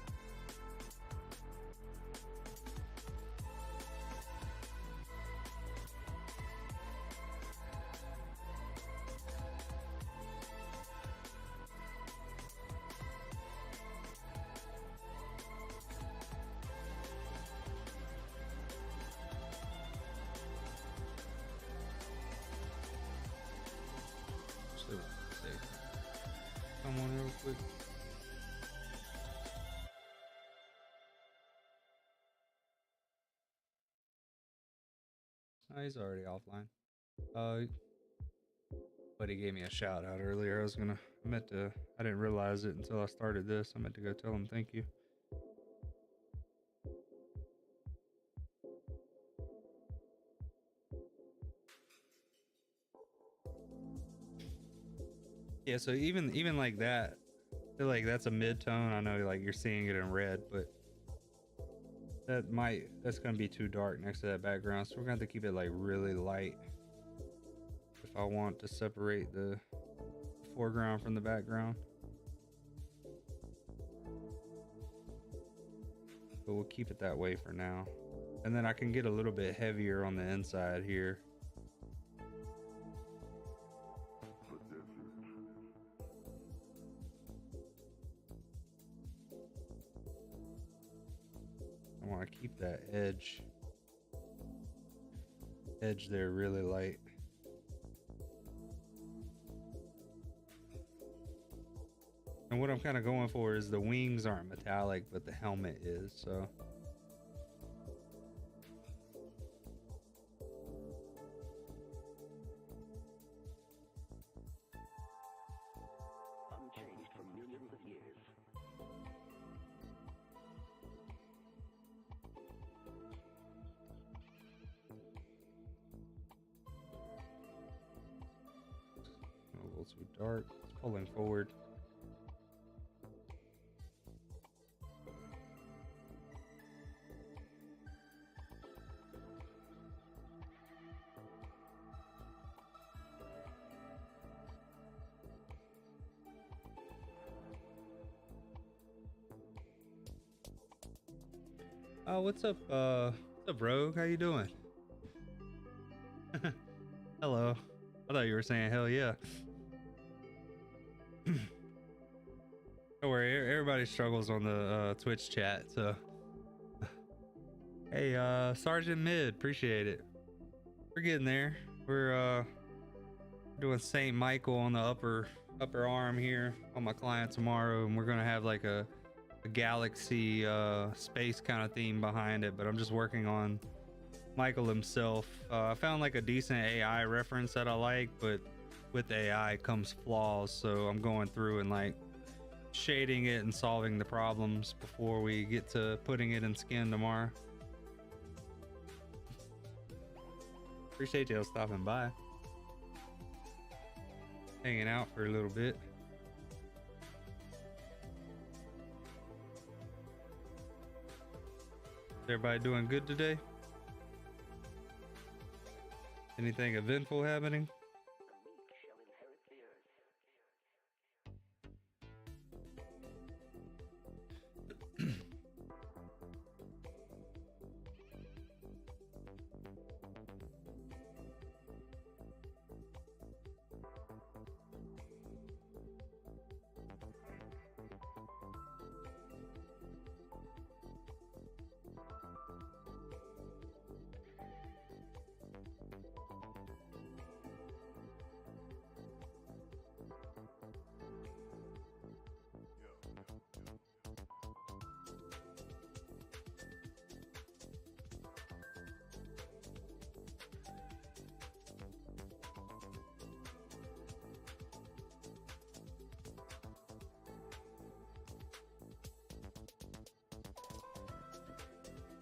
Actually, say someone real quick. Oh, he's already offline. But he gave me a shout out earlier. I didn't realize it until I started this. I meant to go tell him thank you. Yeah, so even like that, I feel like that's a mid-tone. I know like you're seeing it in red, but that's gonna be too dark next to that background, so we're gonna have to keep it like really light if I want to separate the foreground from the background. But we'll keep it that way for now, and then I can get a little bit heavier on the inside here. I want to keep that edge there really light. And what I'm kind of going for is the wings aren't metallic, but the helmet is, so. Unchanged for millions of years. A little too dark. It's pulling forward. What's up, What's up, Rogue? How you doing? Hello. I thought you were saying hell yeah. Don't worry, everybody struggles on the Twitch chat, so. Hey, Sergeant Mid, appreciate it. We're getting there. We're doing St. Michael on the upper arm here on my client tomorrow, and we're gonna have like a galaxy space kind of theme behind it, but I'm just working on Michael himself. I found like a decent AI reference that I like, but with AI comes flaws, so I'm going through and like shading it and solving the problems before we get to putting it in skin tomorrow. Appreciate y'all stopping by, hanging out for a little bit. Everybody doing good today? Anything eventful happening?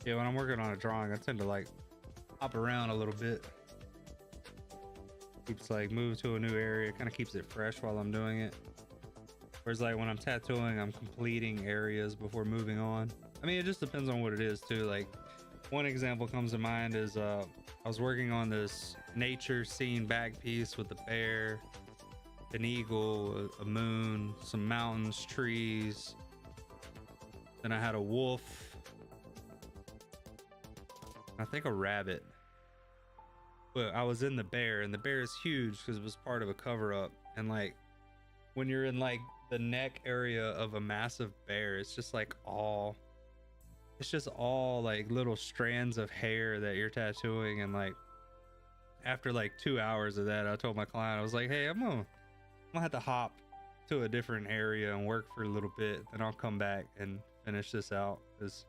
Yeah, when I'm working on a drawing, I tend to like hop around a little bit. Keeps like move to a new area, kind of keeps it fresh while I'm doing it. Whereas like when I'm tattooing, I'm completing areas before moving on. I mean, it just depends on what it is too. Like one example comes to mind is I was working on this nature scene back piece with a bear, an eagle, a moon, some mountains, trees. Then I had a wolf. I think a rabbit, but I was in the bear, and the bear is huge because it was part of a cover-up. And like when you're in like the neck area of a massive bear, it's just all like little strands of hair that you're tattooing. And like after like 2 hours of that, I told my client, I was like, hey, I'm gonna have to hop to a different area and work for a little bit, then I'll come back and finish this out, because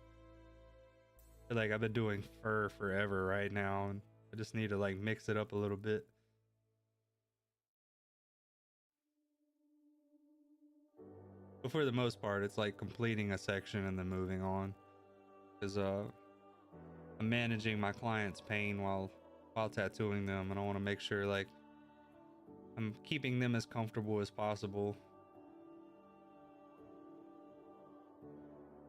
like I've been doing fur forever right now, and I just need to like mix it up a little bit. But for the most part, it's like completing a section and then moving on, because I'm managing my client's pain while tattooing them, and I want to make sure like I'm keeping them as comfortable as possible,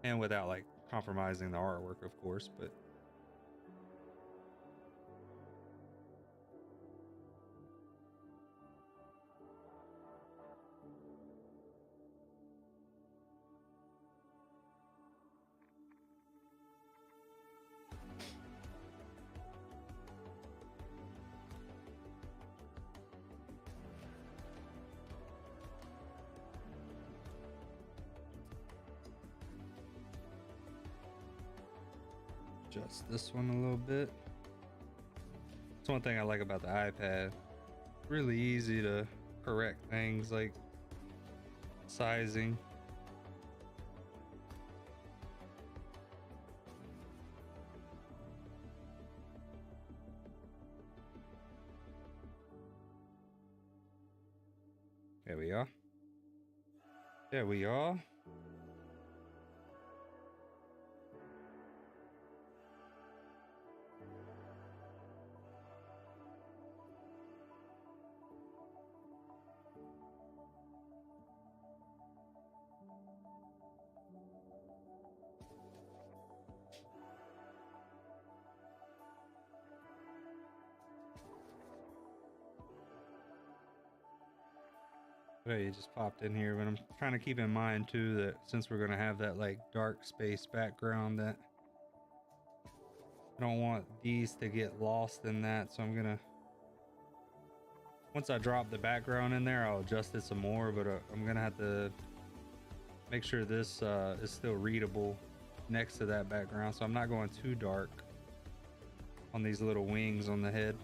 and without like compromising the artwork, of course. But adjust this one a little bit. That's one thing I like about the iPad. Really easy to correct things like sizing. There we are. There we are. Okay, you just popped in here, but I'm trying to keep in mind too that since we're gonna have that like dark space background, that I don't want these to get lost in that, so I'm gonna, once I drop the background in there, I'll adjust it some more, but I'm gonna have to make sure this is still readable next to that background, so I'm not going too dark on these little wings on the head.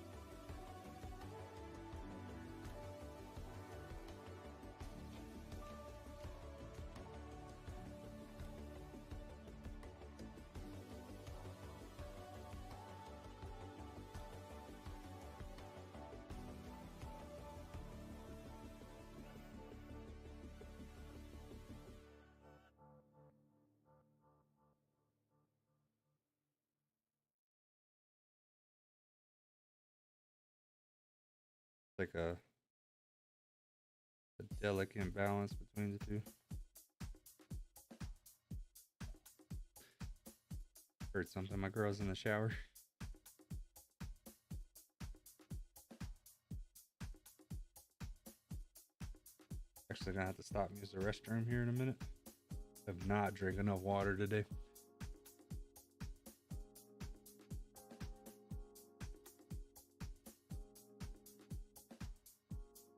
Like a delicate balance between the two. Heard something. My girl's in the shower. Actually gonna have to stop and use the restroom here in a minute. Have not drank enough water today.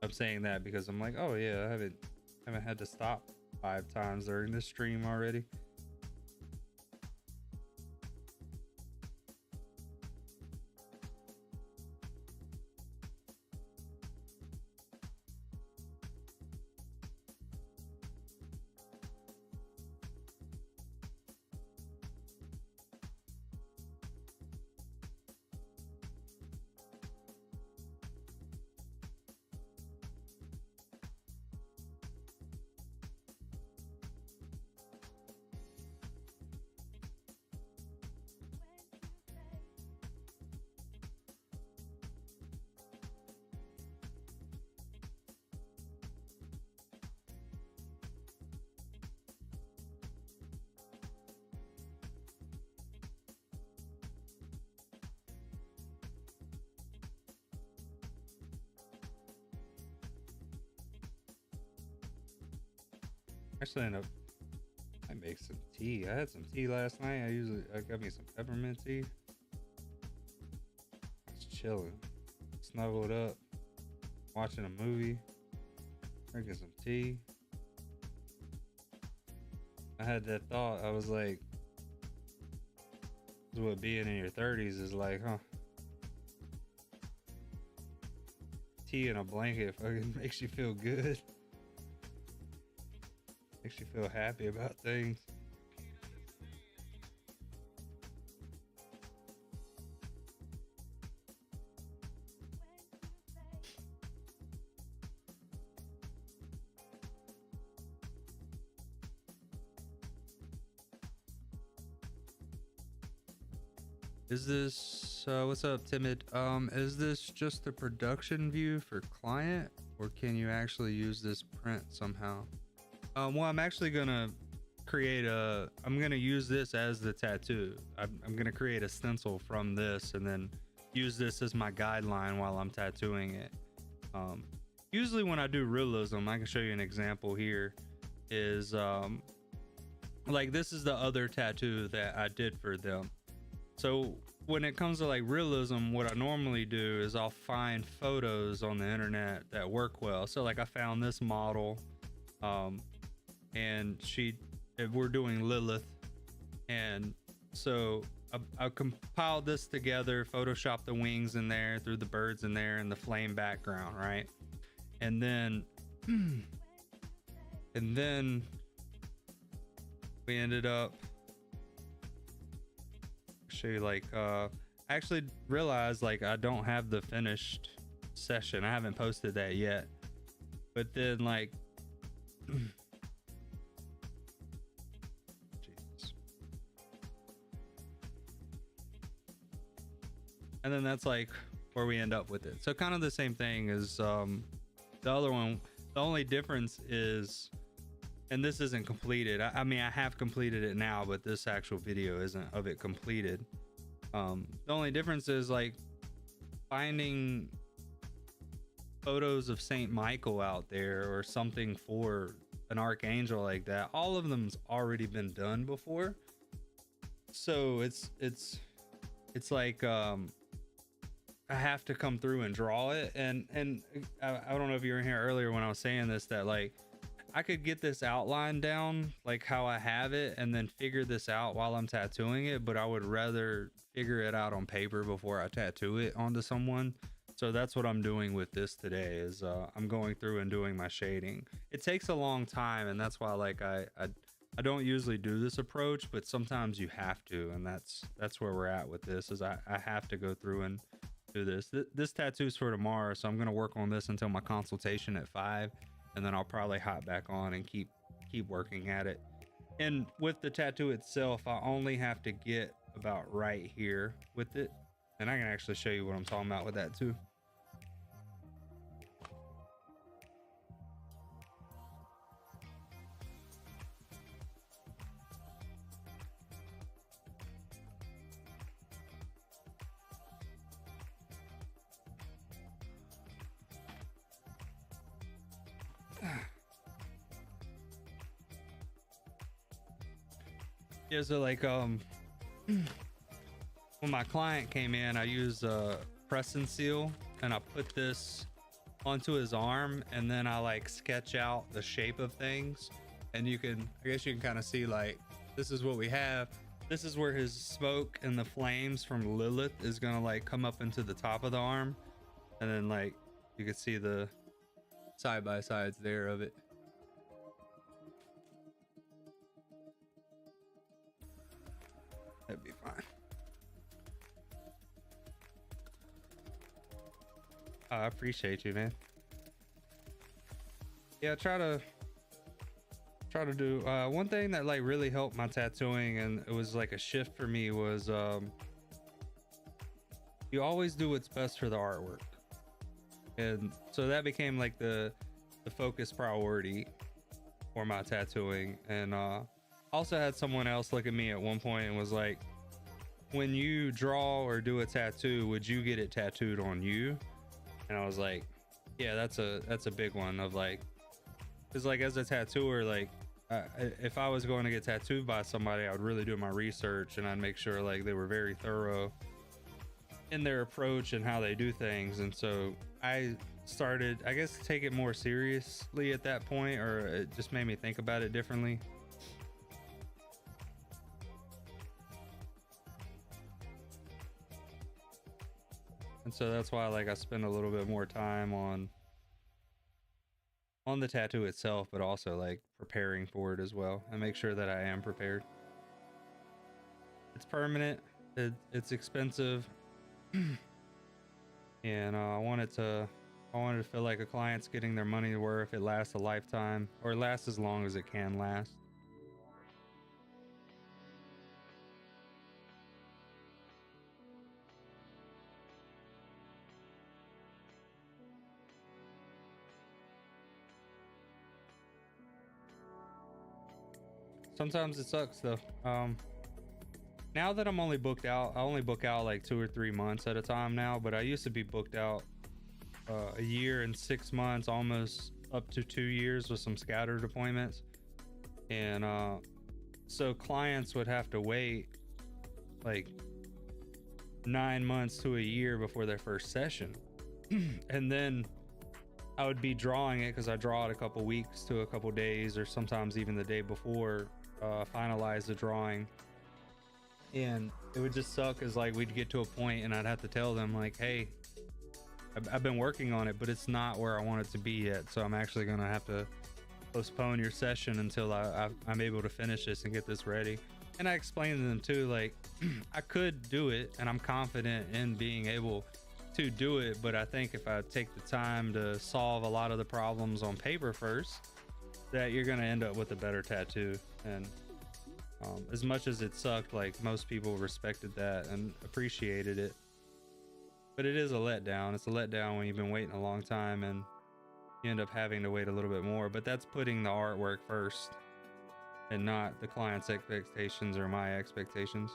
I'm saying that because I'm like, oh yeah, I haven't had to stop 5 times during this stream already. Actually, I make some tea. I had some tea last night. I got me some peppermint tea. I was chilling, snuggled up, watching a movie, drinking some tea. I had that thought. I was like, "This is what being in your 30s is like, huh?" Tea and a blanket fucking makes you feel good. Makes you feel happy about things. Is this what's up, Timid? Is this just a production view for client, or can you actually use this print somehow? Well, I'm actually gonna I'm gonna use this as the tattoo. I'm gonna create a stencil from this and then use this as my guideline while I'm tattooing it. Usually when I do realism, I can show you an example here, is like this is the other tattoo that I did for them. So when it comes to like realism, what I normally do is I'll find photos on the internet that work well. So like I found this model, and we're doing Lilith, and so I compiled this together, photoshopped the wings in there, threw the birds in there, and the flame background, right? And then we ended up, show you, like I actually realized like I don't have the finished session. I haven't posted that yet, but then like and then that's like where we end up with it. So kind of the same thing as the other one. The only difference is, and this isn't completed, I mean I have completed it now, but this actual video isn't of it completed. The only difference is like finding photos of Saint Michael out there or something for an archangel like that. All of them's already been done before, so it's it's like I have to come through and draw it. And I don't know if you were here earlier when I was saying this, that like I could get this outline down like how I have it and then figure this out while I'm tattooing it, but I would rather figure it out on paper before I tattoo it onto someone. So that's what I'm doing with this today, is I'm going through and doing my shading. It takes a long time, and that's why like I don't usually do this approach, but sometimes you have to, and that's where we're at with this, is I have to go through and do this. This tattoo's for tomorrow, so I'm gonna work on this until my consultation at 5, and then I'll probably hop back on and keep working at it. And with the tattoo itself, I only have to get about right here with it, and I can actually show you what I'm talking about with that too. Yeah, so like when my client came in, I used a press and seal, and I put this onto his arm, and then I like sketch out the shape of things, and I guess you can kind of see like this is what we have. This is where his smoke and the flames from Lilith is gonna like come up into the top of the arm, and then like you can see the side by sides there of it. That'd be fine. I appreciate you, man. Yeah, try to do one thing that like really helped my tattooing, and it was like a shift for me, was you always do what's best for the artwork. And so that became like the focus priority for my tattooing. And also had someone else look at me at one point and was like, when you draw or do a tattoo, would you get it tattooed on you? And I was like, yeah, that's a big one, of like, because like as a tattooer, like if I was going to get tattooed by somebody, I would really do my research, and I'd make sure like they were very thorough in their approach and how they do things. And so I started, I guess, to take it more seriously at that point, or it just made me think about it differently. And so that's why like I spend a little bit more time on the tattoo itself, but also like preparing for it as well, and make sure that I am prepared. It's permanent, it's expensive, and I want to feel like a client's getting their money worth. It lasts a lifetime, or it lasts as long as it can last. Sometimes it sucks though. Now that I'm only booked out, I only book out like 2 or 3 months at a time now, but I used to be booked out a year and 6 months, almost up to 2 years with some scattered appointments. And so clients would have to wait like 9 months to a year before their first session. And then I would be drawing it, because I draw it a couple weeks to a couple days, or sometimes even the day before, finalize the drawing. And it would just suck, as like we'd get to a point and I'd have to tell them like, hey, I've been working on it, but it's not where I want it to be yet, so I'm actually gonna have to postpone your session until I'm able to finish this and get this ready. And I explained to them too, like I could do it, and I'm confident in being able to do it, but I think if I take the time to solve a lot of the problems on paper first, that you're gonna end up with a better tattoo. And as much as it sucked, like most people respected that and appreciated it, but it is a letdown. It's a letdown when you've been waiting a long time and you end up having to wait a little bit more. But that's putting the artwork first and not the client's expectations or my expectations.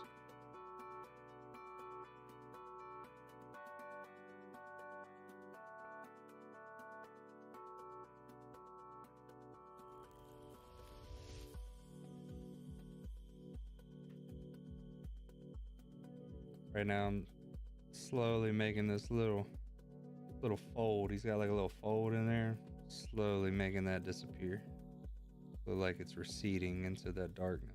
Right now I'm slowly making this little fold. He's got like a little fold in there. Slowly making that disappear. Look like it's receding into that darkness.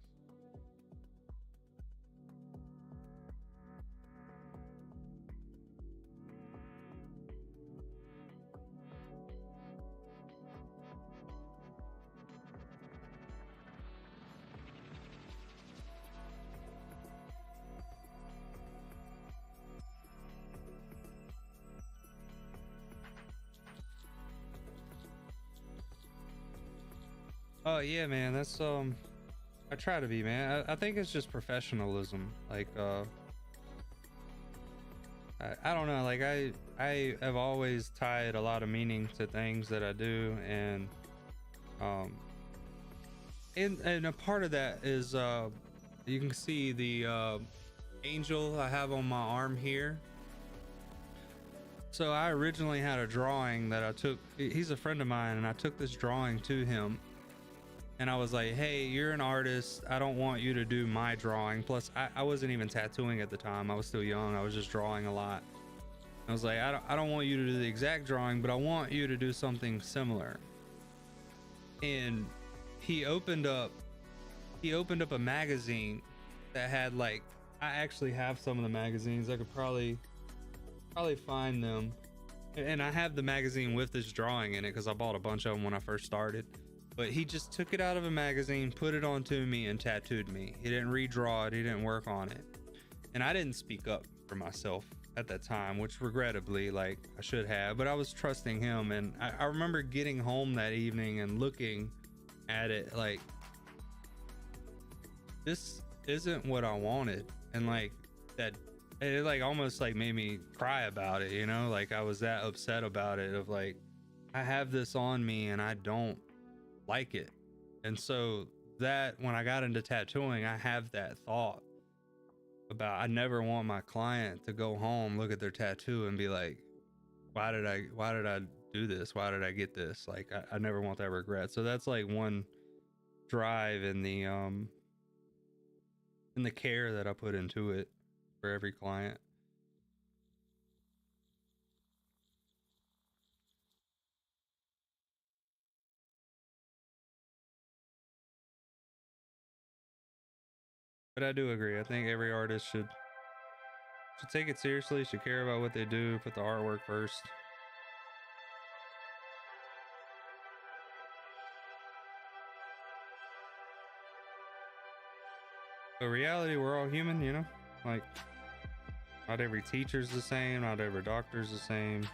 Oh yeah, man. That's I try to be, man. I think it's just professionalism. Like I don't know. Like I have always tied a lot of meaning to things that I do, and um and a part of that is you can see the angel I have on my arm here. So I originally had a drawing that I took. He's a friend of mine, and I took this drawing to him. And I was like, hey, you're an artist. I don't want you to do my drawing. Plus, I wasn't even tattooing at the time. I was still young. I was just drawing a lot. I was like, I don't want you to do the exact drawing, but I want you to do something similar. And he opened up a magazine that had like, I actually have some of the magazines. I could probably find them. And I have the magazine with this drawing in it because I bought a bunch of them when I first started. But he just took it out of a magazine, put it onto me, and tattooed me. He didn't redraw it. He didn't work on it. And I didn't speak up for myself at that time, which regrettably, like, I should have. But I was trusting him. And I remember getting home that evening and looking at it like, this isn't what I wanted. And like that, it like almost like made me cry about it, you know? Like I was that upset about it, of like, I have this on me and I don't like it. And so that when I got into tattooing, I have that thought about, I never want my client to go home, look at their tattoo and be like, why did I do this? Why did I get this? Like I never want that regret. So that's like one drive in the care that I put into it for every client. But I do agree. I think every artist should take it seriously, should care about what they do, put the artwork first. But reality, we're all human, you know? Like, not every teacher's the same, not every doctor's the same.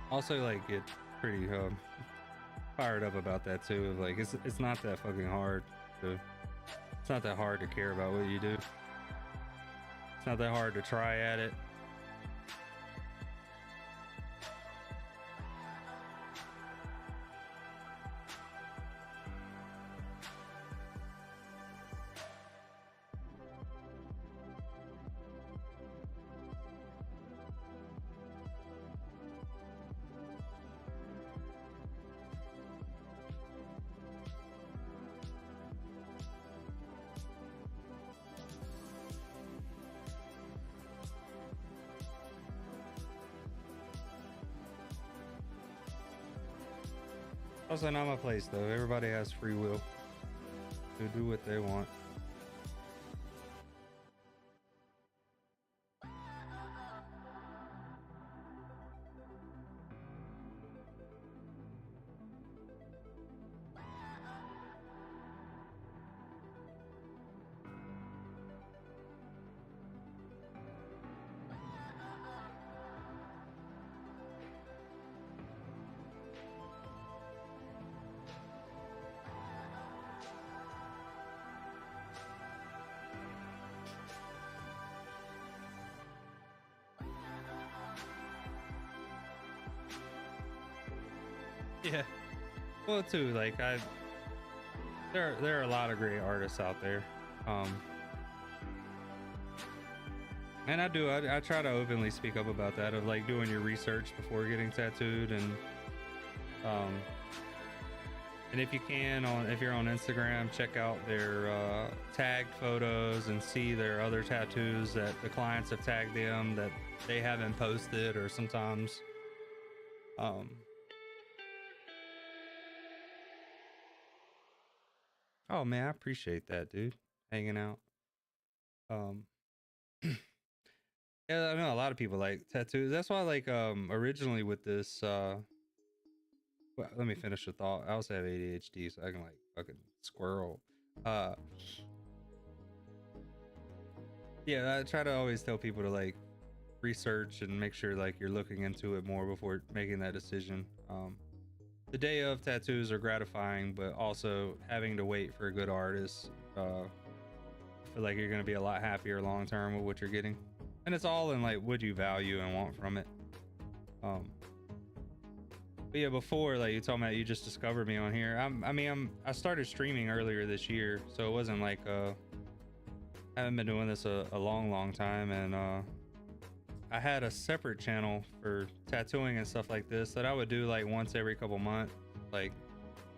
Also, like, get pretty fired up about that too. Like, it's not that fucking hard it's not that hard to care about what you do. It's not that hard to try at it. Also not my place though. Everybody has free will to do what they want. Yeah. Well, too, like there are a lot of great artists out there. And I do. I try to openly speak up about that, of like doing your research before getting tattooed, um, and if you can, if you're on Instagram, check out their tagged photos and see their other tattoos that the clients have tagged them that they haven't posted, or sometimes, oh man, I appreciate that, dude. Hanging out. Um, yeah, I know a lot of people like tattoos. That's why, like, originally with this, well, let me finish the thought. I also have ADHD, so I can like fucking squirrel. Uh, yeah, I try to always tell people to like research and make sure like you're looking into it more before making that decision. The day of tattoos are gratifying, but also having to wait for a good artist, I feel like you're gonna be a lot happier long term with what you're getting, and it's all in like what you value and want from it. But yeah, before, like, you told me that you just discovered me on here. I started streaming earlier this year, so it wasn't like I haven't been doing this a long time, and I had a separate channel for tattooing and stuff like this that I would do like once every couple months, like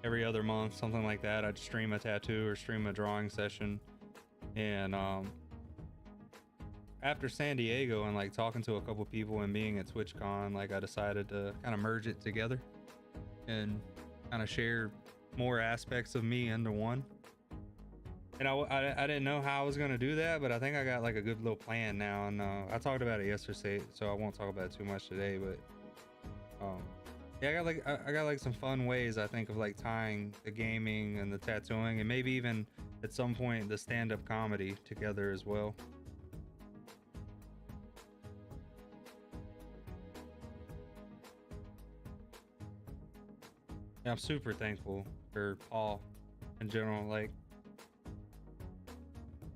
every other month, something like that. I'd stream a tattoo or stream a drawing session, and after San Diego and like talking to a couple people and being at TwitchCon, like I decided to kind of merge it together and kind of share more aspects of me into one. And I didn't know how I was going to do that, but I think I got like a good little plan now. And I talked about it yesterday, so I won't talk about it too much today. But yeah, I got like some fun ways, I think, of like tying the gaming and the tattooing, and maybe even at some point the stand-up comedy together as well. Yeah, I'm super thankful for Paul in general. Like,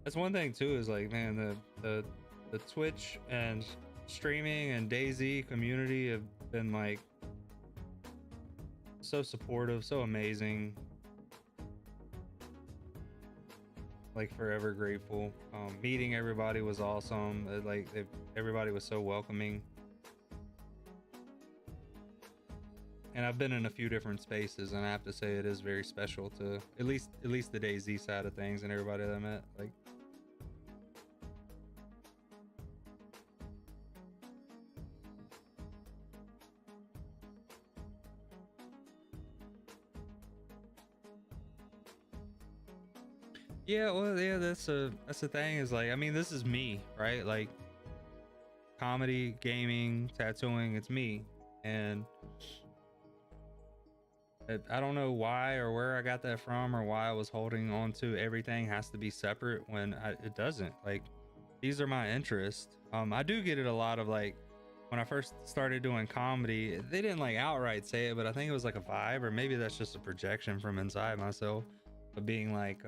that's one thing too, is like, man, the Twitch and streaming and DayZ community have been like so supportive, so amazing. Like, forever grateful. Meeting everybody was awesome. Everybody was so welcoming. And I've been in a few different spaces, and I have to say it is very special to at least the DayZ side of things and everybody that I met. Like, yeah, well, yeah, that's the thing, is like, I mean, this is me, right? Like, comedy, gaming, tattooing, it's me. And I don't know why or where I got that from, or why I was holding on to everything has to be separate when it doesn't. Like, these are my interests. I do get it a lot of, like, when I first started doing comedy, they didn't like outright say it, but I think it was like a vibe, or maybe that's just a projection from inside myself of being like,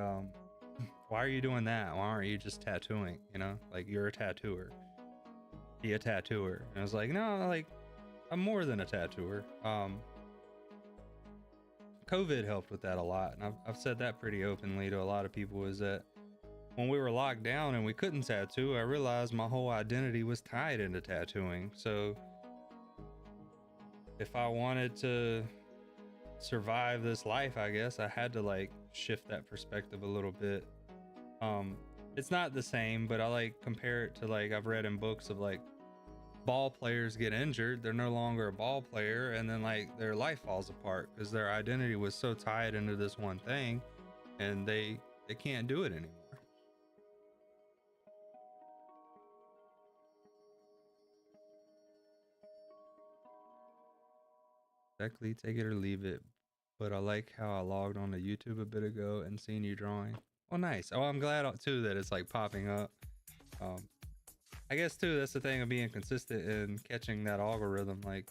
why are you doing that? Why aren't you just tattooing? You know, like, you're a tattooer. Be a tattooer. And I was like, no, like, I'm more than a tattooer. COVID helped with that a lot, and I've said that pretty openly to a lot of people, is that when we were locked down and we couldn't tattoo, I realized my whole identity was tied into tattooing. So if I wanted to survive this life, I guess I had to like shift that perspective a little bit. It's not the same, but I like compare it to, like, I've read in books of like ball players get injured, they're no longer a ball player, and then like their life falls apart because their identity was so tied into this one thing, and they can't do it anymore. Exactly, take it or leave it. But I like how I logged on to YouTube a bit ago and seen you drawing. Oh, nice. Oh, I'm glad too that it's like popping up. I guess too, that's the thing of being consistent and catching that algorithm, like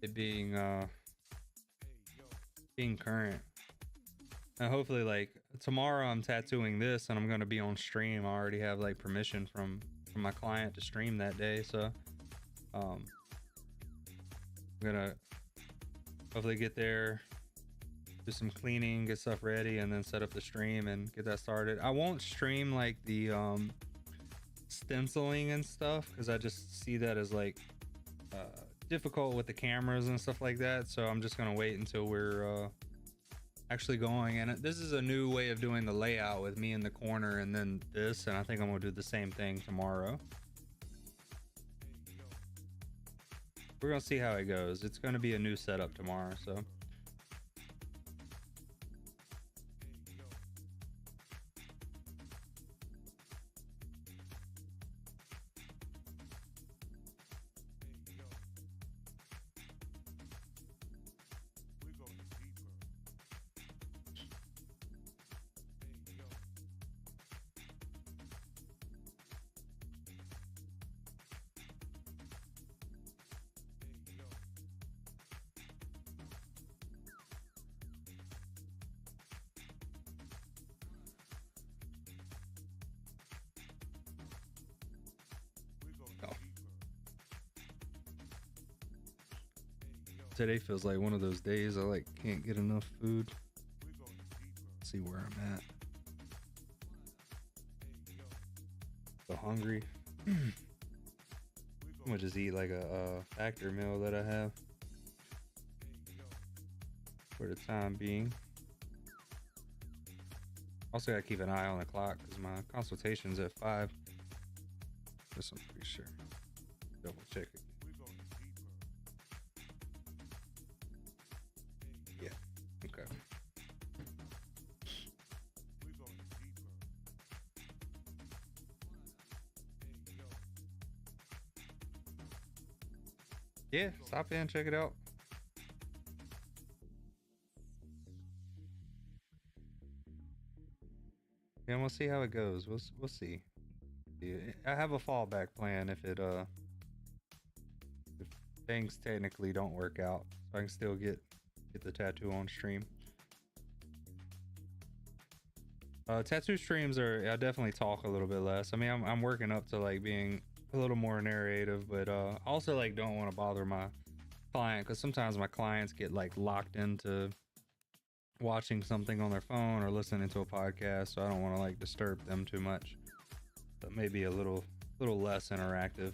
it being current. And hopefully, like, tomorrow I'm tattooing this and I'm gonna be on stream. I already have like permission from my client to stream that day, so I'm gonna hopefully get there, do some cleaning, get stuff ready, and then set up the stream and get that started. I won't stream like the stenciling and stuff, because I just see that as like difficult with the cameras and stuff like that. So I'm just gonna wait until we're actually going. And this is a new way of doing the layout with me in the corner and then this, and I think I'm gonna do the same thing tomorrow. We're gonna see how it goes. It's gonna be a new setup tomorrow, so today feels like one of those days I like can't get enough food. Let's see where I'm at. So hungry. I'm gonna just eat like a factor meal that I have for the time being. Also gotta keep an eye on the clock because my consultation's at 5. This I'm pretty sure. Double check it. Yeah. Okay. Yeah, stop in, check it out. Yeah, we'll see how it goes. We'll see. Yeah, I have a fallback plan if things technically don't work out, so I can still get the tattoo on stream. Tattoo streams I definitely talk a little bit less. I mean, I'm working up to like being a little more narrative, but also like don't want to bother my client, because sometimes my clients get like locked into watching something on their phone or listening to a podcast, so I don't want to like disturb them too much. But maybe a little less interactive.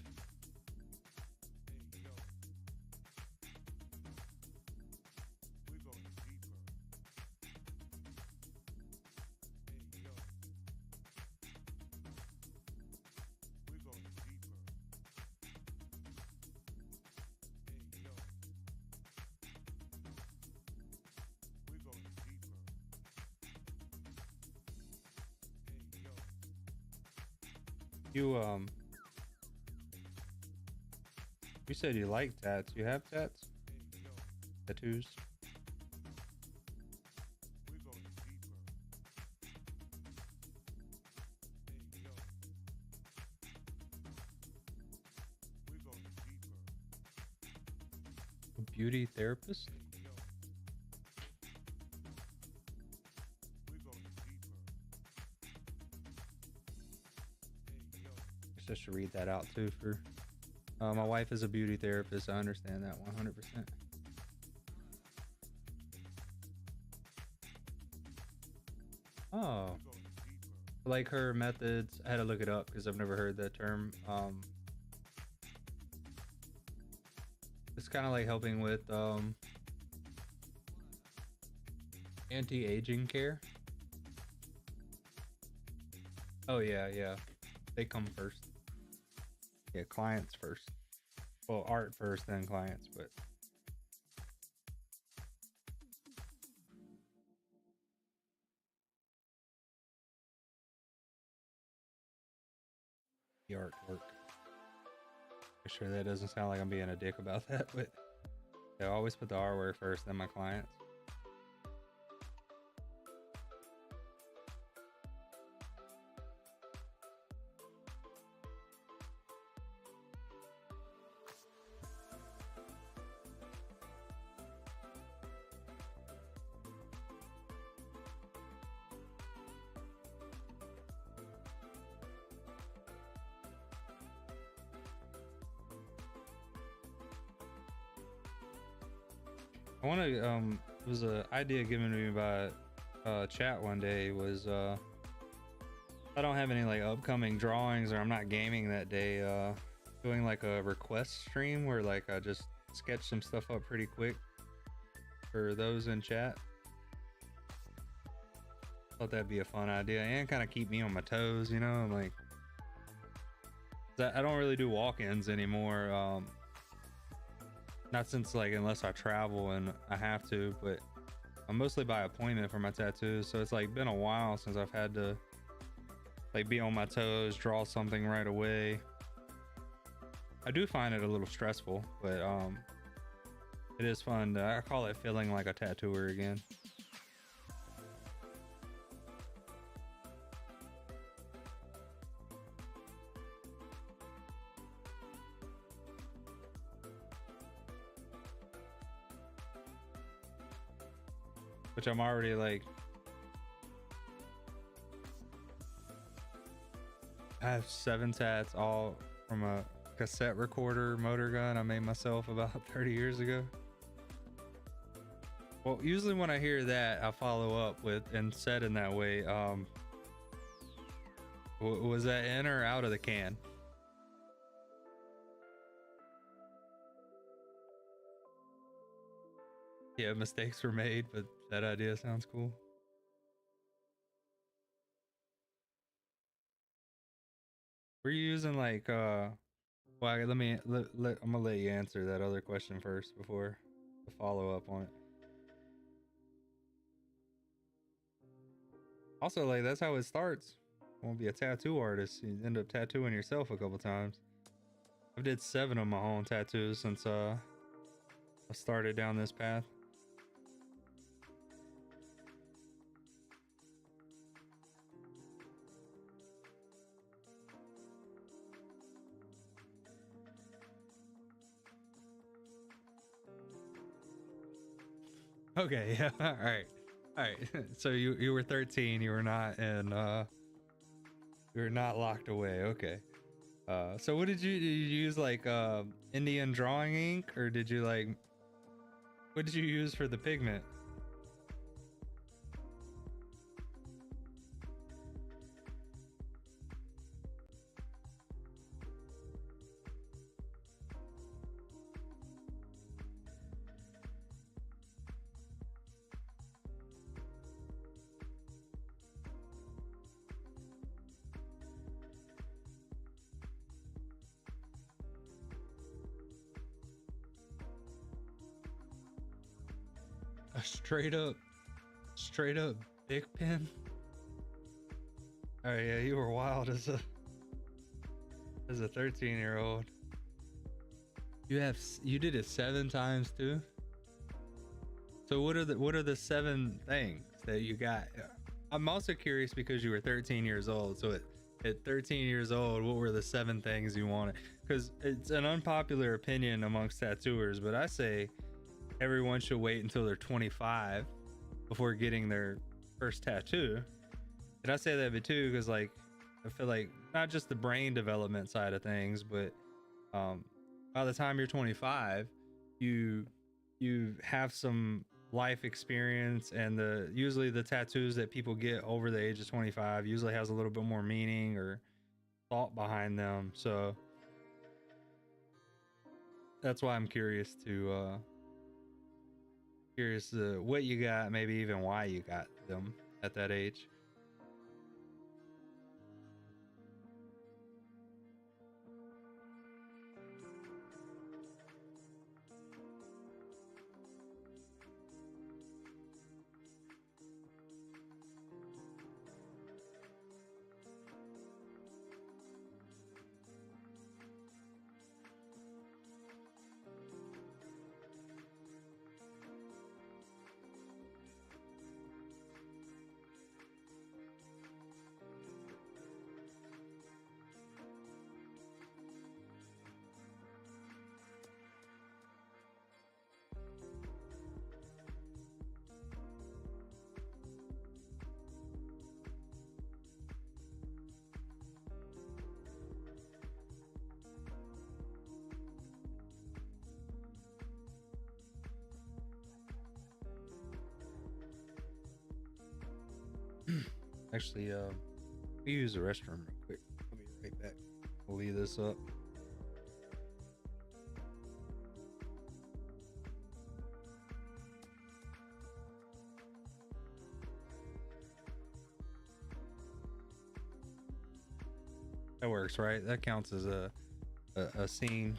You said you like tats. You have tats? Tattoos? A beauty therapist? I should read that out too. For my wife is a beauty therapist. I understand that 100%. Oh, like her methods. I had to look it up because I've never heard that term. It's kind of like helping with anti-aging care. Oh yeah, they come first. Yeah, clients first. Well, art first, then clients, but the artwork. For sure that doesn't sound like I'm being a dick about that, but I always put the artwork first, then my clients. I want to it was an idea given to me by chat one day. Was I I don't have any like upcoming drawings, or I'm not gaming that day, doing like a request stream where like I just sketch some stuff up pretty quick for those in chat. Thought that'd be a fun idea and kind of keep me on my toes, you know. I'm like, I don't really do walk-ins anymore. Not since like, unless I travel and I have to, but I'm mostly by appointment for my tattoos. So it's like been a while since I've had to like be on my toes, draw something right away. I do find it a little stressful, but it is fun. I call it feeling like a tattooer again. Which I'm already like, I have 7 tats, all from a cassette recorder motor gun I made myself about 30 years ago. Well, usually when I hear that, I follow up with, and said in that way, was that in or out of the can? Yeah, mistakes were made, but that idea sounds cool. Were you using like well, I'm gonna let you answer that other question first before the follow up on it. Also, like, that's how it starts. You won't be a tattoo artist, you end up tattooing yourself a couple times. I've did 7 of my own tattoos since I started down this path. Okay, yeah, all right. So you were 13, you were not in you were not locked away. Okay. So what did you use, like Indian drawing ink, or did you like, what did you use for the pigment? A straight up big pen. Oh yeah, you were wild as a 13-year-old. You did it 7 times too. So what are the 7 things that you got? I'm also curious because you were 13 years old. So at 13 years old, what were the 7 things you wanted? Because it's an unpopular opinion amongst tattooers, but I say everyone should wait until they're 25 before getting their first tattoo. And I say that too because, like, I feel like not just the brain development side of things, but by the time you're 25, you have some life experience, and usually the tattoos that people get over the age of 25 usually has a little bit more meaning or thought behind them. So that's why I'm curious what you got, maybe even why you got them at that age. Actually, We use the restroom real quick. I'll be right back. We'll leave this up. That works, right? That counts as a scene.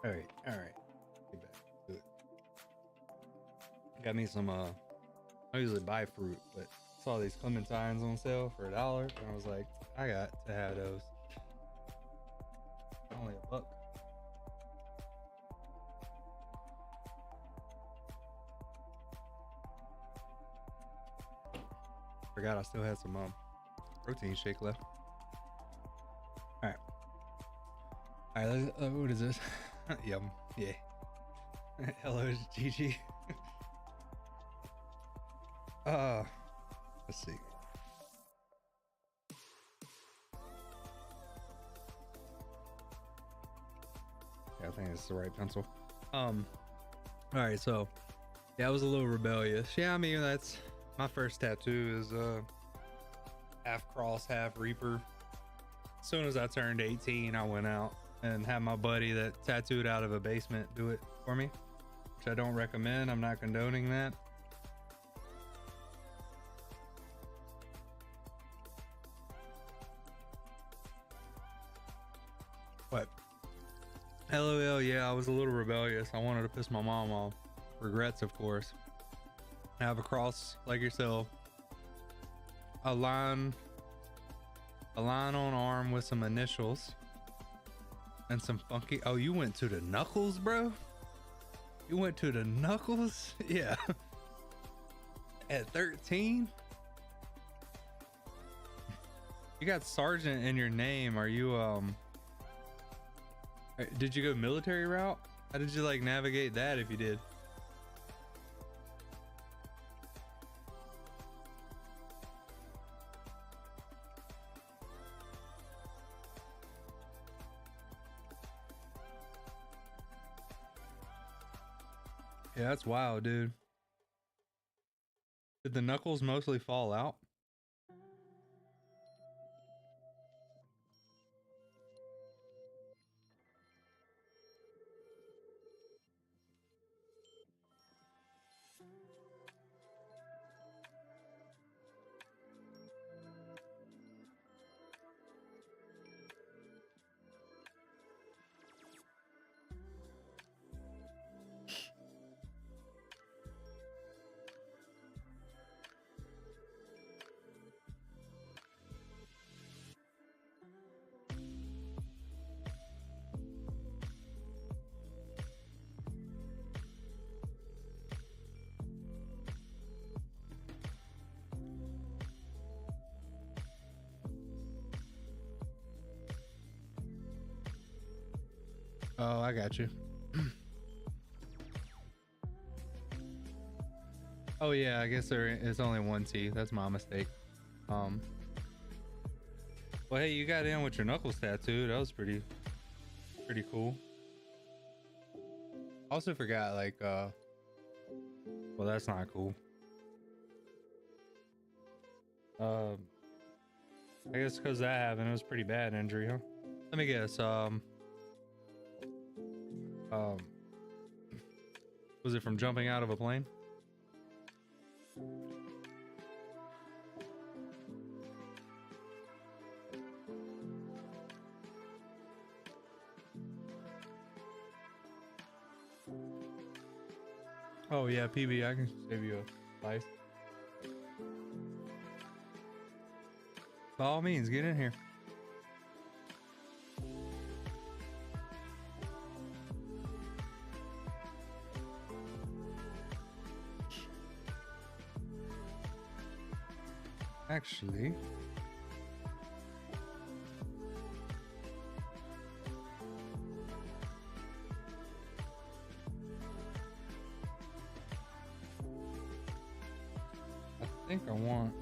All right. Get back to it. Got me some. I usually buy fruit, but saw these clementines on sale for $1, and I was like, I got to have those. Only $1. Forgot I still had some protein shake left. All right, what is this? Yum. Yeah. Hello, Gigi. Let's see. Yeah, I think it's the right pencil. All right, so yeah, I was a little rebellious. Yeah, I mean, that's my first tattoo is half cross, half reaper. As soon as I turned 18, I went out and had my buddy that tattooed out of a basement do it for me, which I don't recommend. I'm not condoning that. What? LOL, yeah, I was a little rebellious. I wanted to piss my mom off. Regrets, of course. I have a cross like yourself. A line on arm with some initials. And some funky. Oh, you went to the knuckles, bro? You went to the knuckles? Yeah. At 13? You got sergeant in your name. Are you did you go military route? How did you like navigate that if you did? Yeah, that's wild, dude. Did the knuckles mostly fall out? Oh, I got you. Oh yeah, I guess there is only one teeth. That's my mistake. Well, hey, you got in with your knuckles tattoo. That was pretty cool. Also forgot, like, well, that's not cool. I guess because that happened, it was pretty bad injury, huh? Let me guess. Was it from jumping out of a plane? Oh yeah, PB, I can save you a life. By all means, get in here. Actually, I think I want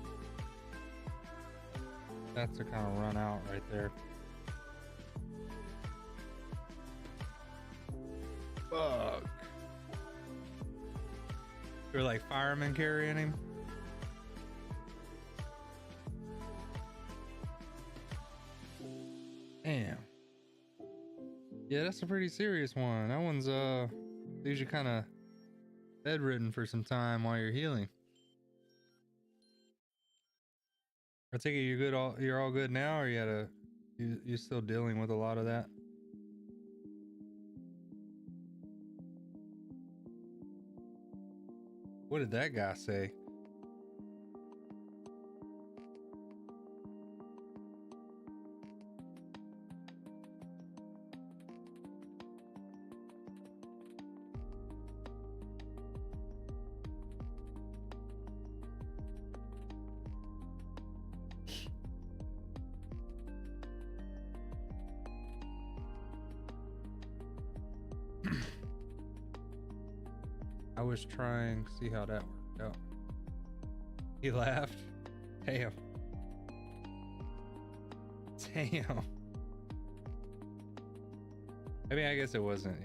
that to kind of run out right there. Fuck. You're like firemen carrying him. Damn. Yeah, that's a pretty serious one. That one's leaves you kind of bedridden for some time while you're healing. I take it you're good. You're all good now, or you're still dealing with a lot of that. What did that guy say? I was trying to see how that worked out. He laughed. Damn. Damn. I mean, I guess it wasn't,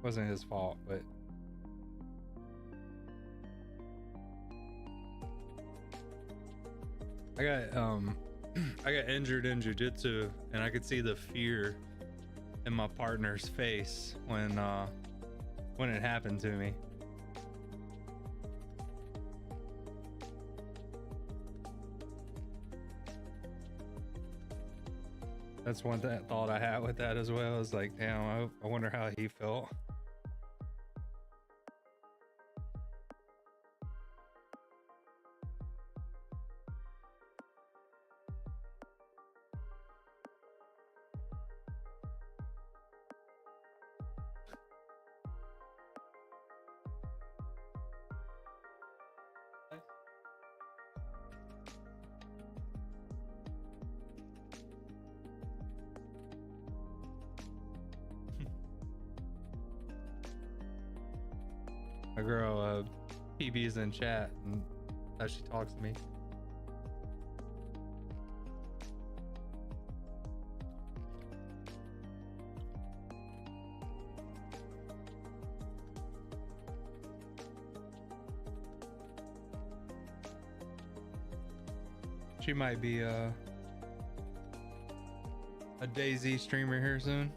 wasn't his fault, but I got I got injured in jiu-jitsu, and I could see the fear in my partner's face when it happened to me. That's one thought I had with that as well. I was like, damn, I wonder how he felt. My girl, PB is in chat, and as she talks to me. She might be a DayZ streamer here soon.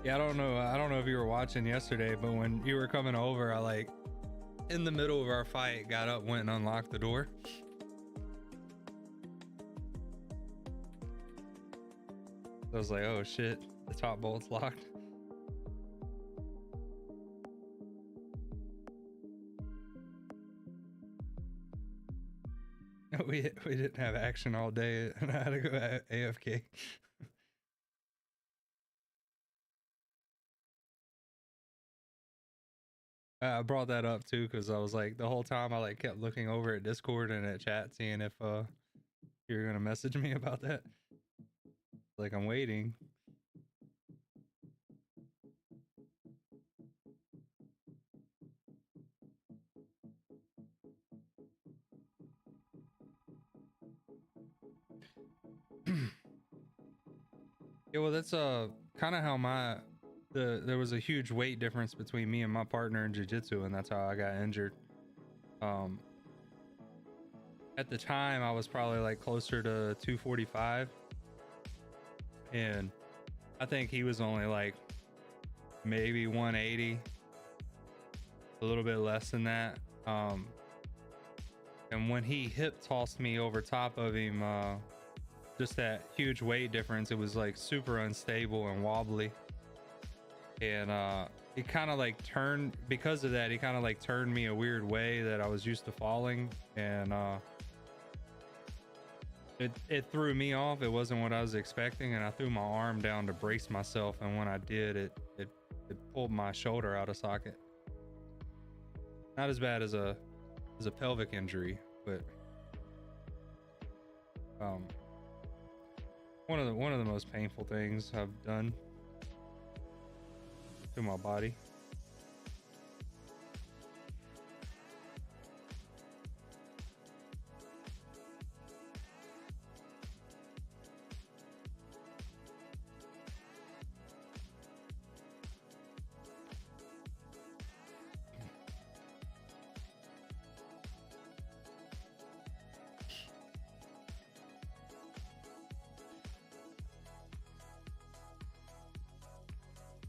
Yeah, I don't know if you were watching yesterday, but when you were coming over, I like in the middle of our fight got up, went and unlocked the door. I was like, oh shit, the top bolt's locked. We didn't have action all day and I had to go AFK. I brought that up too because I was like, the whole time I like kept looking over at Discord and at chat, seeing if you were gonna message me about that. Like, I'm waiting. Yeah, well, that's kind of how there was a huge weight difference between me and my partner in jiu-jitsu, and that's how I got injured. At the time I was probably like closer to 245, and I think he was only like maybe 180, a little bit less than that. And when he hip tossed me over top of him, just that huge weight difference, it was like super unstable and wobbly, and he kind of like turned, because of that, he kind of like turned me a weird way that I was used to falling, and it threw me off. It wasn't what I was expecting, and I threw my arm down to brace myself, and when I did, it pulled my shoulder out of socket. Not as bad as a pelvic injury, but one of the most painful things I've done to my body.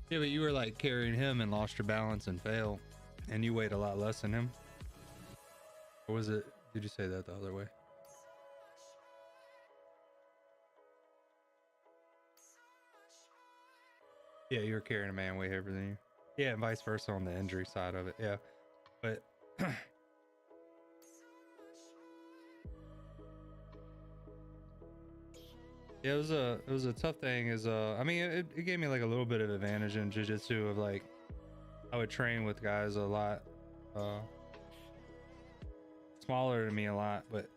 Yeah, but you were like carrying him and lost your balance and fell, and you weighed a lot less than him. Or was it, did you say that the other way? Yeah, you were carrying a man way heavier than you. Yeah, and vice versa on the injury side of it. Yeah, but yeah, it was a tough thing. I mean, it gave me like a little bit of advantage in jiu-jitsu of like, I would train with guys a lot smaller than me a lot, but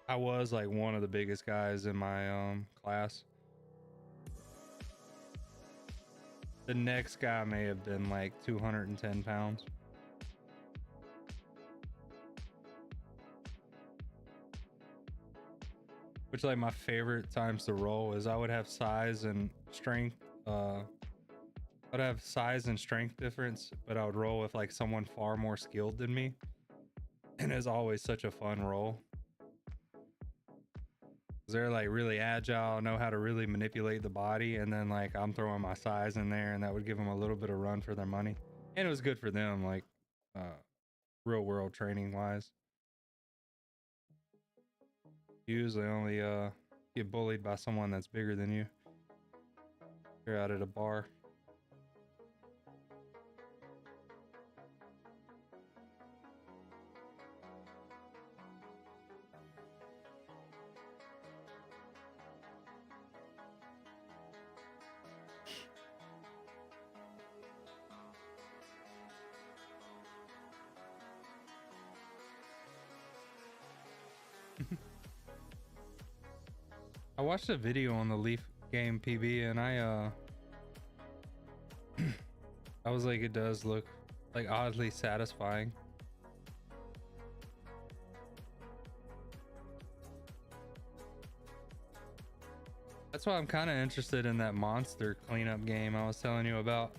I was like one of the biggest guys in my class. The next guy may have been like 210 pounds. Which, like, my favorite times to roll is I would have size and strength. I'd have size and strength difference, but I would roll with like someone far more skilled than me. And it's always such a fun roll. They're like really agile, know how to really manipulate the body, and then like I'm throwing my size in there, and that would give them a little bit of run for their money. And it was good for them, like real world training wise. You usually only get bullied by someone that's bigger than you. You're out at a bar. I watched a video on the Leaf game PB, and I was like, it does look like oddly satisfying. That's why I'm kind of interested in that monster cleanup game I was telling you about.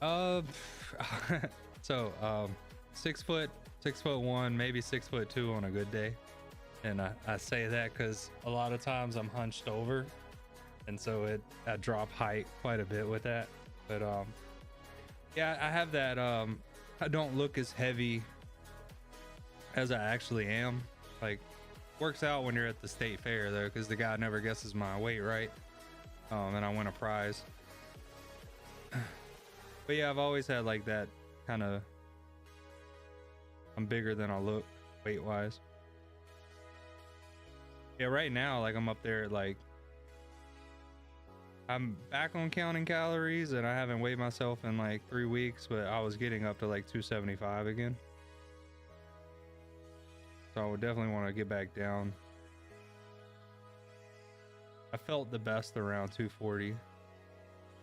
Uh, so 6 foot, 6'1", maybe 6'2" on a good day. And I say that because a lot of times I'm hunched over, and so I drop height quite a bit with that. But yeah, I have that. I don't look as heavy as I actually am. Like, works out when you're at the state fair though, because the guy never guesses my weight right, and I win a prize. But yeah, I've always had like that kind of, I'm bigger than I look weight wise. Yeah, right now, like, I'm up there, like, I'm back on counting calories, and I haven't weighed myself in like 3 weeks, but I was getting up to like 275 again. So I would definitely want to get back down. I felt the best around 240.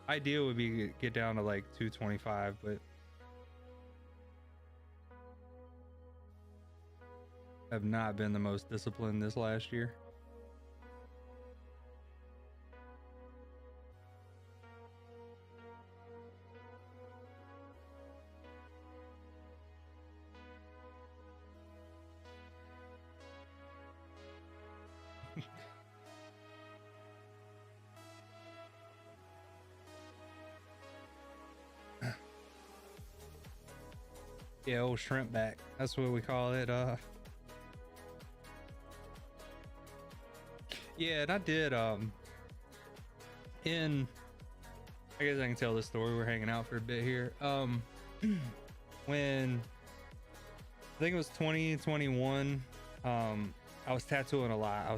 Ideal would be get down to like 225, but have not been the most disciplined this last year. Yeah, old shrimp back. That's what we call it. Yeah, and I did in, I guess I can tell this story. We're hanging out for a bit here. When I think it was 2021, I was tattooing a lot. I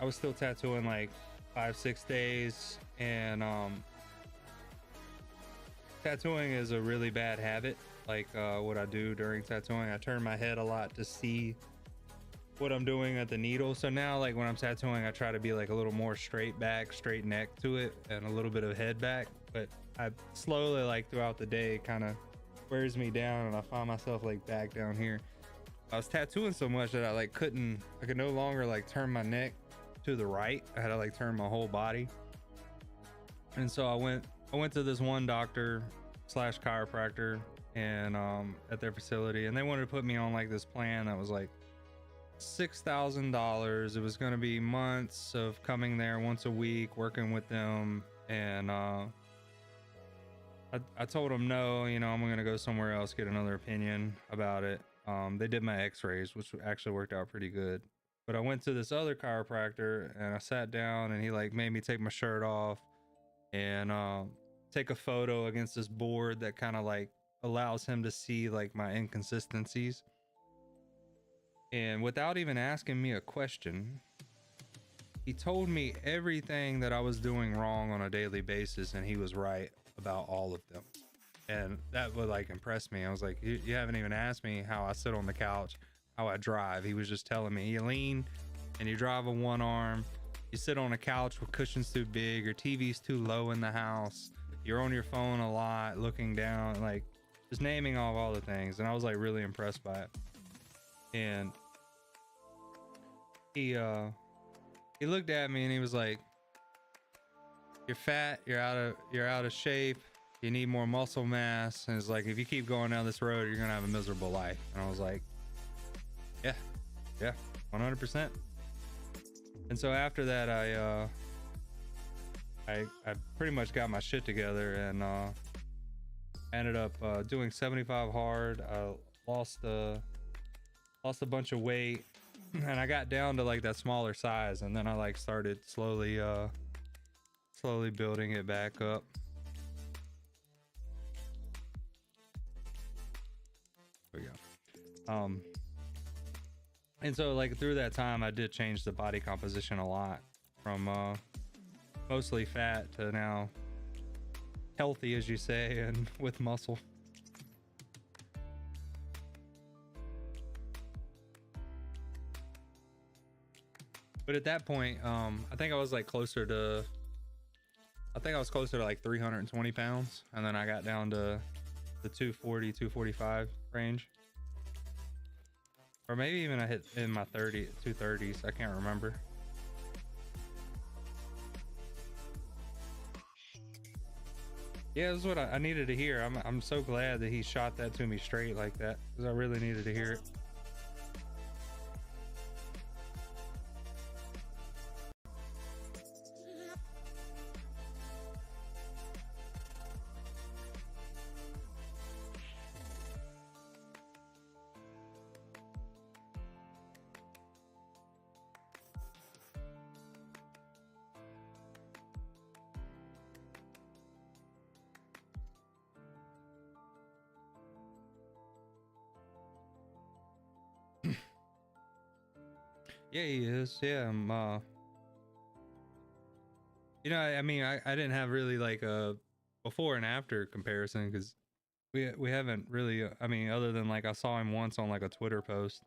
was still tattooing like 5-6 days, and tattooing is a really bad habit. Like what I do during tattooing, I turn my head a lot to see what I'm doing at the needle. So now, like, when I'm tattooing, I try to be like a little more straight back, straight neck to it, and a little bit of head back. But I slowly, like, throughout the day, kind of wears me down, and I find myself like back down here. I was tattooing so much that I could no longer like turn my neck to the right. I had to like turn my whole body. And so I went to this one doctor / chiropractor, and at their facility, and they wanted to put me on like this plan that was like $6,000. It was going to be months of coming there once a week, working with them, and I told them no, I'm going to go somewhere else, get another opinion about it. They did my x-rays, which actually worked out pretty good. But I went to this other chiropractor, and I sat down, and he like made me take my shirt off and take a photo against this board that kind of like allows him to see like my inconsistencies. And without even asking me a question, he told me everything that I was doing wrong on a daily basis, and he was right about all of them. And that would like impress me. I was like, you haven't even asked me how I sit on the couch, how I drive. He was just telling me, you lean and you drive on one arm, you sit on a couch with cushions too big, your TV's too low in the house, you're on your phone a lot, looking down, like just naming off all the things. And I was like really impressed by it. And he looked at me and he was like, you're fat, you're out of shape, you need more muscle mass. And it's like, if you keep going down this road, you're gonna have a miserable life. And I was like, yeah, 100%. And so after that, I pretty much got my shit together, and ended up doing 75 hard. I lost a bunch of weight, and I got down to like that smaller size, and then I like started slowly building it back up. There we go. And so like through that time, I did change the body composition a lot, from mostly fat to now healthy, as you say, and with muscle. But at that point, I think I was closer to like 320 pounds. And then I got down to the 240, 245 range. Or maybe even I hit in my 230s. I can't remember. Yeah, this is what I needed to hear. I'm so glad that he shot that to me straight like that, because I really needed to hear it. Yeah, he is. Yeah, you know, I mean, I didn't have really like a before and after comparison, because we haven't really. I mean, other than like I saw him once on like a Twitter post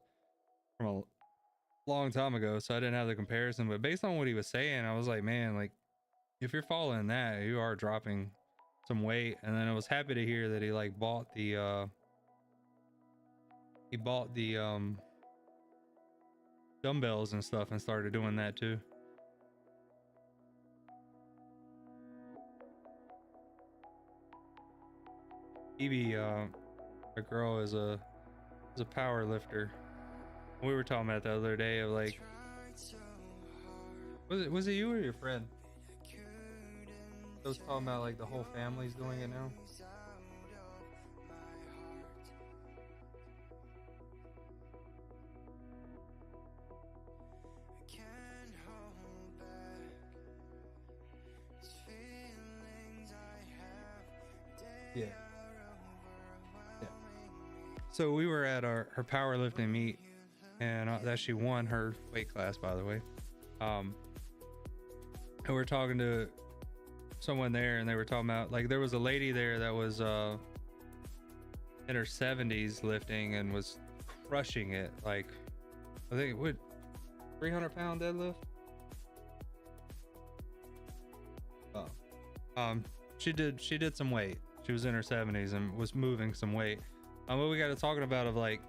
from a long time ago, so I didn't have the comparison. But based on what he was saying, I was like, man, like if you're following that, you are dropping some weight. And then I was happy to hear that he like bought the dumbbells and stuff and started doing that too. Evie, a girl is a power lifter. We were talking about the other day of like, was it you or your friend? I was talking about like the whole family's doing it now. Yeah. So we were at her powerlifting meet, and that she won her weight class, by the way. And we're talking to someone there, and they were talking about like there was a lady there that was in her 70s lifting and was crushing it. Like I think what 300-pound deadlift. She did some weight. She was in her 70s and was moving some weight. What we got to talking about of like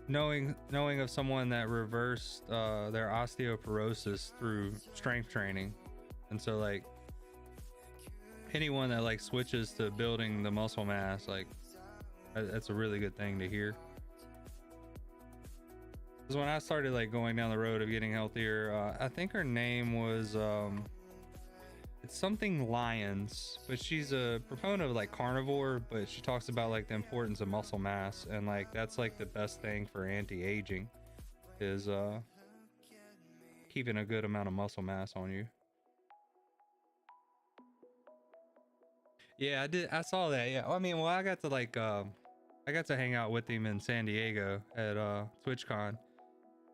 knowing of someone that reversed their osteoporosis through strength training. And so like anyone that like switches to building the muscle mass, like that's a really good thing to hear. Because when I started like going down the road of getting healthier, I think her name was it's something Lyons, but she's a proponent of like carnivore, but she talks about like the importance of muscle mass, and like that's like the best thing for anti-aging is keeping a good amount of muscle mass on you. Yeah, I saw that. Yeah, I mean, well, I got to like I got to hang out with him in San Diego at TwitchCon,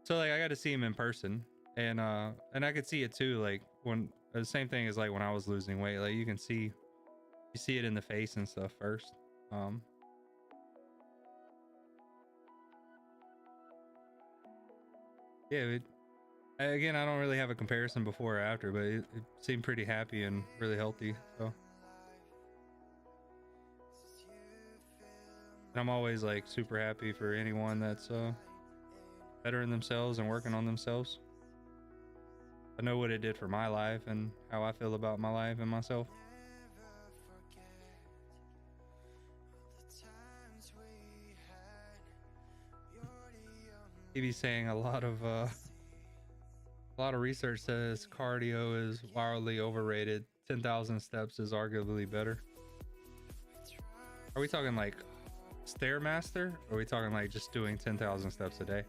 so like I got to see him in person, and I could see it too, like when the same thing as like when I was losing weight, like you see it in the face and stuff first. Yeah, again, I don't really have a comparison before or after, but it seemed pretty happy and really healthy. So, and I'm always like super happy for anyone that's bettering themselves and working on themselves. I know what it did for my life and how I feel about my life and myself. He be saying a lot of research says cardio is wildly overrated. 10,000 steps is arguably better. Are we talking like Stairmaster? Or are we talking like just doing 10,000 steps a day?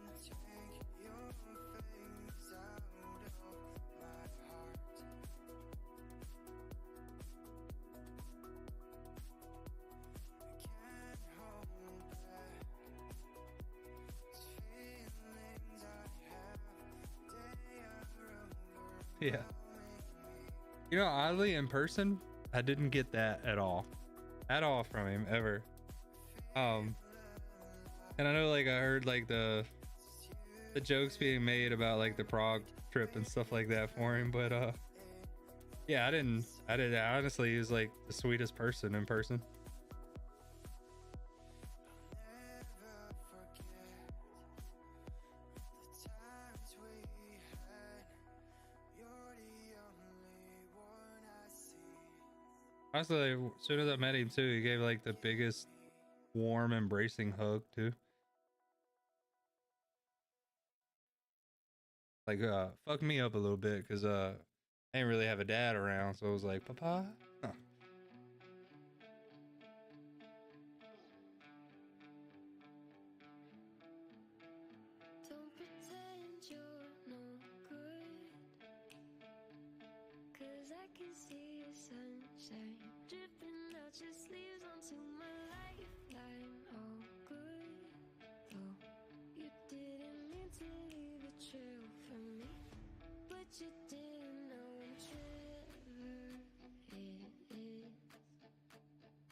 Yeah. You know, oddly, in person, I didn't get that at all from him ever. And I know like I heard like the jokes being made about like the Prague trip and stuff like that for him, but yeah, I didn't honestly, he was like the sweetest person in person. Honestly, like, as soon as I met him too, he gave like the biggest warm embracing hug too. Like fucked me up a little bit because I didn't really have a dad around, so I was like, Papa. Huh. Don't pretend you're no good, 'cause I can see your sunshine dripping out your sleeves onto my lifeline. All good, though you didn't mean to leave a trail for me, but you didn't know whatever it is.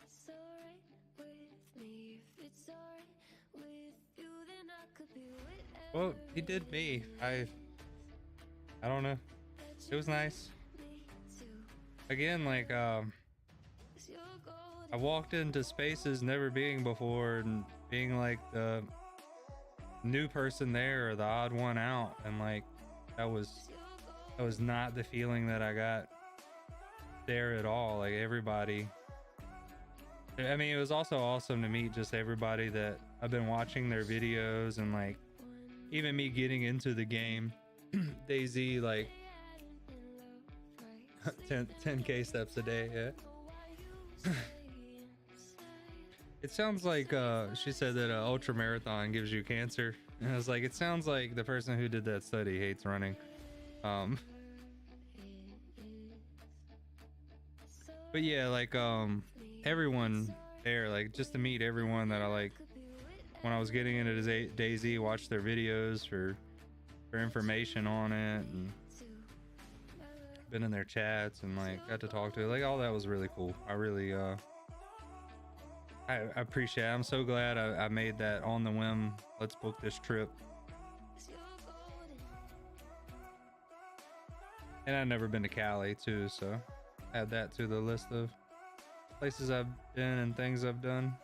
It's alright with me if it's alright with you, then I could be whatever. Well, he did me. I don't know. It was nice. Again, like I walked into spaces never being before and being like the new person there or the odd one out, and like that was not the feeling that I got there at all. Like everybody, I mean, it was also awesome to meet just everybody that I've been watching their videos, and like even me getting into the game. DayZ, like 10k steps a day. Yeah. It sounds like she said that ultra marathon gives you cancer, and I was like, it sounds like the person who did that study hates running. But yeah, like everyone there, like just to meet everyone that I like when I was getting into DayZ, watch their videos for information on it, and been in their chats and like got to talk to it. Like all that was really cool. I really I appreciate it. I'm so glad I made that on the whim. Let's book this trip. And I've never been to Cali too, so add that to the list of places I've been and things I've done.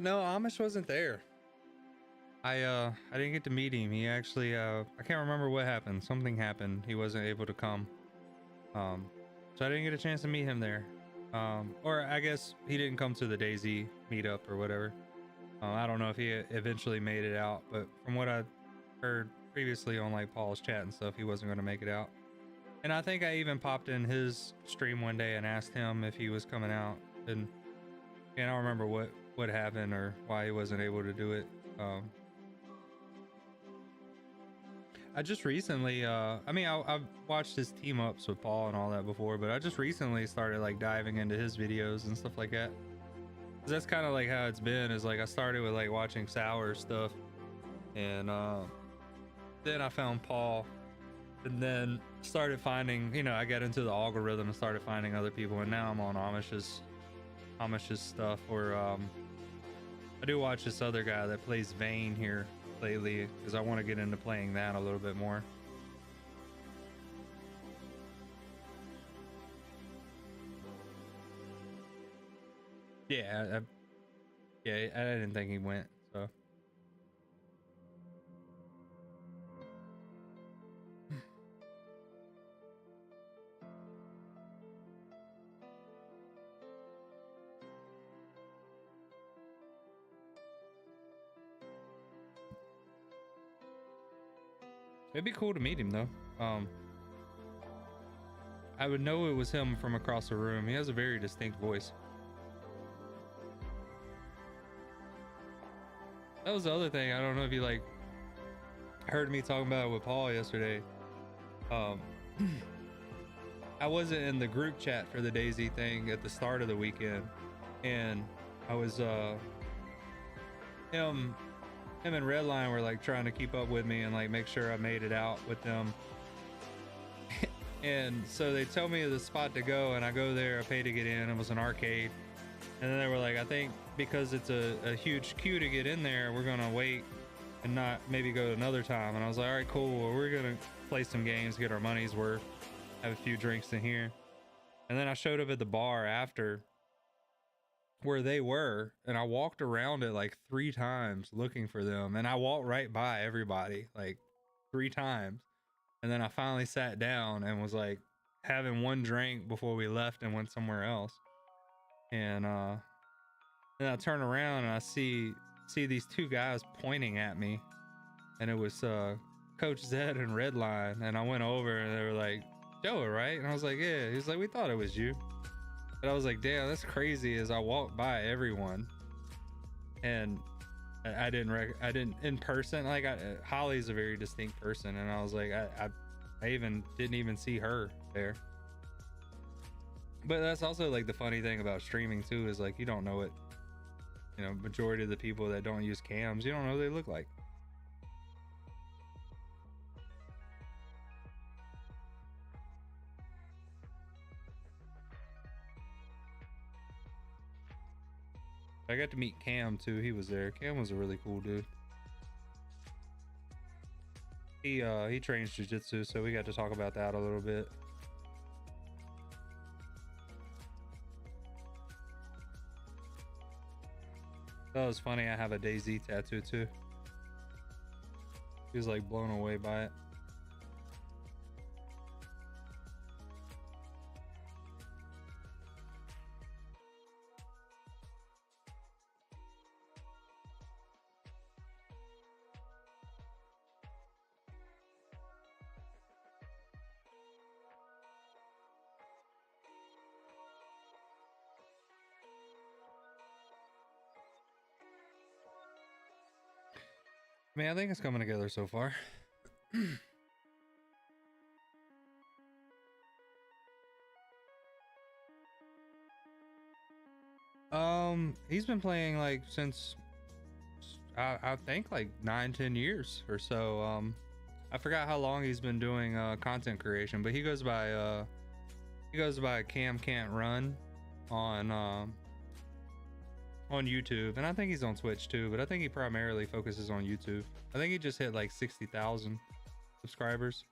No, Amish wasn't there. I didn't get to meet him. He actually I can't remember what happened. Something happened. He wasn't able to come. So I didn't get a chance to meet him there. Or I guess he didn't come to the DayZ meetup or whatever. I don't know if he eventually made it out, but from what I heard previously on like Paul's chat and stuff, he wasn't going to make it out. And I think I even popped in his stream one day and asked him if he was coming out, and I don't remember what happened or why he wasn't able to do it. I just recently I mean I've watched his team ups with Paul and all that before, but I just recently started like diving into his videos and stuff like that. 'Cause that's kind of like how it's been, is like I started with like watching Sour stuff, and then I found Paul, and then started finding, you know, I got into the algorithm and started finding other people, and now I'm on Amish's stuff. Or I do watch this other guy that plays Vayne here lately, because I want to get into playing that a little bit more. Yeah, I didn't think he went, so. It'd be cool to meet him though. I would know it was him from across the room. He has a very distinct voice. That was the other thing. I don't know if you like heard me talking about it with Paul yesterday. I wasn't in the group chat for the DayZ thing at the start of the weekend, and I was him and Redline were like trying to keep up with me and like make sure I made it out with them. And so they tell me the spot to go, and I go there. I pay to get in. It was an arcade, and then they were like, I think because it's a huge queue to get in there, we're gonna wait and not maybe go another time. And I was like, all right, cool. Well, we're gonna play some games, get our money's worth, have a few drinks in here. And then I showed up at the bar after where they were, and I walked around it like 3 times looking for them, and I walked right by everybody like 3 times. And then I finally sat down and was like having one drink before we left and went somewhere else. And then I turn around and I see these 2 guys pointing at me, and it was Coach Zed and Redline. And I went over and they were like, Joe, right? And I was like, yeah. He was like, we thought it was you. But I was like, damn, that's crazy. As I walked by everyone, and I didn't in person. Like Holly's a very distinct person, and I was like, I even didn't even see her there. But that's also like the funny thing about streaming too, is like you don't know what, you know, majority of the people that don't use cams, you don't know what they look like. I got to meet Cam too. He was there. Cam was a really cool dude. He trains jiu-jitsu, so we got to talk about that a little bit. That was funny. I have a DayZ tattoo too. He was like blown away by it. Man, I think it's coming together so far. He's been playing like since I think like 9-10 years or so. I forgot how long he's been doing content creation, but he goes by Cam Can't Run on YouTube, and I think he's on Twitch too, but I think he primarily focuses on YouTube. I think he just hit like 60,000 subscribers.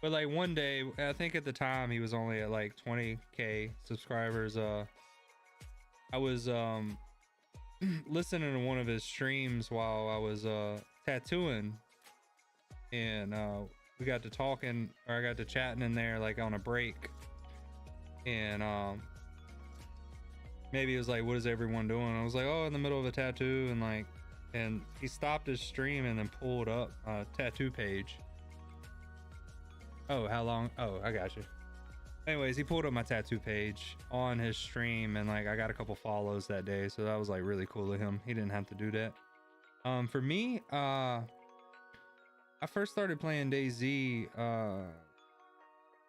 But like one day, I think at the time he was only at like 20k subscribers. I was listening to one of his streams while I was tattooing, and we got to talking, or I got to chatting in there like on a break, and maybe it was like, what is everyone doing? I was like, oh, in the middle of a tattoo, and he stopped his stream and then pulled up a tattoo page. Oh, how long? Oh, I got you. Anyways, he pulled up my tattoo page on his stream, and like I got a couple follows that day, so that was like really cool of him. He didn't have to do that. For me, I first started playing DayZ.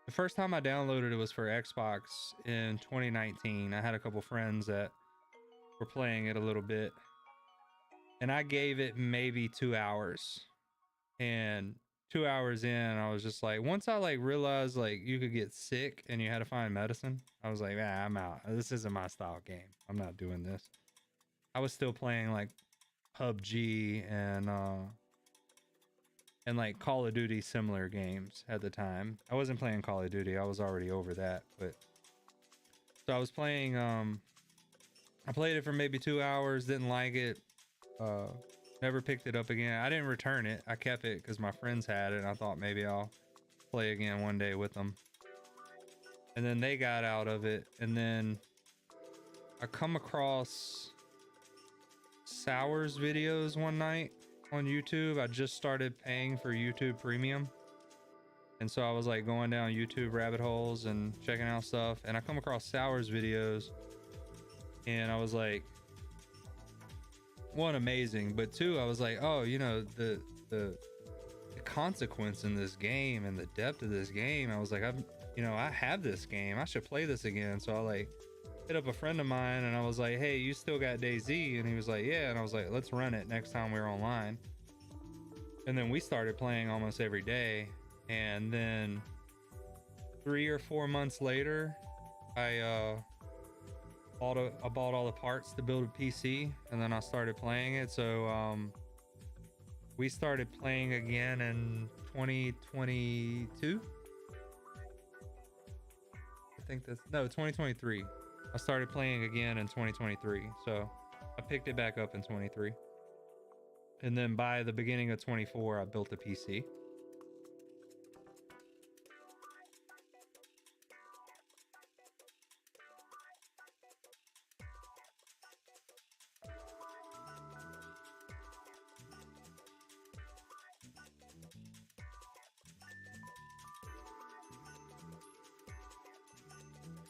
The first time I downloaded it was for Xbox in 2019. I had a couple friends that were playing it a little bit, and I gave it maybe 2 hours. And 2 hours in, I was just like, once I like realized like you could get sick and you had to find medicine, I was like, ah, I'm out. This isn't my style game. I'm not doing this. I was still playing like PUBG and like Call of Duty similar games at the time. I wasn't playing Call of Duty. I was already over that. But so I was playing, I played it for maybe 2 hours, didn't like it. Never picked it up again. I didn't return it. I kept it because my friends had it, and I thought maybe I'll play again one day with them. And then they got out of it, and then I come across Sours videos one night on YouTube. I just started paying for YouTube Premium, and so I was like going down YouTube rabbit holes and checking out stuff, and I come across Sours videos, and I was like, one, amazing, but two, I was like, oh, you know, the consequence in this game and the depth of this game. I was like, I have this game. I should play this again. So I like hit up a friend of mine and I was like, hey, you still got DayZ? And he was like, yeah. And I was like, let's run it next time we're online. And then we started playing almost every day. And then 3 or 4 months later, I bought all the parts to build a PC, and then I started playing it. So we started playing again in 2022. I think that's 2023. I started playing again in 2023. So I picked it back up in 23. And then by the beginning of 24, I built a PC.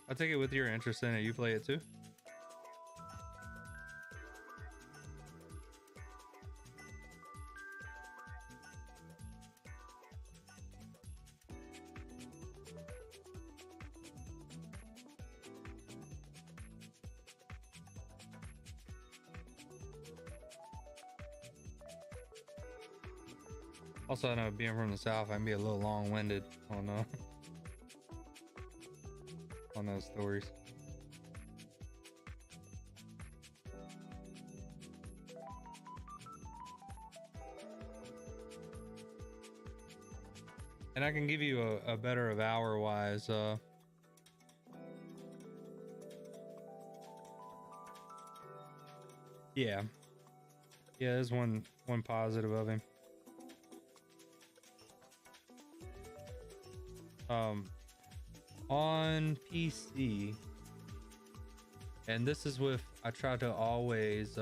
I take it with your interest in it, you play it too? Also, I know being from the South, I can be a little long-winded on those stories. And I can give you a better of hour wise. Yeah, there's one positive of him. On PC, and this is with, I try to always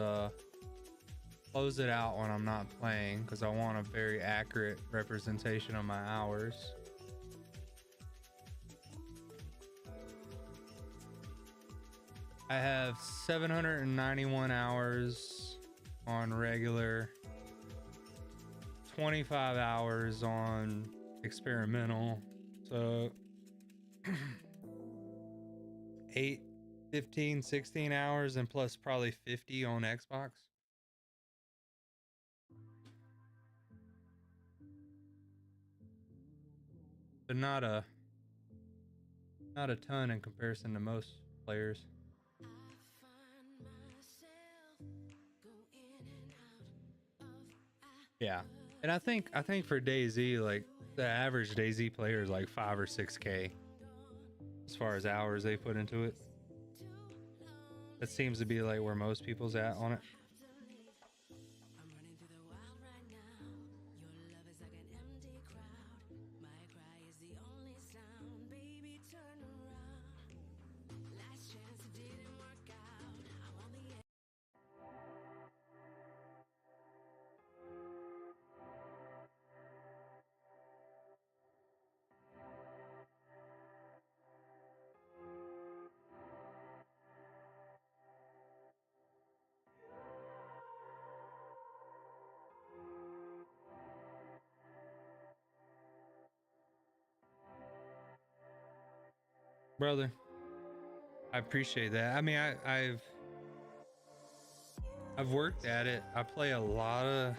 close it out when I'm not playing because I want a very accurate representation of my hours. I have 791 hours on regular, 25 hours on experimental, so 8, 15, 16 hours, and plus probably 50 on Xbox. But not a ton in comparison to most players. Yeah, and I think for DayZ, like the average DayZ player is like 5 or 6K as far as hours they put into it. That seems to be like where most people's at on it. Brother, I appreciate that. I mean, I've worked at it. I play a lot of,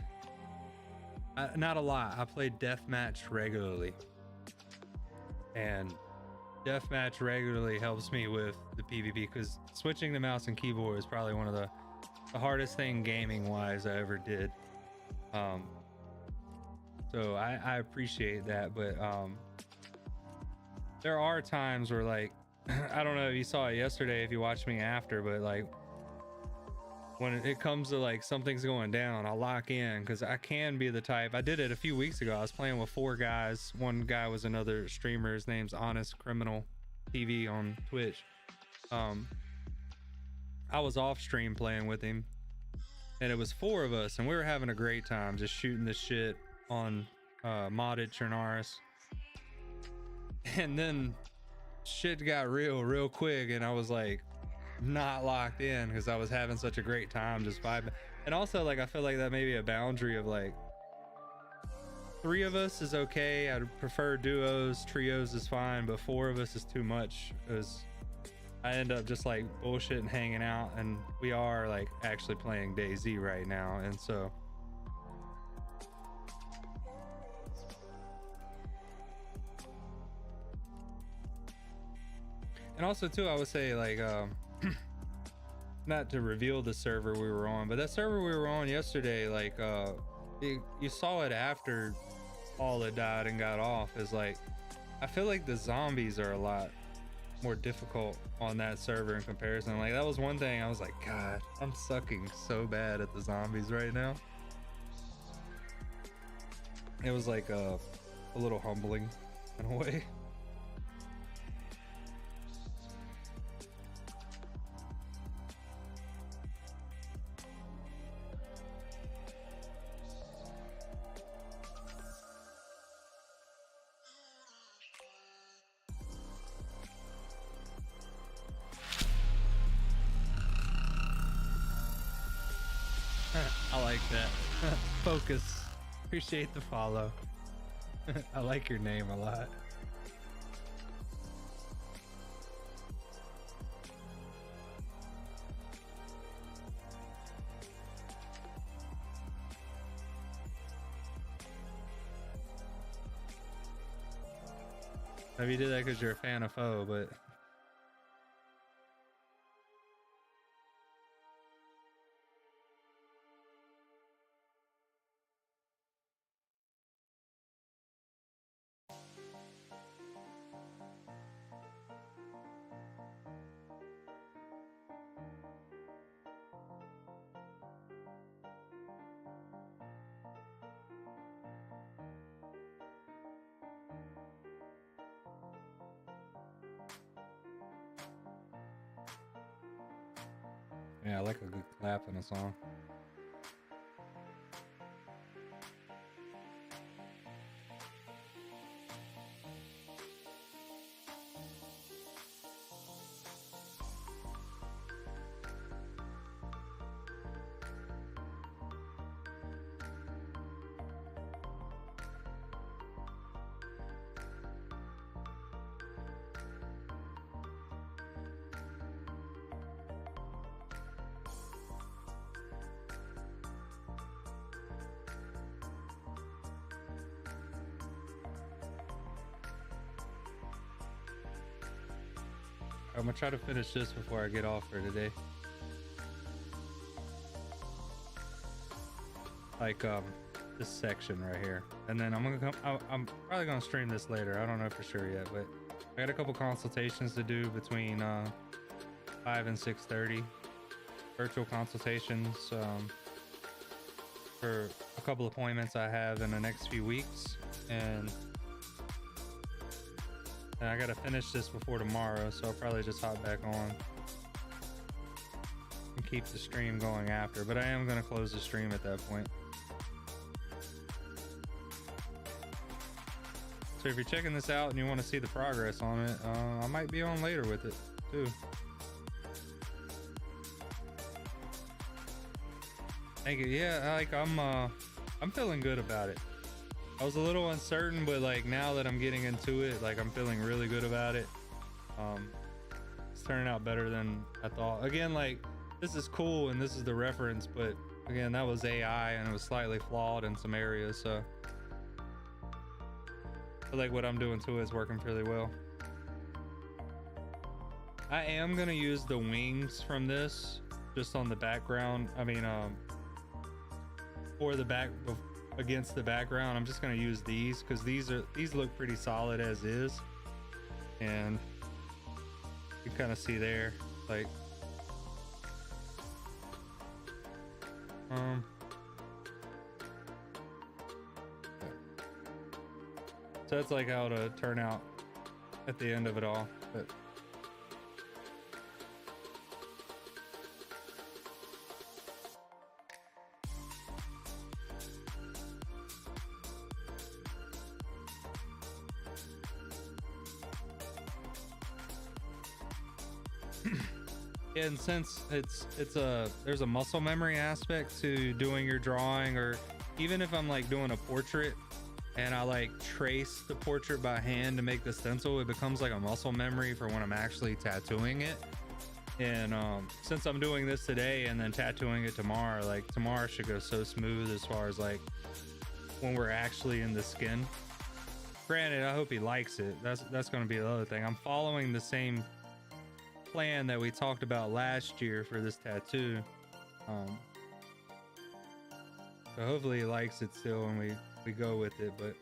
not a lot. I play deathmatch regularly, and deathmatch regularly helps me with the PvP because switching to mouse and keyboard is probably one of the hardest thing gaming wise I ever did. So I appreciate that, but there are times where, like, I don't know if you saw it yesterday, if you watched me after, but like when it comes to like something's going down, I'll lock in because I can be the type. I did it a few weeks ago. I was playing with 4 guys. One guy was another streamer. His name's Honest Criminal TV on Twitch. I was off stream playing with him, and it was 4 of us, and we were having a great time just shooting this shit on modded Chernarus. And then shit got real quick, and I was like not locked in because I was having such a great time just vibing. And also, like, I feel like that may be a boundary of like 3 of us is okay. I'd prefer duos. Trios is fine, but 4 of us is too much because I end up just like bullshitting, hanging out, and we are like actually playing DayZ right now, and so and also too, I would say like not to reveal the server we were on, but that server we were on yesterday, like you saw it after all had died and got off, is like I feel like the zombies are a lot more difficult on that server in comparison. Like that was one thing I was like, God, I'm sucking so bad at the zombies right now. It was like a little humbling in a way. I like that. Focus. Appreciate the follow. I like your name a lot. Maybe you did that because you're a fan of Foe, but yeah, I like a good clap in a song. I'm gonna try to finish this before I get off for today. Like this section right here, and then I'm probably gonna stream this later. I don't know for sure yet, but I got a couple consultations to do between 5 and 6:30, virtual consultations for a couple appointments I have in the next few weeks, and I gotta finish this before tomorrow, so I'll probably just hop back on and keep the stream going after, but I am gonna close the stream at that point. So if you're checking this out and you want to see the progress on it, I might be on later with it too. Thank you. Yeah, like I'm feeling good about it. I was a little uncertain, but like now that I'm getting into it, like I'm feeling really good about it. It's turning out better than I thought. Again, like this is cool and this is the reference, but again, that was AI and it was slightly flawed in some areas, so I feel like what I'm doing to it is working fairly well. I am gonna use the wings from this just on the background. I mean, for the back against the background, I'm just going to use these because these look pretty solid as is, and you kind of see there like so that's like how to turn out at the end of it all. But and since there's a muscle memory aspect to doing your drawing, or even if I'm like doing a portrait, and I like trace the portrait by hand to make the stencil, it becomes like a muscle memory for when I'm actually tattooing it. And since I'm doing this today and then tattooing it tomorrow, like tomorrow should go so smooth as far as like when we're actually in the skin. Granted, I hope he likes it. That's going to be the other thing. I'm following the same plan that we talked about last year for this tattoo. So hopefully he likes it still when we go with it, but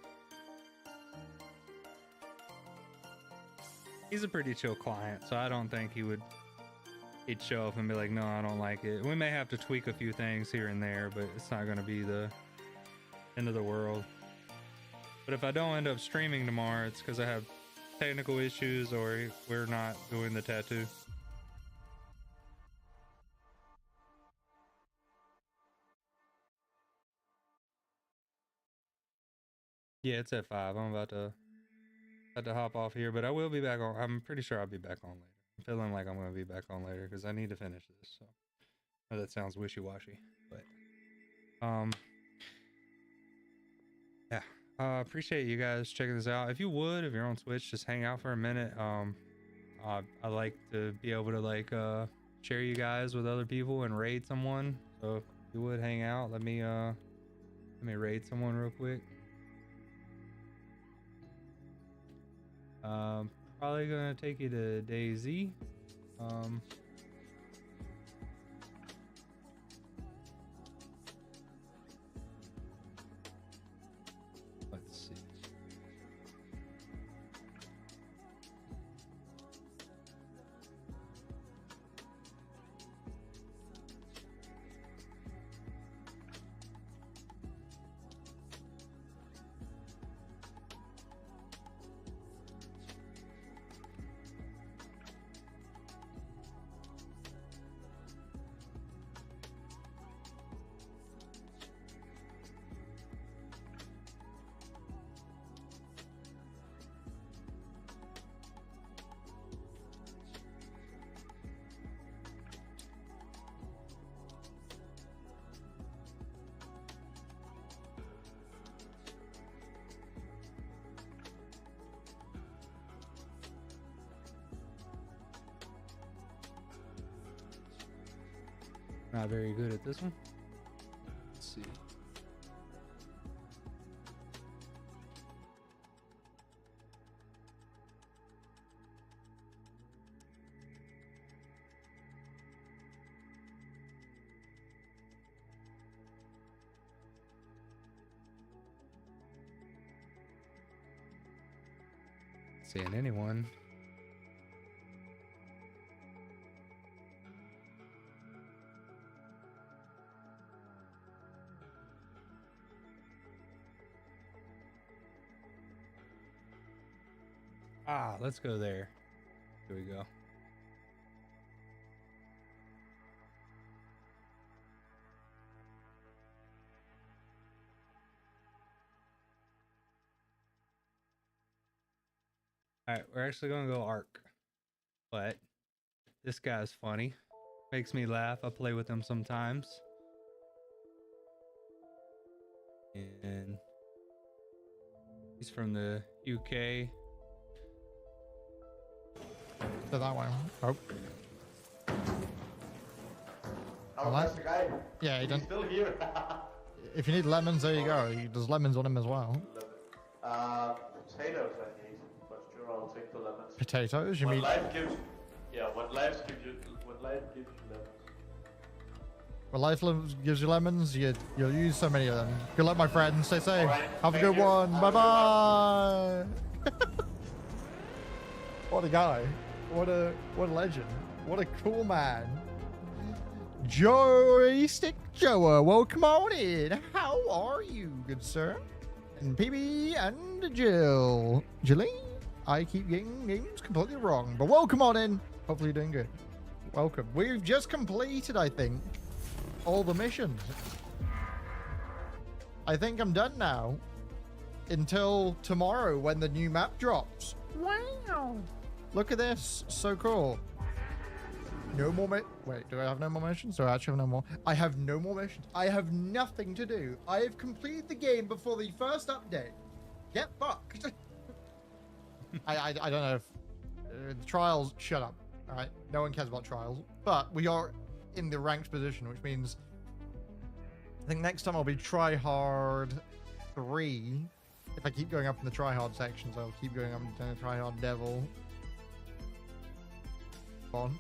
he's a pretty chill client, so I don't think he'd show up and be like, no, I don't like it. We may have to tweak a few things here and there, but it's not going to be the end of the world. But if I don't end up streaming tomorrow, it's because I have technical issues or we're not doing the tattoo. Yeah, it's at 5. I'm about to hop off here, but I will be back on. I'm pretty sure I'll be back on later. I'm feeling like I'm going to be back on later because I need to finish this. So I know that sounds wishy-washy, but yeah. Appreciate you guys checking this out. If you would, if you're on Twitch, just hang out for a minute. I like to be able to like share you guys with other people and raid someone. So if you would hang out, let me raid someone real quick. Probably gonna take you to DayZ. Let's see. Not very good at this one. Let's see. Seeing anyone. Ah, let's go there. Here we go. Alright, we're actually gonna go Ark. But this guy's funny. Makes me laugh. I play with him sometimes. And he's from the UK. To that one. Oh. Oh, that's the guy. Yeah, he He's done. still here. If you need lemons, there you go. There's lemons on him as well. Potatoes I need, but sure I'll take the lemons. Potatoes? You When mean? life gives, yeah, when life gives you lemons. When life gives you lemons, you'll use so many of them. Good luck, my friend. Stay safe. Alright, Have a thank good you. one. Have a Bye good bye. What a guy. What a legend. What a cool man. Joystick Joe, welcome on in. How are you, good sir? And PB and Jill. Jilly? I keep getting names completely wrong, but welcome on in. Hopefully you're doing good. Welcome. We've just completed, I think, all the missions. I think I'm done now. Until tomorrow when the new map drops. Wow. Look at this. So cool. No more wait, do I have no more missions? Do I actually have no more? I have no more missions. I have nothing to do. I have completed the game before the first update. get fucked. I don't know if the trials. Shut up. All right, no one cares about trials, but we are in the ranked position, which means I think next time I'll be try hard 3. If I keep going up in the try hard sections, I'll keep going up into try hard devil. On.